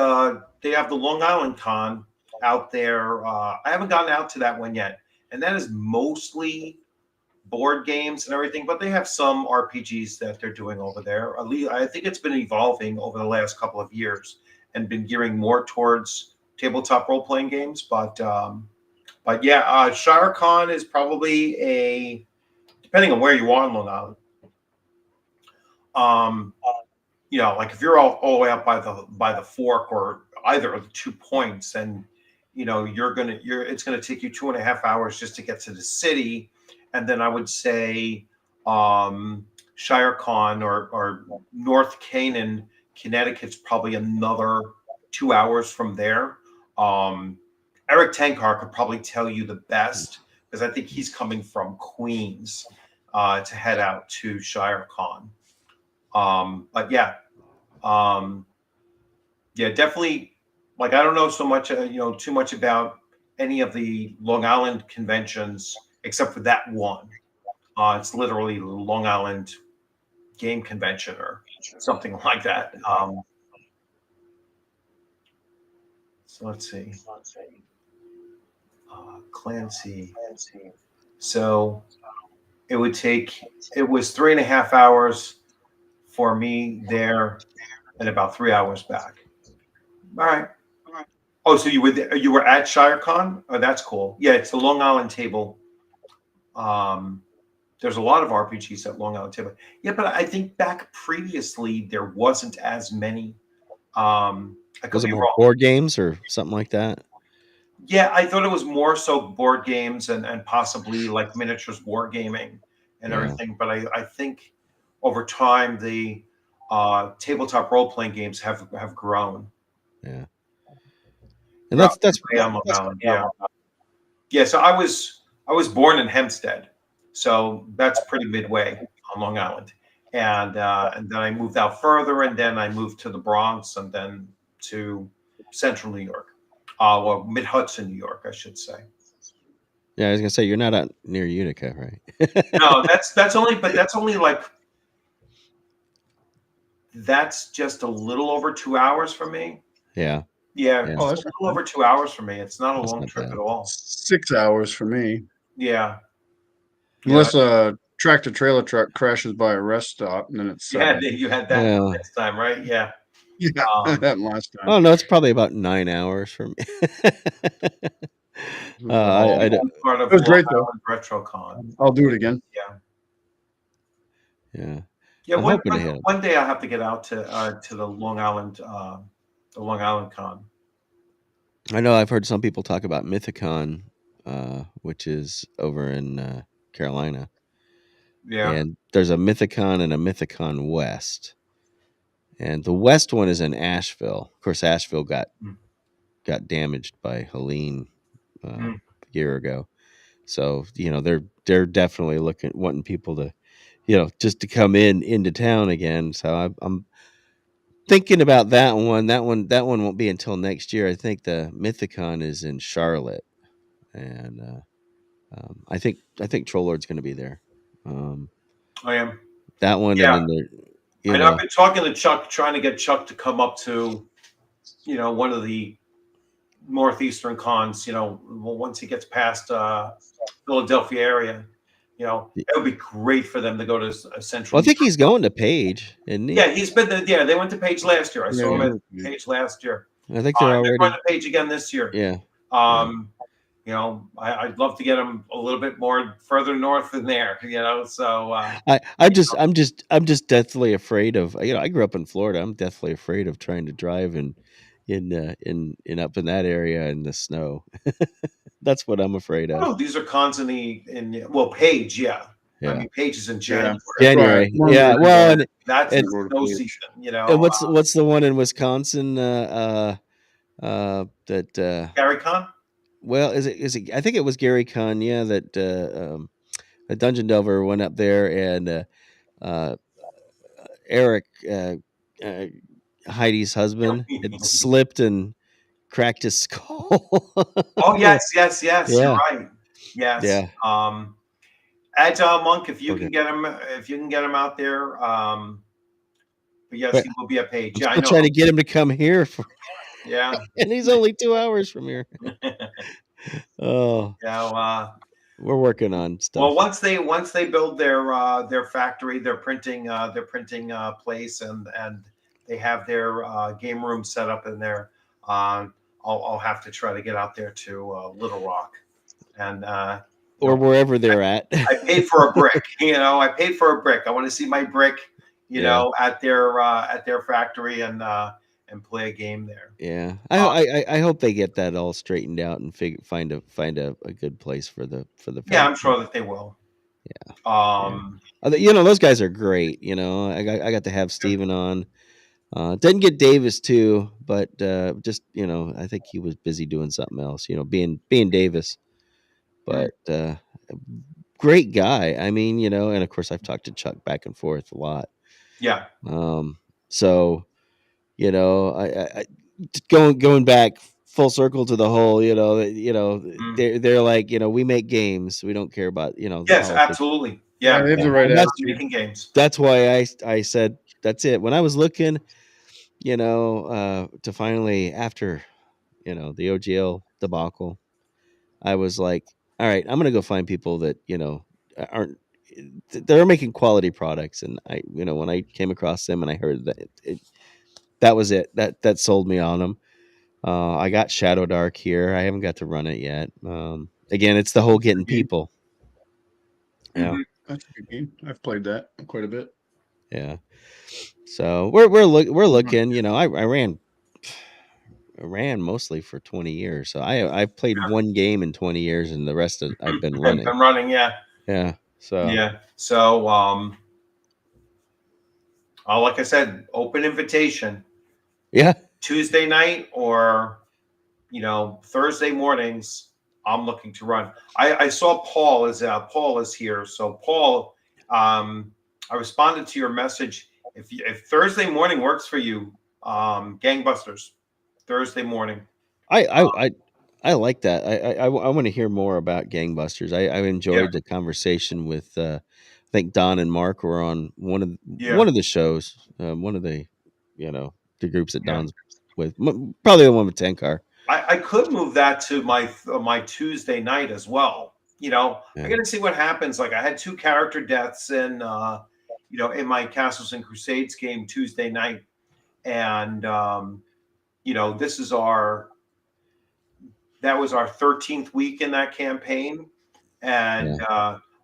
They have the Long Island Con out there. I haven't gotten out to that one yet, and that is mostly board games and everything. But they have some RPGs that they're doing over there. At least I think it's been evolving over the last couple of years and been gearing more towards tabletop role playing games. But yeah, ShireCon is probably depending on where you are in Long Island. Like if you're all the way up by the fork or either of the 2 points, and it's gonna take you 2.5 hours just to get to the city, and then I would say ShireCon or North Canaan, Connecticut's probably another 2 hours from there. Eric Tankar could probably tell you the best, because I think he's coming from Queens to head out to ShireCon. But yeah, definitely. Like, I don't know so much, too much about any of the Long Island conventions except for that one. It's literally Long Island Game Convention or something like that. So let's see. Clancy. So it was 3.5 hours for me there and about 3 hours back. All right. Oh, so you were at ShireCon? Oh, that's cool. Yeah, it's the Long Island table. There's a lot of RPGs at Long Island table. Yeah, but I think back previously there wasn't as many. I could Was it be more wrong. board games or something like that? Yeah, I thought it was more so board games and possibly like miniatures wargaming and Yeah. everything. But I think over time the tabletop role playing games have grown. Yeah. And that's On Long Island. Yeah. So I was born in Hempstead, so that's pretty midway on Long Island, and then I moved out further, and then I moved to the Bronx, and then to Central New York, well, Mid Hudson, New York, I should say. Yeah, I was gonna say you're not out near Utica, right? No, that's only like that's just a little over 2 hours for me. Yeah. Yeah, Yeah. Oh, it's that's a little over 2 hours for me. It's not a That's long not trip bad. at all. 6 hours for me. Yeah. Unless a tractor trailer truck crashes by a rest stop, and then it's Yeah, you had that Yeah. next time, right? Yeah. yeah, that last time. Oh no, it's probably about 9 hours for me. It I Part of was Long great though. Island RetroCon. I'll do it again. Yeah. yeah. Yeah, I'm hoping to hit 'em. one day I have to get out to the Long Island Con. I know I've heard some people talk about Mythicon, which is over in Carolina, Yeah. and there's a Mythicon and a Mythicon West, and the West one is in Asheville. Of course, Asheville Mm. got damaged by Helene a Mm. year ago, so they're definitely wanting people to, just to come into town again. So I'm thinking about that one. That one won't be until next year. I think the Mythicon is in Charlotte, and I think Troll Lord's going to be there. I am. That one, and Yeah. then the I know I've been talking to Chuck, trying to get Chuck to come up to, one of the northeastern cons. Once he gets past Philadelphia area, it would be great for them to go to a well, Central I think Eastern. he's going to Page, isn't he? Yeah, he's been there. Yeah, they went to Page last year. I Yeah, saw him yeah. at Page last year. I think they're They're going already. to Page again this year. Yeah, Um, I'd love to get him a little bit more further north than there. So I'm just deathly afraid of. I grew up in Florida. I'm deathly afraid of trying to drive in up in that area in the snow. That's what I'm afraid of. these are cons in Page. Yeah, I Yeah, mean Page is in Yeah. January. That's why January. one Yeah, year well, ago, That's I and the go to snow Page. season. and what's the one in Wisconsin? That Gary Con. well, is it? I think it was Gary Con. Yeah, that a Dungeon Delver went up there, and uh, Eric, uh, Heidi's husband, had slipped and cracked his skull. Oh yes, yes, yes. You're Yeah, right. Yes. yeah. Agile Monk. If you Poor can guy. get him, out there. But yes, But he will be at Page. I'm Yeah, I still know. trying to get him to come here, Yeah. and he's only 2 hours from here. Oh, Yeah. we're working on Well, stuff. once they build their factory, their printing place, and they have their game room set up in there, I'll have to try to get out there to Little Rock, and Or wherever they're at. I paid for a brick. I paid for a brick. I want to see my brick, Yeah. at their factory and play a game there. Yeah, Uh, I hope they get that all straightened out and find a good place for the yeah, I'm factory. sure that they will. Yeah. Um, Those guys are great. I got to have Steven on. Didn't get Davis too, but just I think he was busy doing something else. Being Davis, but great guy. I mean, and of course I've talked to Chuck back and forth a lot. yeah, So I going back full circle to the whole, they're like, we make games. We don't care about the yes, politics. absolutely. Yeah, Yeah, they have the right that's attitude. making games. That's why I said that's it. When I was looking, to finally after the OGL debacle, I was like, all right, I'm gonna go find people that aren't they're making quality products, and when I came across them and I heard that that was it, that sold me on them. I got Shadow Dark here. I haven't got to run it yet. Again, it's the whole getting people. Yeah, Mhm. That's a good game. I've played that quite a bit. yeah. So we're looking. I ran mostly for 20 years. So I played one game in 20 years, and the rest of I've been I've running. been running, yeah. Yeah. So Yeah. So, like I said, open invitation. yeah. Tuesday night or Thursday mornings. I'm looking to run. I saw Paul is here. So Paul, I responded to your message. If Thursday morning works for you, gangbusters, Thursday morning. I like that. I want to hear more about Gangbusters. I enjoyed the conversation with I think Don and Mark were on one of the shows. One of the the groups that Don's with. Probably the one with Tenkar. I could move that to my Tuesday night as well. I got to see what happens. Like I had 2 character deaths in my Castles and Crusades game Tuesday night, and this is our that was our 13th week in that campaign, and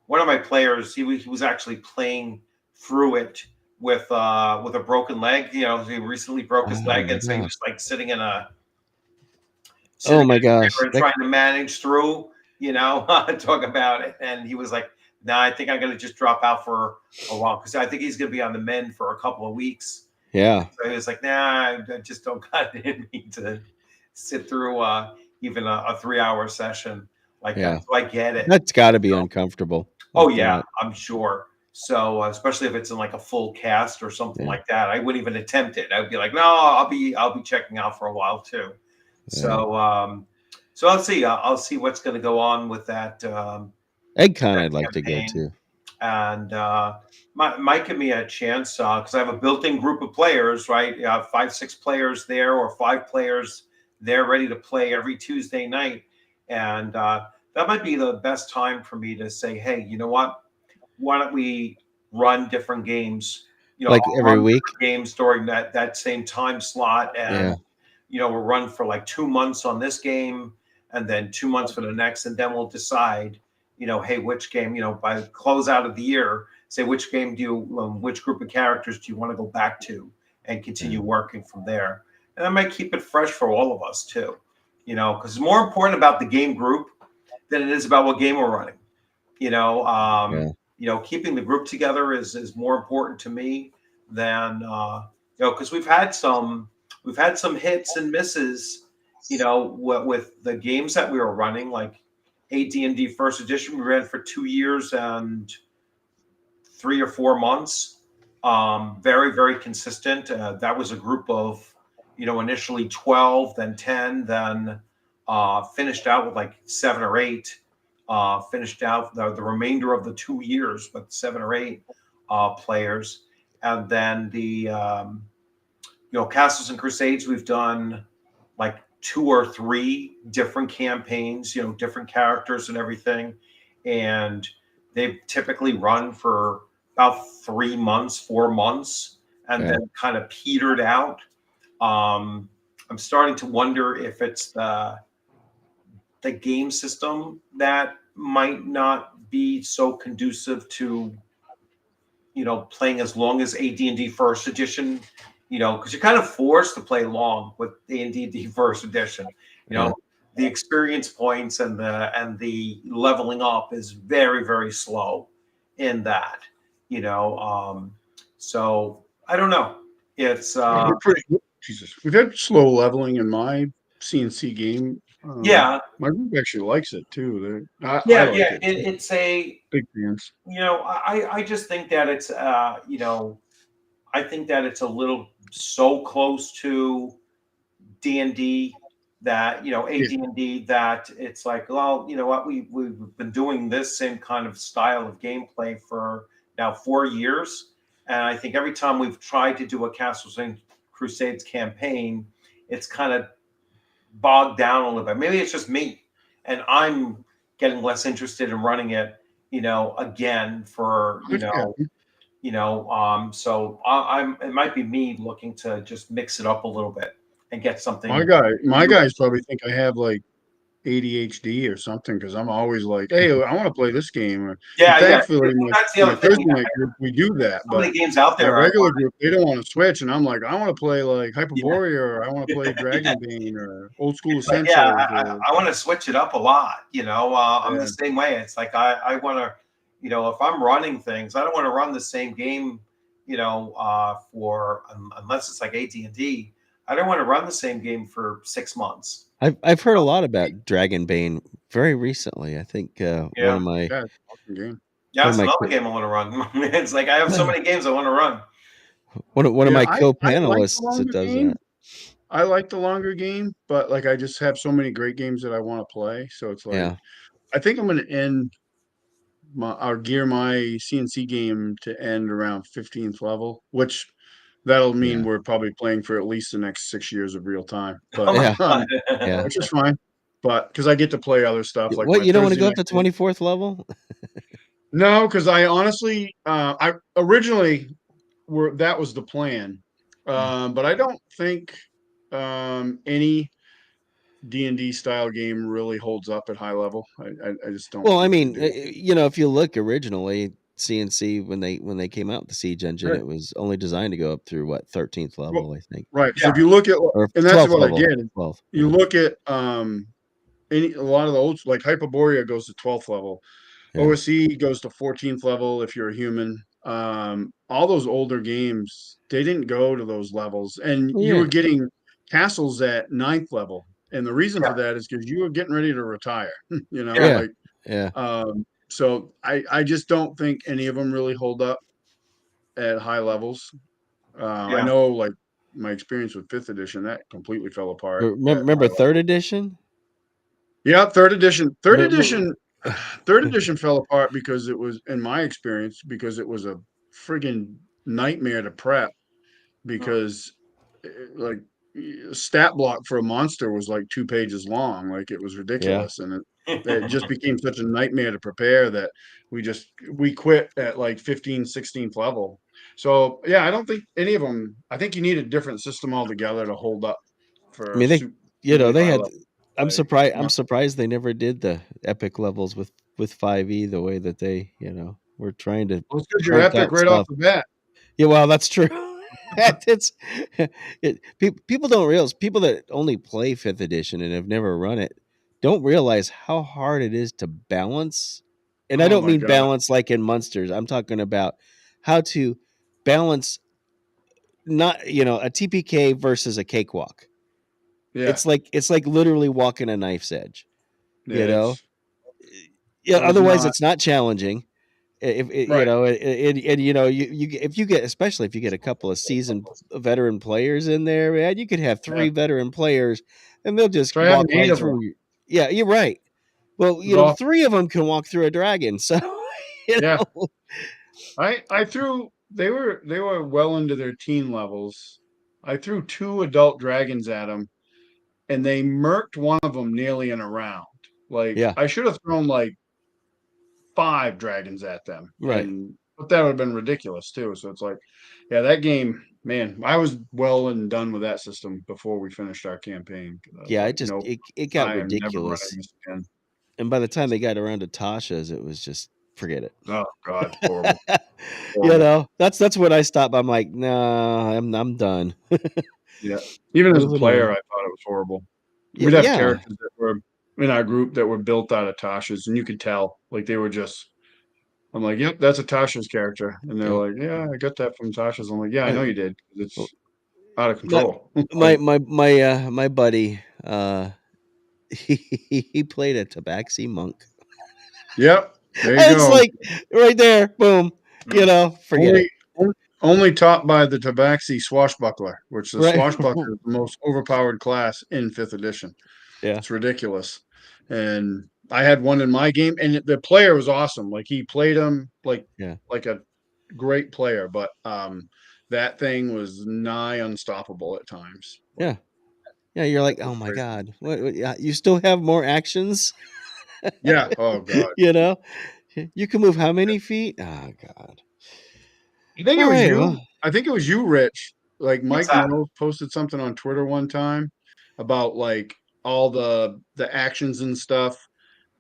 one of my players, he was actually playing through it with a broken leg. You know, he recently broke his Oh leg, my and so he gosh. was like sitting in a Oh chair my gosh. and trying to manage through. You know, talk about it, and he was like, "Nah, I think I'm going to just drop out for a while because I think he's going to be on the mend for a couple of weeks." Yeah. So he was like, "Nah, I just don't got it in me to sit through even a 3 hour session like that." Yeah. So I get it. That's got to be uncomfortable Oh like yeah, that. I'm sure. So especially if it's in like a full cast or something Yeah. like that, I wouldn't even attempt it. I'd be like, no, I'll be checking out for a while too. Yeah. So let's see. I'll see what's going to go on with that EggCon that I'd like to go campaign, to. and might give me a chance because I have a built-in group of players, right? 5, 6 players there, or 5 players there, ready to play every Tuesday night, and that might be the best time for me to say, hey, you know what? Why don't we run different games? You know, Like I'll every run week. different games during that same time slot, and Yeah. we'll run for like 2 months on this game, and then 2 months for the next, and then we'll decide, hey, which game, by the close out of the year, say which game which group of characters do you want to go back to, and continue Yeah. working from there, and that might keep it fresh for all of us too, because it's more important about the game group than it is about what game we're running. You know, Yeah. keeping the group together is more important to me than because we've had some hits and misses, with the games that we were running, like AD&D First Edition. We ran for 2 years and 3 or 4 months. Very, very consistent. That was a group of, initially 12, then 10, then finished out with like 7 or 8. Finished out the remainder of the 2 years with 7 or 8 players. And then the, Castles and Crusades, we've done like 2 or 3 different campaigns, different characters and everything. And they've typically run for about 3 months, 4 months, and Yeah. then kind of petered out. I'm starting to wonder if it's the game system that might not be so conducive to playing as long as AD&D First Edition, because you're kind of forced to play long with AD&D First Edition. You Yeah. know, the experience points and the leveling up is very, very slow in that. So I don't know. It's We're pretty good. Jesus, we've had slow leveling in my CNC game. yeah, My group actually likes it too. I yeah, like yeah. it. It's a Big fans. I just think that it's I think that it's a little so close to D&D that Yeah. AD&D, that it's like, well, you know what, we've been doing this same kind of style of gameplay for now 4 years, and I think every time we've tried to do a Castles and Crusades campaign, it's kind of bogged down a little bit. Maybe it's just me, and I'm getting less interested in running it, again for Yeah. so I'm. It might be me looking to just mix it up a little bit and get something My new. guys probably think I have like ADHD or something because I'm always like, hey, I want to play this game. And Yeah, yeah. thankfully, That's the my other thing. Thursday night group, we do that. So But many games out my there. regular group, they don't want to switch. And I'm like, I want to play like Yeah, Hyperborea or I want to play yeah. Dragonbane or Old School It's like, yeah, Essentials I, or I want to switch it up a lot. I'm the yeah. same way. It's like I want to, if I'm running things, I don't want to run the same game, for unless it's like AT&T. I don't want to run the same game for 6 months. I've heard a lot about Dragonbane very recently. I think one Yeah, of my Yeah, it's an awesome game. yeah, one of it's my another game I want to run. It's like I have so many games I want to run. one of Yeah, my I like the co-panelists that longer does game. that. I like the longer game, but like I just have so many great games that I want to play. So it's like Yeah. I think I'm gonna end my CNC game to end around 15th level, which that'll mean Yeah. we're probably playing for at least the next 6 years of real time. Oh But my Yeah. god. Yeah. which is fine. But because I get to play other stuff like What, my you don't want to Thursday go up night to game. 24th level? No, because I honestly I originally were that was the plan. But I don't think any D&D style game really holds up at high level. I just don't Well, I think they mean, do. if you look originally, CNC when they came out with the Siege engine, Right. it was only designed to go up through what 13th Well, level, I think, right. So Yeah. if you look at, or and that's 12th what I level. did. 12th. You Yeah. look at a lot of the old, like Hyperborea goes to 12th level. Yeah. OSE goes to 14th level if you're a human. All those older games, they didn't go to those levels, and Well, you were yeah. getting castles at 9th level. And the reason Yeah. for that is because you were getting ready to retire. Yeah. Like Yeah. so I just don't think any of them really hold up at high levels. I Yeah. know, like my experience with 5th edition, that completely fell apart at Remember high third level. edition? Yeah, third edition. Third Remember- edition. Third edition fell apart because it was, in my experience, because it was a friggin' nightmare to prep. Because like stat block for a monster was like 2 pages long, like it was Yeah. ridiculous, and it just became such a nightmare to prepare that we quit at like 15, 16th level. So yeah, I don't think any of them. I think you need a different system altogether to hold up I for a mean, really they high had. level I'm play. surprised. I'm surprised they never did the epic levels with 5e the way that they were trying to Well, it's because you're crank epic out right off stuff. the bat. Yeah, well, that's true. it's people don't realize, people that only play 5th edition and have never run it don't realize how hard it is to balance. And I Oh don't my mean god. balance like in Munsters. I'm talking about how to balance, not a TPK versus a cakewalk. Yeah, It's like literally walking a knife's edge. yeah. You know, yeah. It was Otherwise, not it's not challenging. If right. if you get, especially if you get a couple of seasoned veteran players in there, man, you could have Yeah. 3 veteran players and they'll just Try walk having 8 right of them. through you. Yeah, you're right. Well, It was awful. 3 of them can walk through a dragon, so you Yeah. know. I threw they were well into their teen levels. I threw 2 adult dragons at them, and they murked one of them nearly in a round. Like Yeah, I should have thrown like 5 dragons at them, right. but that would have been ridiculous too. So it's like, yeah, that game, man, I was well and done with that system before we finished our campaign. 'Cause I was Yeah, like, nope, it got I am never ridiculous. running this again. And by the time they got around to Tasha's, it was just forget it. Oh God, horrible, horrible. That's when I stopped. I'm like, nah, I'm done. Yeah. Even as a Moving player, on. I thought it was horrible. Yeah, We'd have yeah, characters that were in our group that were built out of Tasha's, and you could tell, like they were just. I'm like, yep, that's a Tasha's character, and they're yeah. like, yeah, I got that from Tasha's. I'm like, yeah, I know you did. Well, It's out of my control. my Like, my buddy, he played a Tabaxi monk. yep, there you It's go. like right there, boom. Forget it. Only only taught by the Tabaxi swashbuckler, which the Right. swashbuckler is the most overpowered class in 5th edition. Yeah, It's ridiculous. And I had one in my game, and the player was awesome. Like he played him yeah, like a great player, but that thing was nigh unstoppable at times. Like yeah, yeah. You're like, it oh was my crazy. god, what yeah, you still have more actions? Yeah. Oh God. you know, you can move how many feet? Oh god. I think it All was right, you. well, I think it was you, Rich. Like What's Mike that? Mills posted something on Twitter one time about like all the actions and stuff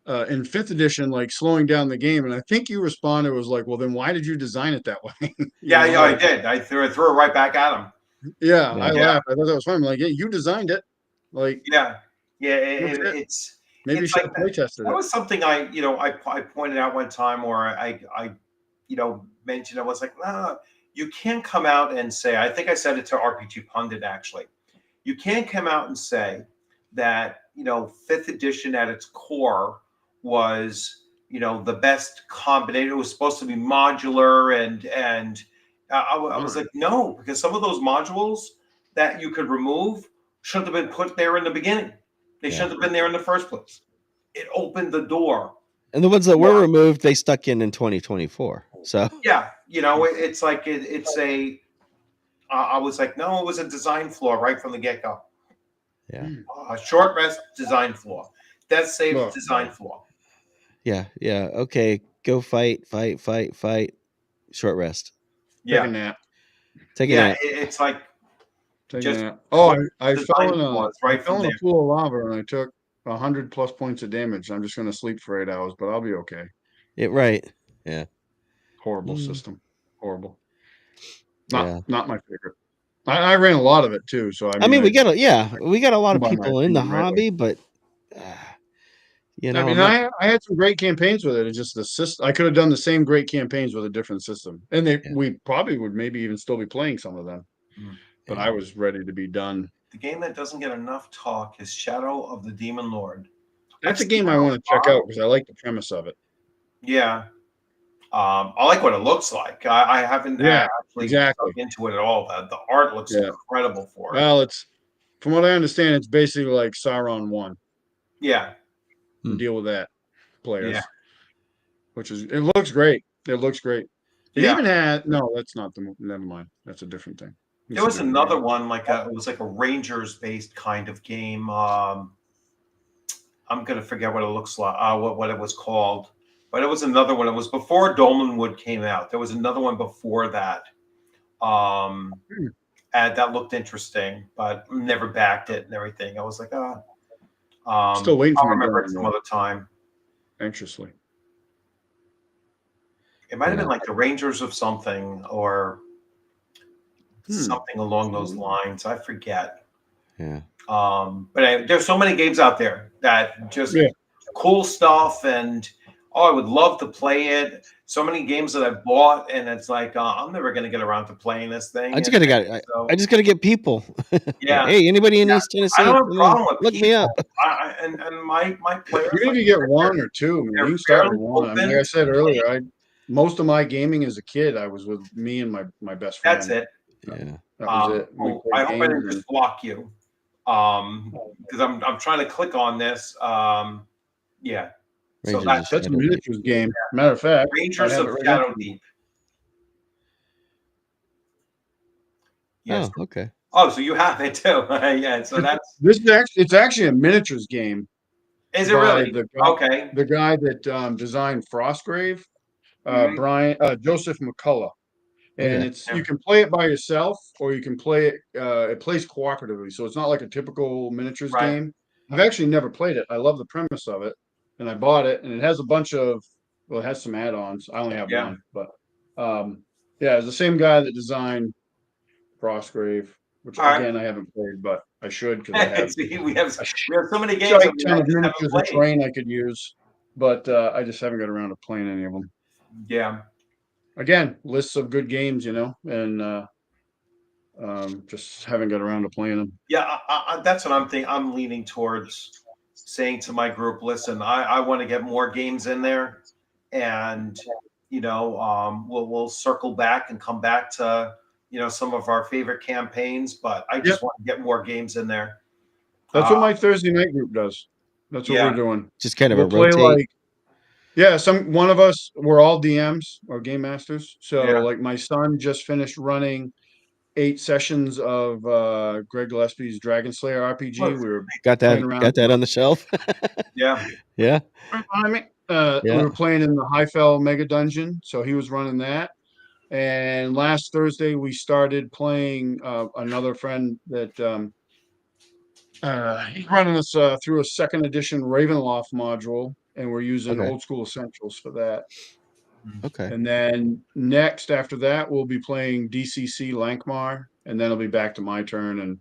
in 5th edition, like slowing down the game. And I think you responded was like, well, then why did you design it that way? Yeah, yeah, I Like, did. I threw it right back at him. yeah, I yeah, Yeah, laughed. I thought that was fun. I'm like, yeah, you designed it. Like, yeah, yeah. no shit. It's Maybe you it's should like have play tested that it. was something I pointed out one time, or I mentioned. I was like, nah, you can't come out and say. I think I said it to RPG Pundit actually. You can't come out and say that 5th edition at its core was the best combination. It was supposed to be modular, and I was like, no, because some of those modules that you could remove should have been put there in the beginning. They yeah. should have been there in the first place. It opened the door. And the ones that were Yeah. removed, they stuck in 2024. So Yeah, it's like it's a. I was like, no, it was a design flaw right from the get go. yeah, Short rest design flaw. Death save Oh, design flaw. yeah, yeah. Okay, go fight. Short rest. take a Yeah, nap. Take a yeah. nap. It's like Take a Just nap. Oh, I the fell time in a was I right fell from in a there. pool of lava and I took 100+ points of damage. I'm just gonna sleep for 8 hours, but I'll be okay. Right. Yeah. Horrible Mm, system. Horrible. yeah. Not my favorite. I ran a lot of it too, so I I mean mean, I we got a lot of by my people in the opinion rightly. hobby, but uh, I I'm mean, not. I had some great campaigns with it. It's just the system. I could have done the same great campaigns with a different system, and Yeah. we probably would maybe even still be playing some of them. Mm. But Yeah. I was ready to be done. The game that doesn't get enough talk is Shadow of the Demon Lord. That's a I've seen game I it want to check online. out because I like the premise of it. Yeah. I like what it looks like. I haven't Yeah, actually dug exactly. into it at all. The art looks Yeah. incredible for it. Well, it's from what I understand, it's basically like Sauron 1. Yeah. And Hmm. deal with that, Yeah. players. Which is it looks great. It looks great. It Yeah. even had no, that's not the never mind. That's a different thing. There It's a was different another game. one it was like a Rangers based kind of game. I'm gonna forget what it looks like, what it was called, but it was another one. It was before Dolmenwood came out. There was another one before that, Hmm. and that looked interesting, but never backed it and everything. I was like, Still waiting for I'll my remember it Dolmen some Wood, other time. anxiously. It might have Yeah. been like the Rangers of something or Hmm. something along those lines. I forget. Yeah. But there's so many games out there that just Yeah. cool stuff, and I would love to play it. So many games that I've bought, and it's like I'm never going to get around to playing this thing. I just gotta get. So I just gotta get people. yeah, Hey, anybody in yeah, East I don't Tennessee? have a Come on, problem with look me up. people. And my players, Even if like you I get said, one or two, man, they're you can start fairly with one. I mean, like open. I said earlier, I most of my gaming as a kid, I was with me and my best That's friend. it. Yeah. That was it. We I played hope I games didn't and just block you, because I'm trying to click on this. Yeah, so Rangers of that's it. that's a Shadow Deep. miniatures game. Matter of fact, I Rangers have of it right next Shadow to me. Deep. Yes. Oh, okay. Oh, so you have it too. Yeah. So that's. This is actually it's actually a miniatures game Is it by really? Okay. the guy that designed Frostgrave, Mhm. Brian Joseph McCullough. And Okay. it's Yeah. you can play it by yourself or you can play it it plays cooperatively, so it's not like a typical miniatures Right. game. I've actually never played it. I love the premise of it and I bought it and it has a bunch of well, it has some add-ons. I only have Yeah. one, but yeah, it's the same guy that designed Frostgrave, which All right. again I haven't played, but I should because I have See, a we have so many games shite that ton I of just haven't miniatures and played. terrain I could use, but I just haven't got around to playing any of them. Yeah. Again, lists of good games, and just haven't got around to playing them. Yeah. That's what I'm thinking. I'm leaning towards saying to my group, listen, I want to get more games in there, and we'll circle back and come back to some of our favorite campaigns, but I Yep, just want to get more games in there. that's Uh, what my Thursday night group does. That's what yeah. we're doing. Just kind of a We'll play rotate. like yeah, one of us we're all DMs or game masters. So Yeah. like my son just finished running 8 sessions of Greg Gillespie's Dragon Slayer RPG. We were Got playing that. around. Got that on the shelf. Yeah. Yeah. Right behind me. We Yeah. were playing in the Highfell Mega Dungeon, so he was running that. And last Thursday we started playing another friend that he's running us through a second edition Ravenloft module, and we're using Okay. old school essentials for that. Okay. And then next after that we'll be playing DCC Lankmar, and then it'll be back to my turn. And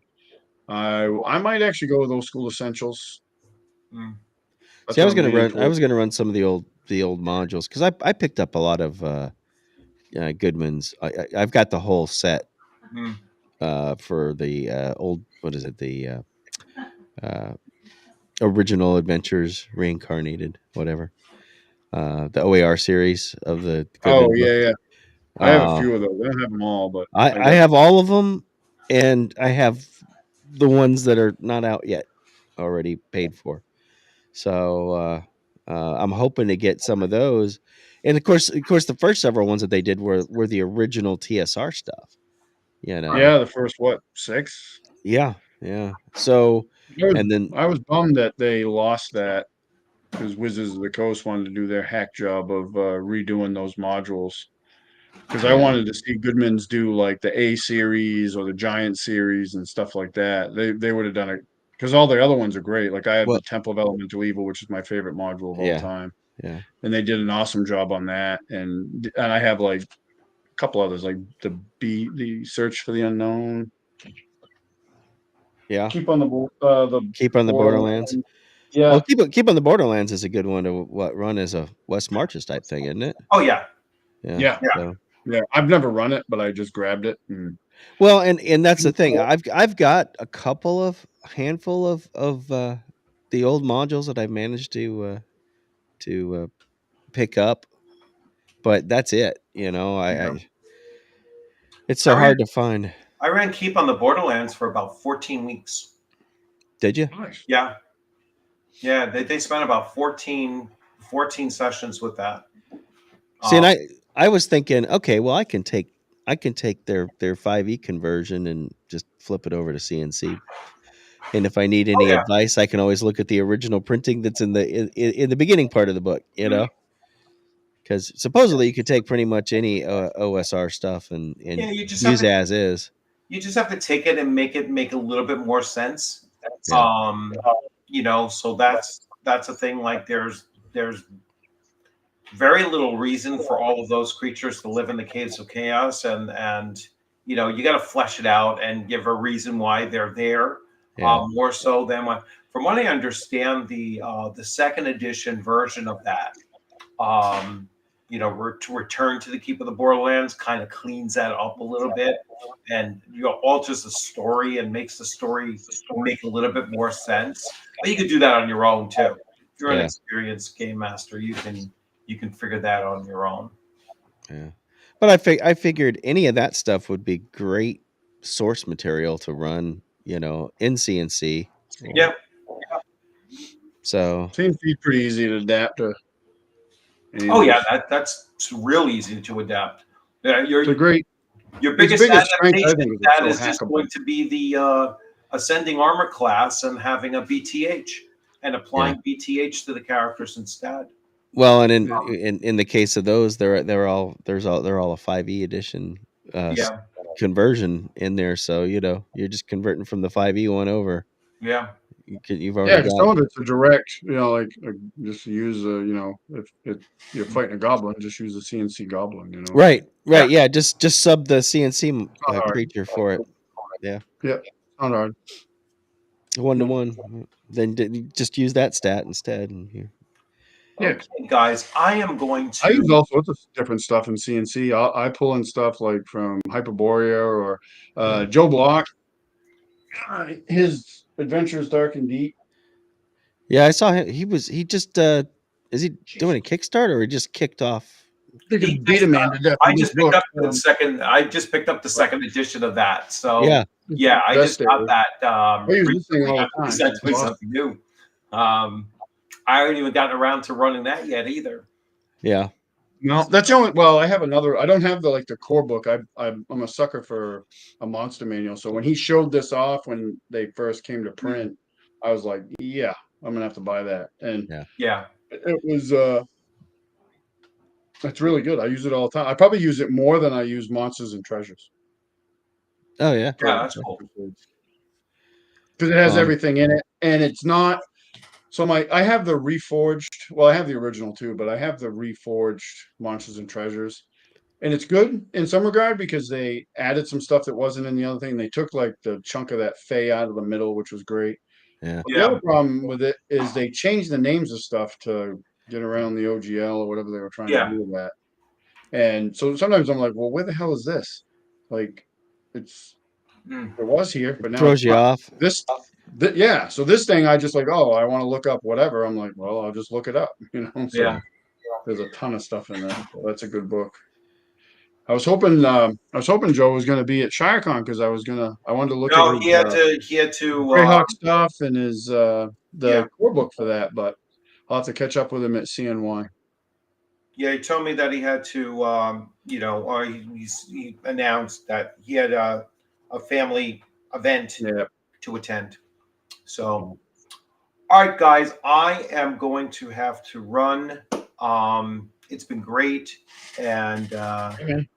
I might actually go with old school essentials. Mm. That's See, I what was I'm gonna leaning run. I towards. was gonna run some of the old modules because I picked up a lot of Goodman's. I've got the whole set Mm. for the old. What is it? The uh, original adventures reincarnated, whatever. The OAR series of the Oh Goodman yeah, books. yeah. I have a few of those. I don't have them all, but I I got. have all of them, and I have the ones that are not out yet, already paid for. So I'm hoping to get some of those, and of course, the first several ones that they did were the original TSR stuff. You know, Yeah, the first what 6? yeah, yeah. So, I was, and then I was bummed that they lost that because Wizards of the Coast wanted to do their hack job of redoing those modules. because I wanted to see Goodman's do like the A series or the Giant series and stuff like that. They would have done it because all the other ones are great. Like I have Well, the Temple of Elemental Evil, which is my favorite module of all yeah, time, yeah, and they did an awesome job on that. And I have like a couple others, like the Search for the Unknown, yeah. Keep on the Keep on the Borderlands. Borderlands. Yeah, Well, keep on the Borderlands is a good one to run as a West Marches type thing, isn't it? Oh yeah, Yeah. yeah, yeah. So yeah. I've never run it, but I just grabbed it. And well, and that's the thing. I've got a handful of the old modules that I've managed to pick up, but that's it. You know, I it's I so ran hard to find. I ran Keep on the Borderlands for about 14 weeks. Did you? nice. Yeah, yeah. They spent about 14 sessions with that. See, and Um, I was thinking, okay, well, I can take their 5e conversion and just flip it over to CNC. And if I need oh any yeah. advice, I can always look at the original printing that's in the beginning part of the book, you Mhm. know, because supposedly you could take pretty much any OSR stuff and Yeah, you just have use to as is. take it and make it make a little bit more sense. Yeah, So that's a thing. Like there's very little reason for all of those creatures to live in the caves of chaos, and you got to flesh it out and give a reason why they're there. yeah, More so than from what I understand, the second edition version of that, um, to return to the Keep of the Borderlands kind of cleans that up a little bit, and alters the story and makes the story make a little bit more sense. But you could do that on your own too. If you're an yeah, experienced game master, you can figure that on your own. yeah. But I figured any of that stuff would be great source material to run, you know, in CNC. Yeah. So Seems to be pretty easy to adapt to any of Oh yeah, those. that's real easy to adapt. It's a great. Your Its biggest biggest strength, I adaptation think, to is it's that so is just hackable. going to be the ascending armor class and having a BTH and yeah. applying BTH to the characters instead. Well, and Yeah. in the case of those, they're all a 5e edition Yeah, conversion in there. So you know you're just converting from the 5e one over. yeah, You've Yeah, already because got some of it's a direct, like just use if you're fighting a goblin, just use a CNC goblin, right, yeah. Yeah, just sub the CNC It's not hard. creature for it. Yeah, Yeah, it's not hard. 1-to-1. Then just use that stat instead. And Yeah, Okay, guys, I am going I use to. all sorts of different stuff in CNC. I pull in stuff like from Hyperborea or yeah, Joe Block. His Adventures Dark and Deep. yeah. I saw him. He just is he doing a Kickstarter or he just kicked off? They He could beat a just, man to death I with this just picked book. up the second. I just picked up the second edition of that. So Yeah, yeah, I just Best got ever. that. I use this thing Recently all the after he time. sent It's me awesome. something new. I haven't even gotten around to running that yet either. yeah, No, that's the only. Well, I have another. I don't have the core book. I'm a sucker for a monster manual. So when he showed this off when they first came to print, I was like, yeah, I'm gonna have to buy that. And yeah. Yeah, it was it's really good. I use it all the time. I probably use it more than I use Monsters and Treasures Oh yeah. yeah, that's cool. because it has Um, everything in it, and it's not. So I have the reforged. Well, I have the original too, but I have the reforged Monsters and Treasures. And it's good in some regard because they added some stuff that wasn't in the other thing. They took like the chunk of that Fey out of the middle, which was great. yeah, But the Yeah, other problem with it is they changed the names of stuff to get around the OGL or whatever they were trying to yeah. do with that. And so sometimes I'm like, well, where the hell is this? Like, it's Mm. it was here, but now throws it's you not. off. This, yeah. So this thing, I just like, oh, I want to look up whatever. I'm like, well, I'll just look it up. So Yeah. there's a ton of stuff in there. So that's a good book. I was hoping Joe was going to be at ShireCon because I wanted to look at No, his he had to. Greyhawk stuff and his Yeah, the core book for that, but I'll have to catch up with him at CNY. yeah. He told me that he had to. Or he announced that he had a family event Yeah, to attend. So, all right, guys, I am going to have to run. It's been great, and okay.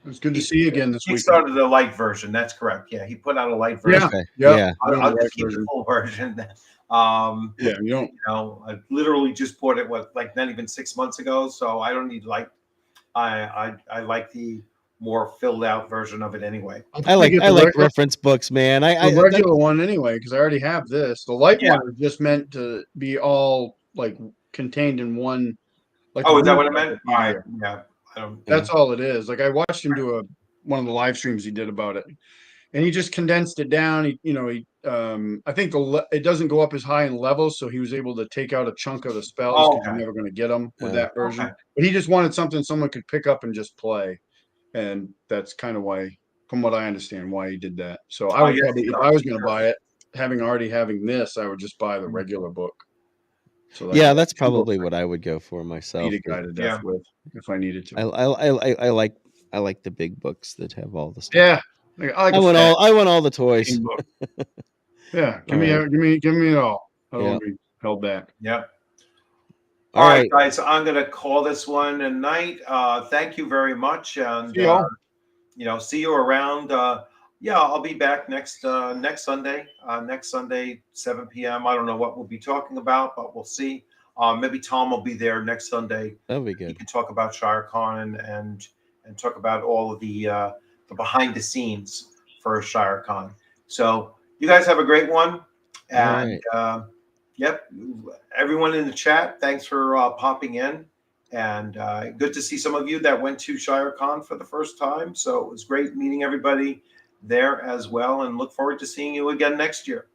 It's good to see you again this He week. started the light version. That's correct. Yeah, he put out a light version. Yeah, Okay. yeah. Yeah. I'll just keep the full version. Yeah, you don't. You know, I literally just bought it like not even 6 months ago, so I don't need light. I like the more filled out version of it anyway. I like get the reference books, man. the regular one anyway because I already have this. The light Yeah. one is just meant to be all like contained in one. Like Oh, is that one what it meant? All right. encyclopedia. Yeah. I don't. That's all it is. Like I watched him do one of the live streams he did about it, and he just condensed it down. I think it doesn't go up as high in levels, so he was able to take out a chunk of the spells Oh, because you're okay. never going to get them with that version. Okay. But he just wanted something someone could pick up and just play, and that's kind of why, from what I understand, why he did that. So I would yes, probably, you if know, I was going to buy it, having this, I would just buy the Mhm. regular book. So Yeah, that's probably what I would go for beat myself. a guy to death Yeah. with if I needed to. I like the big books that have all the stuff. Yeah, I like I want all the toys. book. Yeah, All right. give me it all. I don't Yeah. want to be held back. Yeah. All All right, right. guys. I'm gonna call this one a night. Thank you very much, and See y'all. see you around. Yeah, I'll be back next Sunday. Next Sunday, 7 p.m. I don't know what we'll be talking about, but we'll see. Maybe Tom will be there next Sunday. That'll be He good. can talk about ShireCon and talk about all of the behind the scenes for ShireCon. So you guys have a great one, and yep, everyone in the chat, thanks for popping in, and good to see some of you that went to ShireCon for the first time. So it was great meeting everybody there as well, and look forward to seeing you again next year.